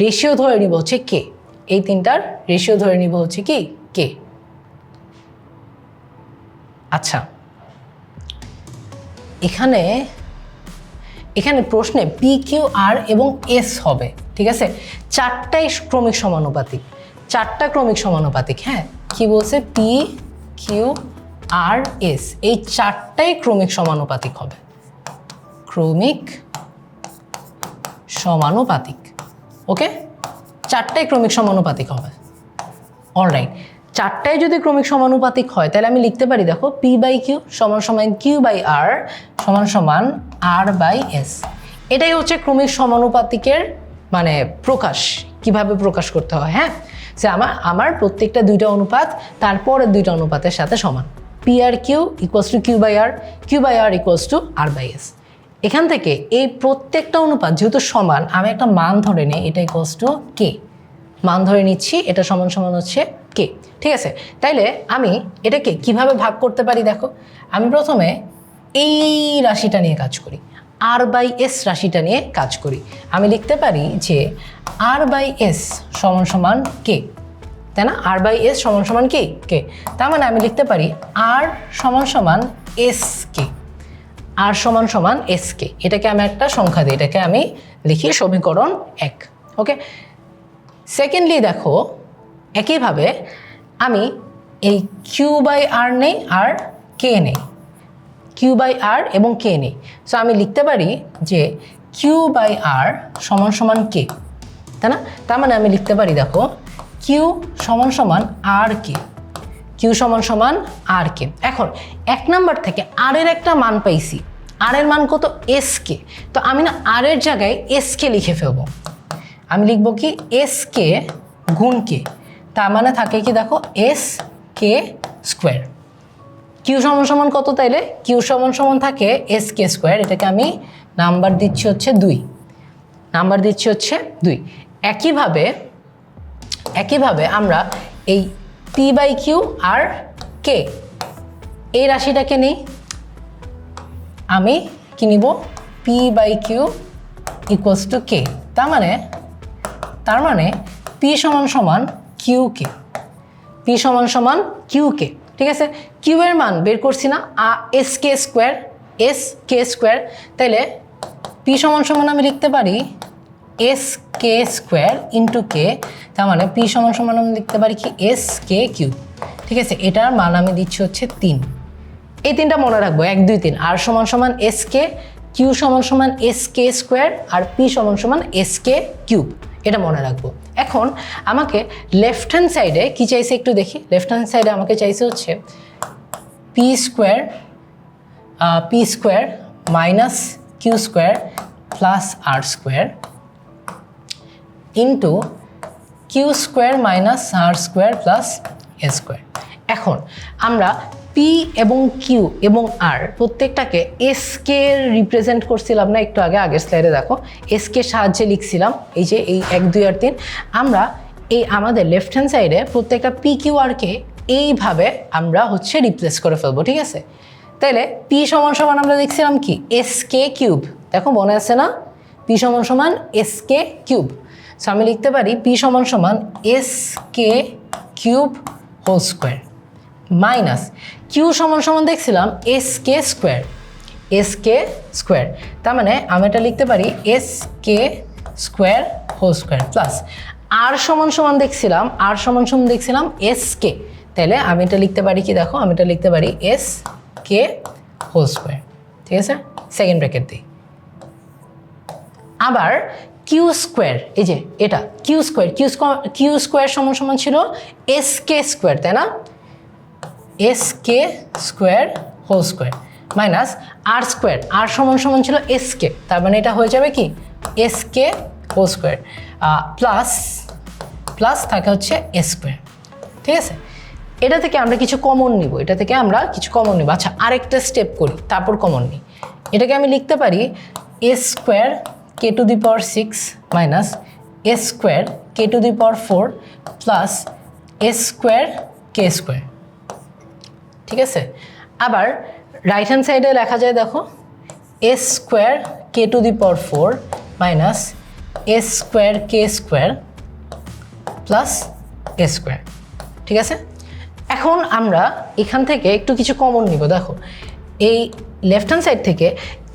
রেশিও ধরে নিব হচ্ছে কে, এই তিনটার রেশিও ধরে নিব হচ্ছে কি কে। আচ্ছা, এখানে প্রশ্নে পি কিউ আর এবং এস হবে, ঠিক আছে? চারটাই ক্রমিক সমানুপাতিক, চারটা ক্রমিক সমানুপাতিক। হ্যাঁ, কি বলছে? পি কিউ আর এস এই চারটাই ক্রমিক সমানুপাতিক হবে, ক্রমিক সমানুপাতিক। ওকে, চারটাই ক্রমিক সমানুপাতিক হবে। অলরাইট, চারটায় যদি ক্রমিক সমানুপাতিক হয় তাহলে আমি লিখতে পারি, দেখো পি বাই কিউ সমান সমান কিউ বাই আর সমান সমান আর বাই এস। এটাই হচ্ছে ক্রমিক সমানুপাতিকের মানে প্রকাশ, কিভাবে প্রকাশ করতে হয়। হ্যাঁ, যে আমার প্রত্যেকটা দুইটা অনুপাত তারপরের দুইটা অনুপাতের সাথে সমান, P R Q equals to Q by R, Q by R equals to R by S. এখান থেকে এই প্রত্যেকটা অনুপাত যেহেতু সমান, আমি একটা মান ধরে নিই, এটা ইকুয়ালস টু কে, মান ধরে নিচ্ছি এটা সমান সমান হচ্ছে কে। ঠিক আছে, তাইলে আমি এটাকে কিভাবে ভাগ করতে পারি? দেখো, আমি প্রথমে এই রাশিটা নিয়ে কাজ করি, আর বাই এস রাশিটা নিয়ে কাজ করি। আমি লিখতে পারি যে আর বাই এস সমান সমান কে, তাই না? আর বাই এস সমান সমান কি কে, তার মানে আমি লিখতে পারি আর সমান সমান এস কে, আর সমান সমান এস কে। এটাকে আমি একটা সংখ্যা দিই, এটাকে আমি লিখি সমীকরণ 1। ওকে, সেকেন্ডলি দেখো একইভাবে আমি এই কিউ বাই আর নেই আর কে নেই, কিউ বাই আর এবং কে নেই। সো আমি লিখতে পারি যে কিউ বাই আর সমান সমান কে, তাই না? তার মানে আমি লিখতে পারি, দেখো কিউ সমান সমান আর কে, কিউ সমান সমান আর কে। এখন 1 নাম্বার থেকে আর এর একটা মান পাইছি, আর এর মান কত? S K. তো আমি না আর এর জায়গায় এস কে লিখে ফেলবো, আমি লিখবো কি এস কে গুণ কে, তার মানে থাকে কি দেখো এস কে স্কোয়ার। কিউ সমান সমান কত? তাইলে কিউ সমান সমান থাকে এস কে স্কোয়ার, এটাকে আমি নাম্বার দিচ্ছি হচ্ছে 2, নাম্বার দিচ্ছি হচ্ছে 2। একইভাবে আমরা এই পি বাই কিউ আর কে এই রাশিটাকে নিই, আমি কি নিব? P by q equals to k, তার মানে পি সমান সমান কিউ কে, পি সমান সমান কিউ কে। ঠিক আছে, কিউ এর মান বের করছি না, এস কে স্কোয়ার, এস কে স্কোয়ার, তাইলে পি সমান সমান আমি লিখতে পারি এস কে স্কোয়ার ইন্টু কে, তার মানে পি সমান সমান আমি লিখতে পারি কি এস কে কিউ। ঠিক আছে, এটার মান আমি দিচ্ছি হচ্ছে 3। এই তিনটা মনে রাখবো, 1 2 3। আর সমান সমান এস কে, কিউ সমান সমান এস কে স্কোয়ার, আর পি সমান সমান এস কে কিউব, এটা মনে রাখবো। এখন আমাকে লেফট হ্যান্ড সাইডে কি চাইছে একটু দেখি। লেফট হ্যান্ড সাইডে আমাকে চাইছে হচ্ছে p square minus q square plus r square into Q square minus r square plus এ স্কোয়ার। এখন আমরা পি এবং কিউ এবং আর প্রত্যেকটাকে এস কে রিপ্রেজেন্ট করছিলাম না একটু আগে, আগের স্লাইডে দেখো এস কে সাহায্যে লিখছিলাম, এই যে এই 1 2 আর 3। আমরা এই আমাদের লেফট হ্যান্ড সাইডে প্রত্যেকটা পি কিউ আর কে এইভাবে আমরা হচ্ছে রিপ্লেস করে ফেলবো। ঠিক আছে, তাইলে পি সমান সমান আমরা দেখছিলাম কি এস কে কিউব, দেখো মনে আছে না? পি সমান সমান এস কে কিউব। সো আমি লিখতে পারি পি সমান সমান s k cube whole square minus q সমান সমান দেখছিলাম এস কে স্কোয়ার, এস কে স্কোয়ার, তার মানে আমি এটা লিখতে পারি এস কে square whole square plus r সমান সমান দেখছিলাম এস কে, তাহলে আমি এটা লিখতে পারি কি দেখো, আমি এটা লিখতে পারি এস কে হোল স্কোয়ার, ঠিক আছে, সেকেন্ড ব্র্যাকেট দিই। আবার কিউ স্কোয়ার, এই যে এটা কিউ স্কোয়ার সমান সমান ছিল এস কে স্কোয়ার, তাই না, এস কে square whole square minus r সমান সমান ছিল এস কে, তার মানে এটা হয়ে যাবে কি S K whole square plus থাকে হচ্ছে এস স্কোয়ার, ঠিক আছে। এটা থেকে আমরা কিছু কমন নিব, আচ্ছা আরেকটা স্টেপ করি তারপর কমন নিই। এটাকে আমি লিখতে পারি S square K to the power 6 minus S square K to the power 4 plus S square k square, ঠিক আছে। আবার রাইট হ্যান্ড সাইডে লেখা যায় দেখো S square K to the power 4 minus S square k square plus S square, ঠিক আছে। এখন আমরা এখান থেকে একটু কিছু কমন নিব, দেখো এই লেফট হ্যান্ড সাইড থেকে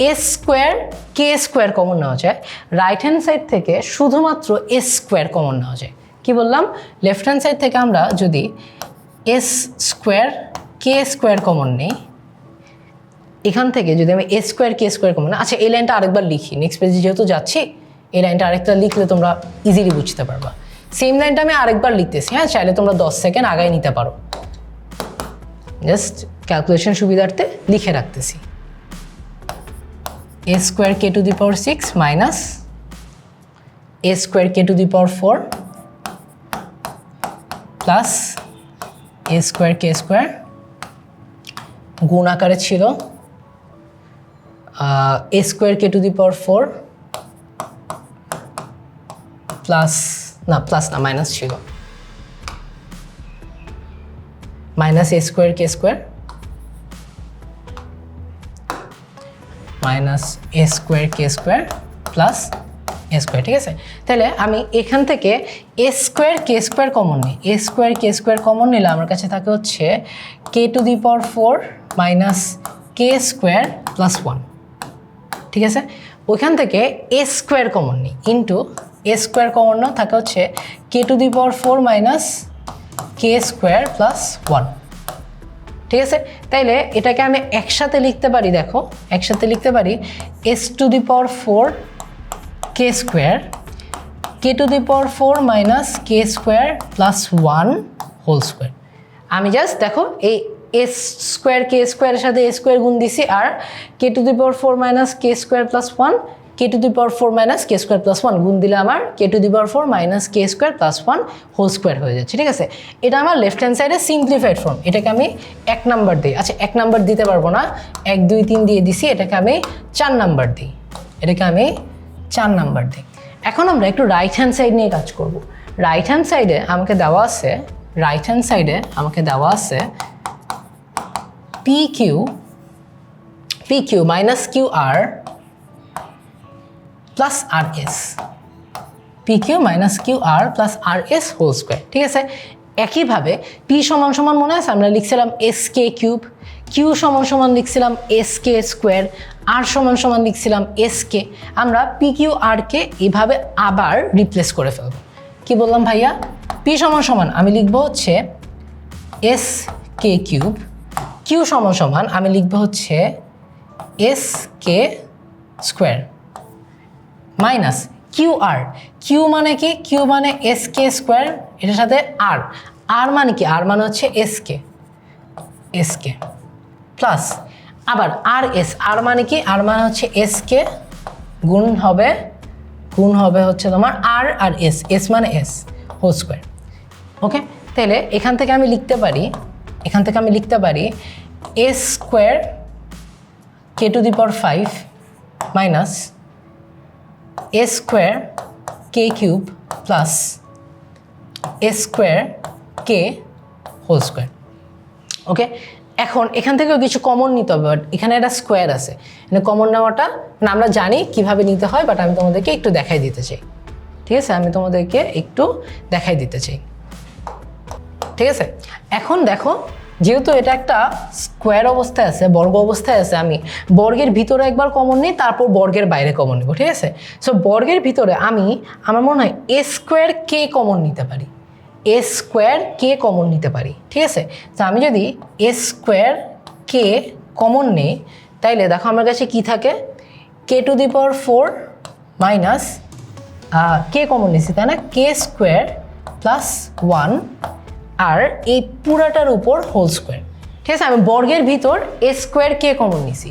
S square k square common নেওয়া যায়, রাইট হ্যান্ড সাইড থেকে শুধুমাত্র এস স্কোয়ার কমন নেওয়া যায়। কি বললাম, লেফট হ্যান্ড সাইড থেকে আমরা যদি S square k square common নেই, এখান থেকে যদি আমি S square k square common, আচ্ছা এই লাইনটা আরেকবার লিখি, নেক্সট পেজে যেহেতু যাচ্ছি এই লাইনটা আরেকটা লিখলে তোমরা ইজিলি বুঝতে পারবা। সেম লাইনটা আমি আরেকবার লিখতেছি, হ্যাঁ, চাইলে তোমরা 10 সেকেন্ড আগায় নিতে পারো, জাস্ট ক্যালকুলেশন সুবিধার্থে লিখে রাখতেছি। A square K to the power 6 minus A square K to the power 4 plus A square k square, গুণ আকারে ছিল a square K to the power 4 plus না মাইনাস ছিল মাইনাস এ স্কোয়ার কে স্কোয়ার মাইনাস এ square k square plus এ square, ঠিক আছে। তাহলে আমি এখান থেকে a square k square common নিই, a square k square common নিলে আমার কাছে থাকে হচ্ছে k to the power 4 minus K square plus 1, ঠিক আছে। ওইখান থেকে এ স্কোয়ার কমন নিই ইন্টু এ স্কোয়ার কমন নাও, থাকে হচ্ছে k to the power 4 minus K square plus 1, ঠিক আছে। তাইলে এটাকে আমি একসাথে লিখতে পারি, দেখো একসাথে লিখতে পারি S to the power 4 K square K to the power 4 minus K square plus 1 whole square. আমি জাস্ট দেখো এই এস স্কোয়ার কে স্কোয়ারের সাথে এ স্কোয়ার গুণ দিছি, আর k to the power 4 minus K square plus 1 k to the power 4 minus K square plus 1 গুণ দিলে আমার k to the power 4 minus K square plus 1 whole square হয়ে যাচ্ছে, ঠিক আছে। এটা আমার লেফট হ্যান্ড সাইডে সিম্পলিফাইড ফর্ম, এটাকে আমি 1 নাম্বার দিই, আচ্ছা 1 নাম্বার দিতে পারবো না, 1 2 3 দিয়ে দিছি, এটাকে আমি 4 নাম্বার দিই, এখন আমরা একটু রাইট হ্যান্ড সাইড নিয়ে কাজ করব। রাইট হ্যান্ড সাইডে আমাকে দেওয়া আছে p q minus Q r plus r s, p q minus Q r plus r s whole square, ঠিক আছে। একইভাবে পি সমান সমান মনে আছে আমরা লিখছিলাম এস কে কিউব, কিউ সমান সমান লিখছিলাম এস কে স্কোয়ার, আর সমান সমান লিখছিলাম এস কে, আমরা পি কিউ আর কে এইভাবে আবার রিপ্লেস করে ফেলবো। কি বললাম ভাইয়া, পি সমান সমান আমি লিখবো হচ্ছে এস কে কিউব, কিউ সমান সমান আমি লিখবো হচ্ছে এস কে square minus Q R, Q মানে কি, কিউ মানে এস কে স্কোয়ার, এটার সাথে আর মানে কি, আর মানে হচ্ছে এস কে প্লাস আবার আর মানে কি, আর মানে হচ্ছে এস কে গুণ হবে হচ্ছে তোমার আর এস মানে এস হোল স্কোয়ার, ওকে। তাহলে এখান থেকে আমি লিখতে পারি S square K to the power 5 minus A square K cube plus A square K whole square, okay. এখন এখান থেকেও কিছু কমন নিতে হবে, বাট এখানে একটা স্কোয়ার আছে, মানে কমন নেওয়াটা না আমরা জানি কিভাবে নিতে হয়, বাট আমি তোমাদেরকে একটু দেখাই দিতে চাই, ঠিক আছে, ঠিক আছে। এখন দেখো যেহেতু এটা একটা স্কোয়ার অবস্থায় আছে, বর্গ অবস্থায় আছে, আমি বর্গের ভিতরে একবার কমন নিই, তারপর বর্গের বাইরে কমন নেব, ঠিক আছে? সো বর্গের ভিতরে আমার মনে হয় এ স্কোয়ার কে কমন নিতে পারি, এ স্কোয়ার কে কমন নিতে পারি, ঠিক আছে? তো আমি যদি এ স্কোয়ার কে কমন নিই, তাইলে দেখো আমার কাছে কি থাকে, K to the power 4 minus K common নিচ্ছি তাই না, কে স্কোয়ার প্লাস 1 আর এই পুরাটার উপর হোল স্কোয়ার, ঠিক আছে? আমি বর্গের ভিতর এ স্কোয়ার কে কমন নিছি,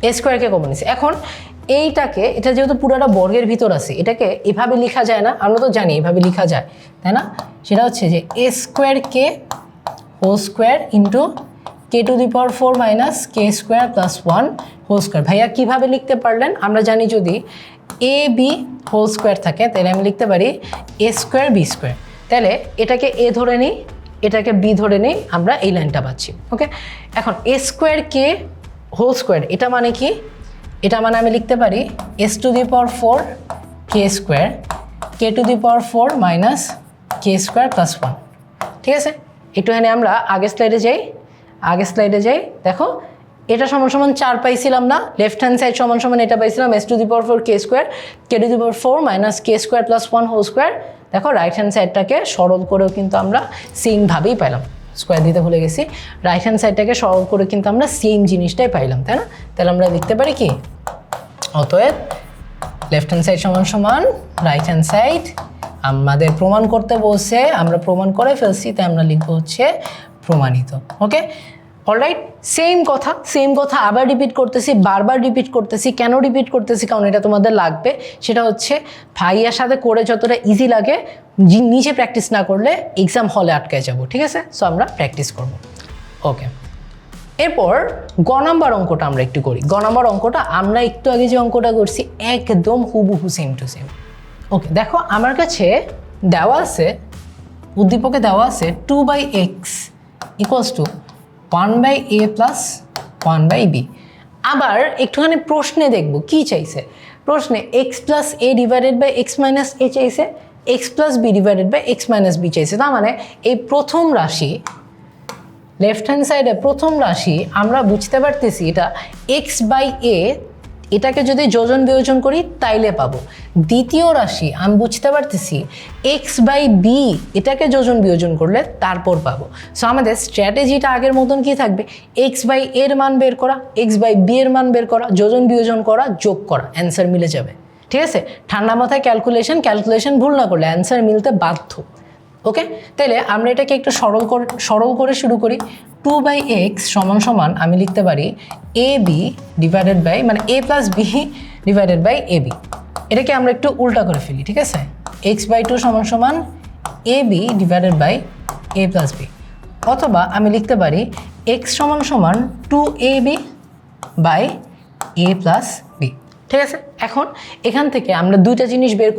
এ স্কোয়ার কে কমন নিছি। এখন এটা যেহেতু পুরাটা বর্গের ভিতর আছে, এটাকে এভাবে লেখা যায় না, আমরা তো জানি এভাবে লেখা যায় তাই না? সেটা হচ্ছে যে A square K whole square into K to the power 4 minus K square plus 1 whole square. ভাইয়া কীভাবে লিখতে পারলেন? আমরা জানি যদি এ বি হোল স্কোয়ার থাকে তাহলে আমি লিখতে পারি এ স্কোয়ার বি স্কোয়ার। তাহলে এটাকে এ ধরে নিই, এটাকে বি ধরে নিই, আমরা এই লাইনটা পাচ্ছি। ওকে, এখন এ স্কোয়ার কে হোল স্কোয়ার এটা মানে কি? এটা মানে আমি লিখতে পারি S to the power 4 K square K to the power 4 minus K square plus 1, ঠিক আছে? একটুখানি আমরা আগের স্লাইডে যাই। দেখো এটা সমান সমান 4 পাইছিলাম না, লেফট হ্যান্ড সাইড সমান সমান এটা পাইছিলাম S to the power 4 K square K to the power 4 minus K square plus 1 whole square. দেখো রাইট হ্যান্ড সাইডটাকে সরল করেও কিন্তু আমরা সেমভাবেই পাইলাম, স্কোয়ার দিতে ভুলে গেছি, রাইট হ্যান্ড সাইডটাকে সরল করে কিন্তু আমরা সেম জিনিসটাই পাইলাম, তাই না? তাহলে আমরা লিখতে পারি কি, অতএব লেফট হ্যান্ড সাইড সমান সমান রাইট হ্যান্ড সাইড। আমাদের প্রমাণ করতে বলছে, আমরা প্রমাণ করে ফেলছি, তাই আমরা লিখবো হচ্ছে প্রমাণিত। ওকে, অলরাইট, সেম কথা আবার রিপিট করতেছি, বারবার রিপিট করতেছি। কেন রিপিট করতেছি? কারণ এটা তোমাদের লাগবে। সেটা হচ্ছে ভাইয়ার সাথে করে যতটা ইজি লাগে, নিজে প্র্যাকটিস না করলে এক্সাম হলে আটকায় যাব, ঠিক আছে? সো আমরা প্র্যাকটিস করব। ওকে, এরপর গ নাম্বার অঙ্কটা আমরা একটু করি। গ নাম্বার অঙ্কটা আমরা একটু আগে যে অঙ্কটা করছি একদম হুবহু সেম টু সেম। ওকে, দেখো আমার কাছে দেওয়া আছে, উদ্দীপকে দেওয়া আছে 2/x equals to 1/a plus 1/b। আবার একটুখানি প্রশ্নে দেখব কি চাইছে। প্রশ্নে x plus a divided by x minus a চাইছে, x plus b divided by x minus b চাইছে। তার মানে এই প্রথম রাশি, লেফট হ্যান্ড সাইডে প্রথম রাশি আমরা বুঝতে পারতেছি এটা x/a, এটাকে যদি যোজন বিয়োজন করি তাইলে পাবো। দ্বিতীয় রাশি আমি বুঝতে পারতেছি x/b, এটাকে যোজন বিয়োজন করলে তারপর পাবো। সো আমাদের স্ট্র্যাটেজিটা আগের মতন কি থাকবে, x/a এর মান বের করা, x/b এর মান বের করা, যোজন বিয়োজন করা, যোগ করা, অ্যান্সার মিলে যাবে, ঠিক আছে? ঠান্ডা মাথায় ক্যালকুলেশন ভুল না করলে অ্যান্সার মিলতে বাধ্য। ওকে, তাহলে আমরা এটাকে একটু সরল করে শুরু করি। 2/x সমান সমান আমি লিখতে পারি ab ডিভাইডেড বাই, মানে a plus b divided by ab। এটাকে আমরা একটু উল্টা করে ফেলি, ঠিক আছে? x/2 সমান সমান ab divided by a plus b, অথবা আমি লিখতে পারি x সমান সমান 2ab by a plus b, ঠিক আছে? এখন এখান থেকে আমরা দুইটা জিনিস বের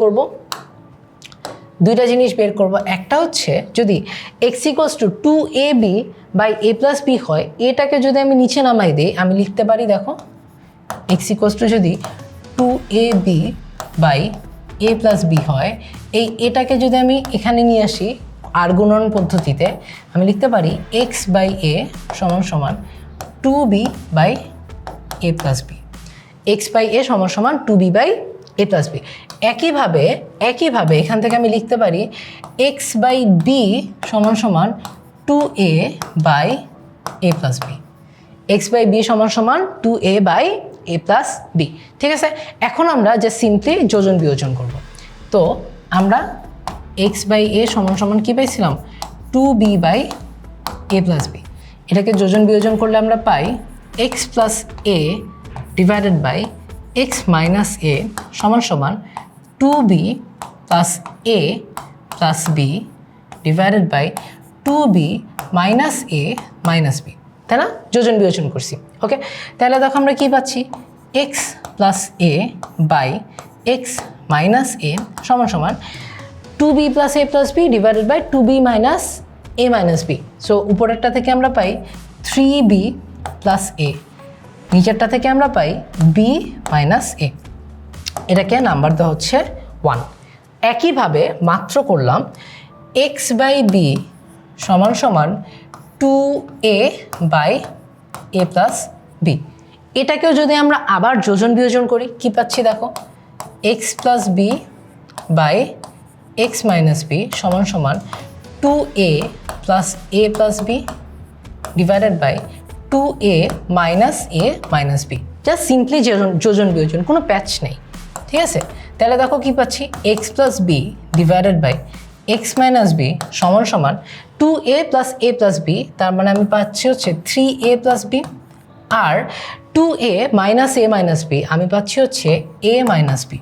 করব। একটা হচ্ছে যদি x equals to 2ab by a plus b হয়, এটাকে যদি আমি নিচে নামাই দিই, আমি লিখতে পারি, দেখো x ইকুয়ালস টু যদি 2ab by a plus b হয়, এটাকে যদি আমি এখানে নিয়ে আসি আর গুণন পদ্ধতিতে, আমি লিখতে পারি x/a সমান সমান 2b by a plus b, x/a সমান সমান 2b by a plus b। একইভাবে এখান থেকে আমি লিখতে পারি x/b সমান সমান 2a by a plus b, x/b সমান সমান 2a by a plus b, ঠিক আছে? এখন আমরা যে সিম্পলি যোজন বিয়োজন করব। তো আমরা x/a সমান সমান কী পাইছিলাম, 2b by a plus b। এটাকে যোজন বিয়োজন করলে আমরা পাই x plus a divided by x minus a সমান সমান 2b plus a plus b divided by 2b minus a minus b, তাই না? যোজন বিয়োজন করছি। ওকে, তাহলে দেখো আমরা কী পাচ্ছি, x plus a by x minus a সমান সমান 2b plus a plus b divided by 2b minus a minus b। So উপরেরটা থেকে আমরা পাই 3b প্লাস a, নিচেরটা থেকে আমরা পাই b মাইনাস a। এটাকে নাম্বার দেওয়া হচ্ছে 1। একইভাবে মাত্র করলাম x/b সমান সমান 2a by a plus b। এটাকেও যদি আমরা আবার যোজন বিয়োজন করি কি পাচ্ছি দেখো, x plus B by X minus B সমান সমান 2a plus a plus B divided by 2a minus a minus B. Just simply যোজন বিয়োজন, কোনো প্যাচ নেই, ঠিক আছে। তাহলে দেখো কি পাচ্ছি, X plus B divided by X minus B সমান সমান 2a plus a plus B, তার মানে আমি পাচ্ছি হচ্ছে 3a প্লাস বি, আর 2a minus a minus B আমি পাচ্ছি হচ্ছে a minus B,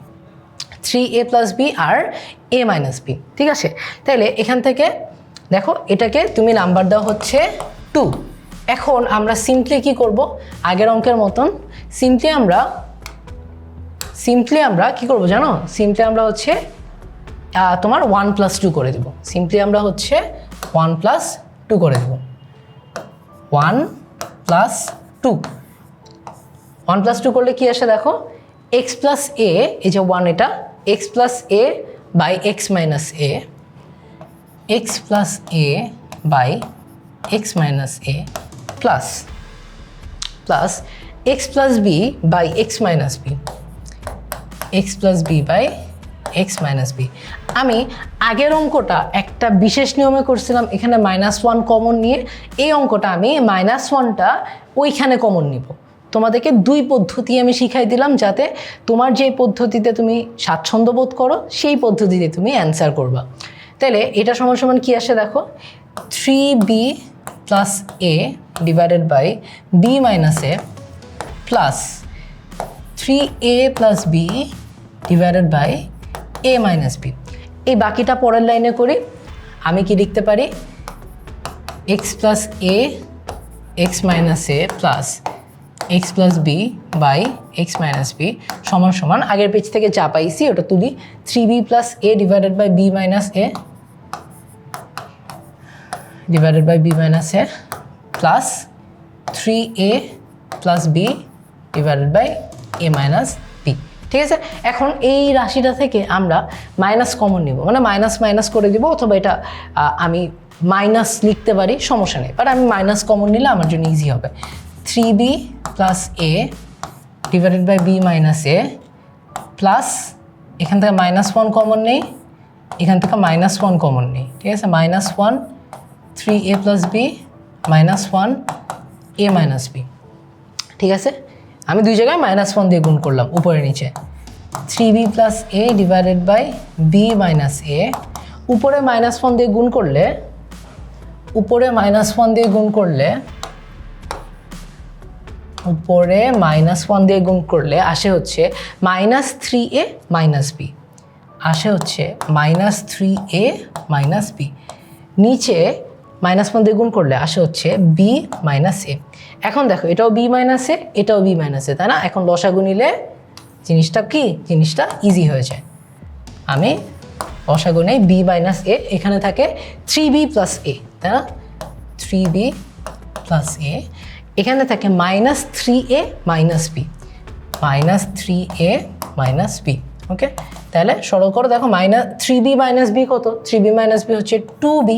3a plus B আর a মাইনাস বি, ঠিক আছে। তাহলে এখান থেকে দেখো এটাকে তুমি নাম্বার দেওয়া হচ্ছে 2। এখন আমরা সিম্পলি কি করব, আগের অঙ্কের মতন সিম্পলি আমরা কি করব জানো, সিম্পলি আমরা হচ্ছে তোমার 1 প্লাস 2 করে দেব। সিম্পলি আমরা হচ্ছে 1 প্লাস 2 করে দেব, 1 প্লাস 2। 1 প্লাস 2 করলে কি আসে দেখো, এক্স প্লাস এ, এই যে 1, এটা X plus A by X minus A, X plus A by X minus A plus X plus B by X minus B, X plus B by X minus B. আমি আগের অঙ্কটা একটা বিশেষ নিয়মে করছিলাম, এখানে -1 কমন নিয়ে। এই অঙ্কটা আমি -1টা ওইখানে কমন নিব। তোমাদেরকে 2 পদ্ধতি আমি শিখাই দিলাম, যাতে তোমার যে পদ্ধতিতে তুমি স্বাচ্ছন্দ্য বোধ করো সেই পদ্ধতিতে তুমি অ্যান্সার করবা। তাহলে এটা সমান সমান কি আসে দেখো, 3b plus a divided by b minus a plus 3a plus b divided by a minus b। এই বাকিটা পরের লাইনে করি। আমি কি লিখতে পারি, x plus a x minus a plus x plus b by X minus B সমান সমান, আগের পেজ থেকে যা পাইছি ওটা তুলি, 3b plus a divided by b minus a divided by b minus a plus 3a plus b divided by a minus b, ঠিক আছে। এখন এই রাশিটা থেকে আমরা মাইনাস কমন নিব, মানে মাইনাস মাইনাস করে দিব, অথবা এটা আমি মাইনাস লিখতে পারি, সমস্যা নেই, বাট আমি মাইনাস কমন নিলে আমার জন্য ইজি হবে। 3b plus a divided by b minus a plus, এখান থেকে -1 কমন নেই, এখান থেকে -1 কমন নেই, ঠিক আছে। -1 3a plus b -1 a minus b, ঠিক আছে। আমি দুই জায়গায় -1 দিয়ে গুণ করলাম উপরে নিচে। 3b plus a divided by b minus a, উপরে -1 দিয়ে গুণ করলে, উপরে -1 দিয়ে গুণ করলে আসে হচ্ছে -3a মাইনাস b, আসে হচ্ছে -3a মাইনাস b। নিচে -1 দিয়ে গুণ করলে আসে হচ্ছে b মাইনাস a। এখন দেখো এটাও b মাইনাস a, এটাও b মাইনাস a, তাই না। এখন লসাগু নিলে জিনিসটা ইজি হয়ে যায়। আমি লসাগু নেই b মাইনাস a, এখানে থাকে 3b প্লাস a, তাই না, 3b প্লাস a, এখানে থাকে -3a minus b, -3a minus b, ওকে। তাহলে সরল করো, দেখো 3b মাইনাস b কত, 3b মাইনাস b হচ্ছে 2b,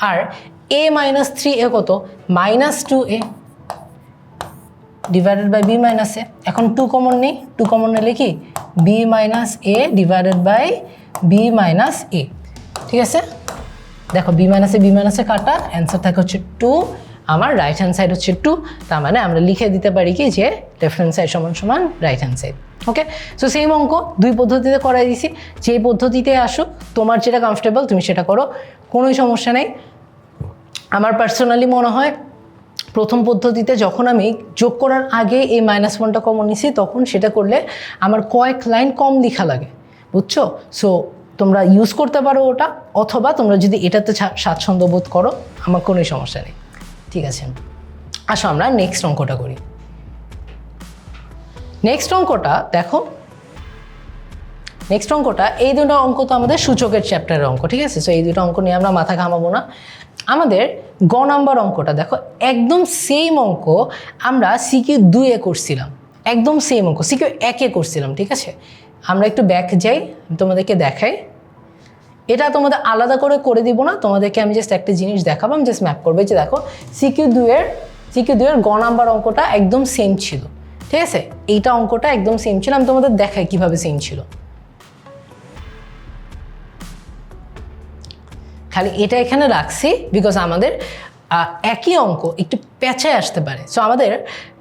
R a minus 3a কত, -2a divided by b minus a। এখন 2 কমন নেই, 2 কমন নিলে কি b minus a divided by b minus a, ঠিক আছে। দেখো b মাইনাসে কাটা, অ্যান্সার থাকে হচ্ছে 2, আমার রাইট হ্যান্ড সাইড হচ্ছে 2, তার মানে আমরা লিখে দিতে পারি কি যে লেফট হ্যান্ড সাইড সমান সমান রাইট হ্যান্ড সাইড, ওকে। সো সেম অঙ্ক 2 পদ্ধতিতে করাই দিছি, যে পদ্ধতিতে আসুক তোমার যেটা কমফর্টেবল তুমি সেটা করো, কোনোই সমস্যা নেই। আমার পার্সোনালি মনে হয় প্রথম পদ্ধতিতে যখন আমি যোগ করার আগে এই -1টা কমন নিছি, তখন সেটা করলে আমার কয়েক লাইন কম লেখা লাগে, বুঝছো। সো তোমরা ইউজ করতে পারো ওটা, অথবা তোমরা যদি এটাতে স্বাচ্ছন্দ্য বোধ করো, আমার কোনো সমস্যা নেই, ঠিক আছে। আসো আমরা নেক্সট অঙ্কটা করি। নেক্সট অঙ্কটা দেখো, নেক্সট অঙ্কটা, এই দুটো অঙ্ক তো আমাদের সূচকের চ্যাপ্টারের অঙ্ক, ঠিক আছে। সো এই দুটো অঙ্ক নিয়ে আমরা মাথা ঘামাবো না। আমাদের গ নাম্বার অঙ্কটা দেখো, একদম সেম অঙ্ক আমরা সিকিউ 2-এ করছিলাম, একদম সেম অঙ্ক সিকিউ 1-এ করছিলাম, ঠিক আছে। আমরা একটু ব্যাক যাই, তোমাদেরকে দেখাই। এটা তোমাদের আলাদা করে দিব না, তোমাদেরকে আমি জাস্ট একটা জিনিস দেখাবো, আমি জাস্ট ম্যাপ করবো। যে দেখো সিকিউ 2 এর গ নাম্বার অঙ্কটা একদম সেম ছিল, ঠিক আছে? এইটা অঙ্কটা একদম সেম ছিল, আমি তোমাদের দেখাই কিভাবে সেম ছিল। খালি এটা এখানে রাখছি বিকজ আমাদের একই অঙ্ক একটু পেঁচায় আসতে পারে। সো আমাদের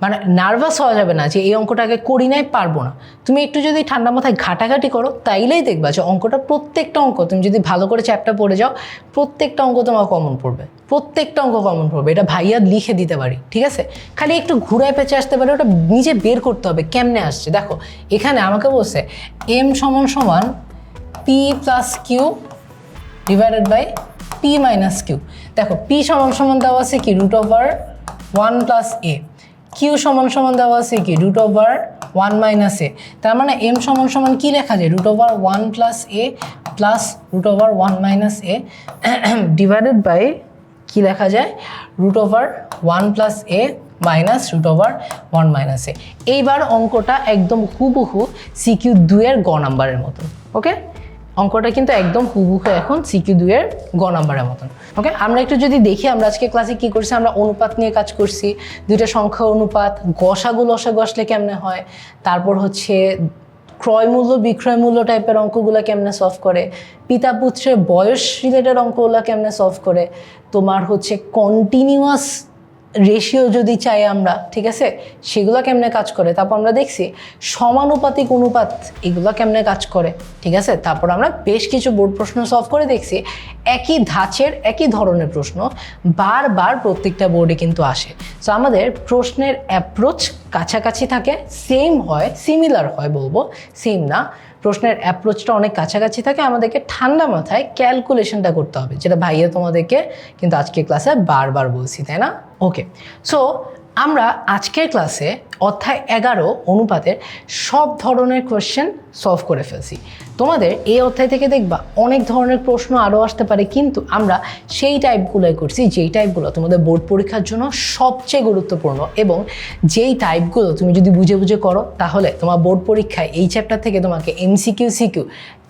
মানে নার্ভাস হওয়া যাবে না যে এই অঙ্কটাকে করি নাই, পারবো না। তুমি একটু যদি ঠান্ডা মাথায় ঘাটাঘাটি করো তাইলেই দেখবা যে অঙ্কটা, প্রত্যেকটা অঙ্ক তুমি যদি ভালো করে চ্যাপ্টার পড়ে যাও, প্রত্যেকটা অঙ্ক তোমার কমন পড়বে, প্রত্যেকটা অঙ্ক কমন পড়বে। এটা ভাইয়া লিখে দিতে পারি, ঠিক আছে? খালি একটু ঘুরায় পেঁচে আসতে পারে, ওটা নিজে বের করতে হবে কেমনে আসছে। দেখো এখানে আমাকে বলছে m = p + q divided by p - q। দেখো p = দেওয়া আছে কি √1 + a, q = দেওয়া আছে কি √1 - a। তার মানে m = কি লেখা যায় √1 + a plus √1 - a divided by কি লেখা যায় √1 + a মাইনাস √1 - a। এইবার অঙ্কটা একদম হুবহু CQ2 এর গ নাম্বারের মতো। ওকে, অঙ্কটা কিন্তু একদম হুবহু এখন CQ2 এর গ নাম্বারের মতন। ওকে, আমরা একটু যদি দেখি আমরা আজকে ক্লাসে কি করছি। আমরা অনুপাত নিয়ে কাজ করছি, দুইটা সংখ্যা অনুপাত, গসাগু লসাগু আসলে কেমনে হয়, তারপর হচ্ছে ক্রয় মূল্য বিক্রয় মূল্য টাইপের অঙ্কগুলো কেমনে সলভ করে, পিতা পুত্রের বয়স রিলেটেড অঙ্কগুলো কেমনে সলভ করে, তোমার হচ্ছে কন্টিনিউয়াস রেশিও যদি চাই আমরা, ঠিক আছে, সেগুলো কেমনে কাজ করে। তারপর আমরা দেখছি সমানুপাতিক অনুপাত, এগুলো কেমনে কাজ করে, ঠিক আছে। তারপর আমরা বেশ কিছু বোর্ড প্রশ্ন সলভ করে দেখছি। একই ধাঁচের একই ধরনের প্রশ্ন বারবার প্রত্যেকটা বোর্ডে কিন্তু আসে। সো আমাদের প্রশ্নের অ্যাপ্রোচ কাছাকাছি থাকে, সেম হয়, সিমিলার হয় বলবো, সেম না, প্রশ্নের অ্যাপ্রোচটা অনেক কাছাকাছি থাকে। আমাদেরকে ঠান্ডা মাথায় ক্যালকুলেশনটা করতে হবে, যেটা ভাইয়া তোমাদেরকে কিন্তু আজকের ক্লাসে বারবার বলছি, তাই না? ওকে, সো আমরা আজকের ক্লাসে অধ্যায় 11 অনুপাতের সব ধরনের কোয়েশ্চেন সলভ করে ফেলছি। তোমাদের এই অধ্যায় থেকে দেখবা অনেক ধরনের প্রশ্ন আরও আসতে পারে, কিন্তু আমরা সেই টাইপগুলোই করছি যেই টাইপগুলো তোমাদের বোর্ড পরীক্ষার জন্য সবচেয়ে গুরুত্বপূর্ণ, এবং যেই টাইপগুলো তুমি যদি বুঝে বুঝে করো তাহলে তোমার বোর্ড পরীক্ষায় এই চ্যাপ্টার থেকে তোমাকে MCQ CQ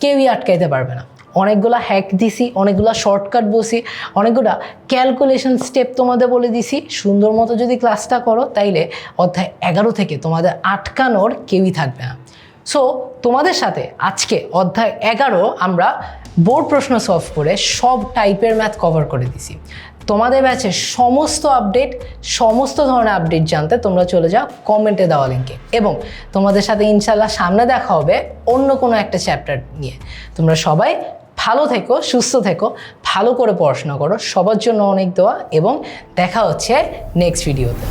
কেউই আটকাইতে পারবে না। অনেকগুলো হ্যাক দিছি, অনেকগুলো শর্টকাট বলছি, অনেকগুলো ক্যালকুলেশন স্টেপ তোমাদের বলে দিছি। সুন্দর মতো যদি ক্লাসটা করো তাইলে অধ্যায় 11 থেকে তোমাদের আটকানোর কেউই থাকবে না। সো তোমাদের সাথে আজকে অধ্যায় 11 আমরা বোর্ড প্রশ্ন সলভ করে সব টাইপের ম্যাথ কভার করে দিছি। তোমাদের ব্যাচে সমস্ত আপডেট, সমস্ত ধরনের আপডেট জানতে তোমরা চলে যাও কমেন্টে দেওয়া লিঙ্কে, এবং তোমাদের সাথে ইনশাল্লাহ সামনে দেখা হবে অন্য কোনো একটা চ্যাপ্টার নিয়ে। তোমরা সবাই ভালো থেকো, সুস্থ থেকো, ভালো করে পড়াশোনা করো, সবার জন্য অনেক দোয়া, এবং দেখা হচ্ছে নেক্সট ভিডিওতে।